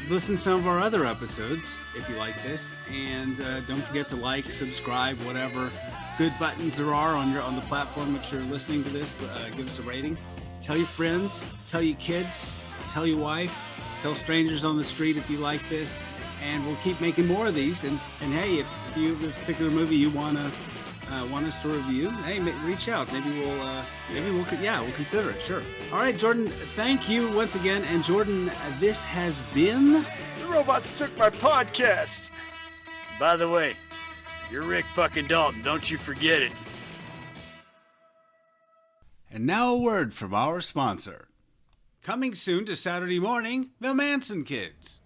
listen to some of our other episodes if you like this. And don't forget to like, subscribe, whatever good buttons there are on the platform that you're listening to this. Give us a rating. Tell your friends, tell your kids, tell your wife, tell strangers on the street if you like this. And we'll keep making more of these. And hey, if you have a particular movie you want us to review, hey, reach out. Maybe we'll consider it. Sure. All right, Jordan. Thank you once again. And Jordan, this has been robots took my podcast. By the way, you're Rick fucking Dalton. Don't you forget it. And now a word from our sponsor. Coming soon to Saturday morning, the Manson Kids.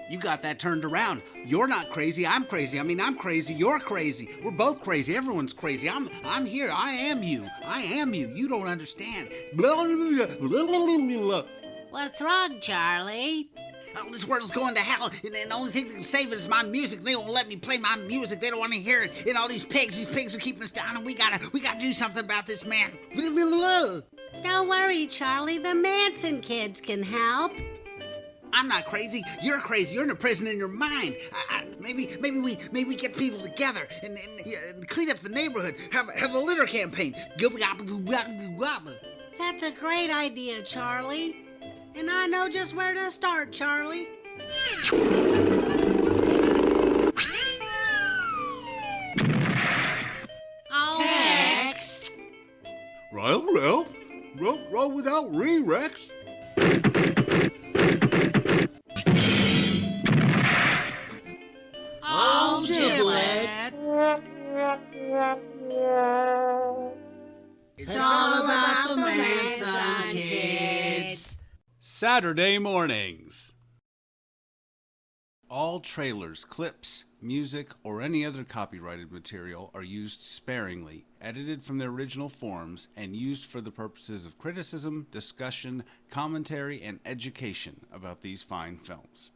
You got that turned around. You're not crazy, I'm crazy. I mean, I'm crazy, you're crazy. We're both crazy, everyone's crazy. I'm here, I am you. I am you. You don't understand. What's wrong, Charlie? Oh, this world's going to hell, and the only thing that can save it is my music. They won't let me play my music. They don't want to hear it. And all these pigs are keeping us down, and we gotta do something about this, man. Don't worry, Charlie. The Manson kids can help. I'm not crazy. You're crazy. You're in a prison in your mind. Maybe we get people together and clean up the neighborhood. Have a litter campaign. That's a great idea, Charlie. And I know just where to start, Charlie. Text. Roll without re-Rex. Oh, Giblet. It's all about the Manson kids. Saturday mornings. All trailers, clips, music, or any other copyrighted material are used sparingly, edited from their original forms, and used for the purposes of criticism, discussion, commentary, and education about these fine films.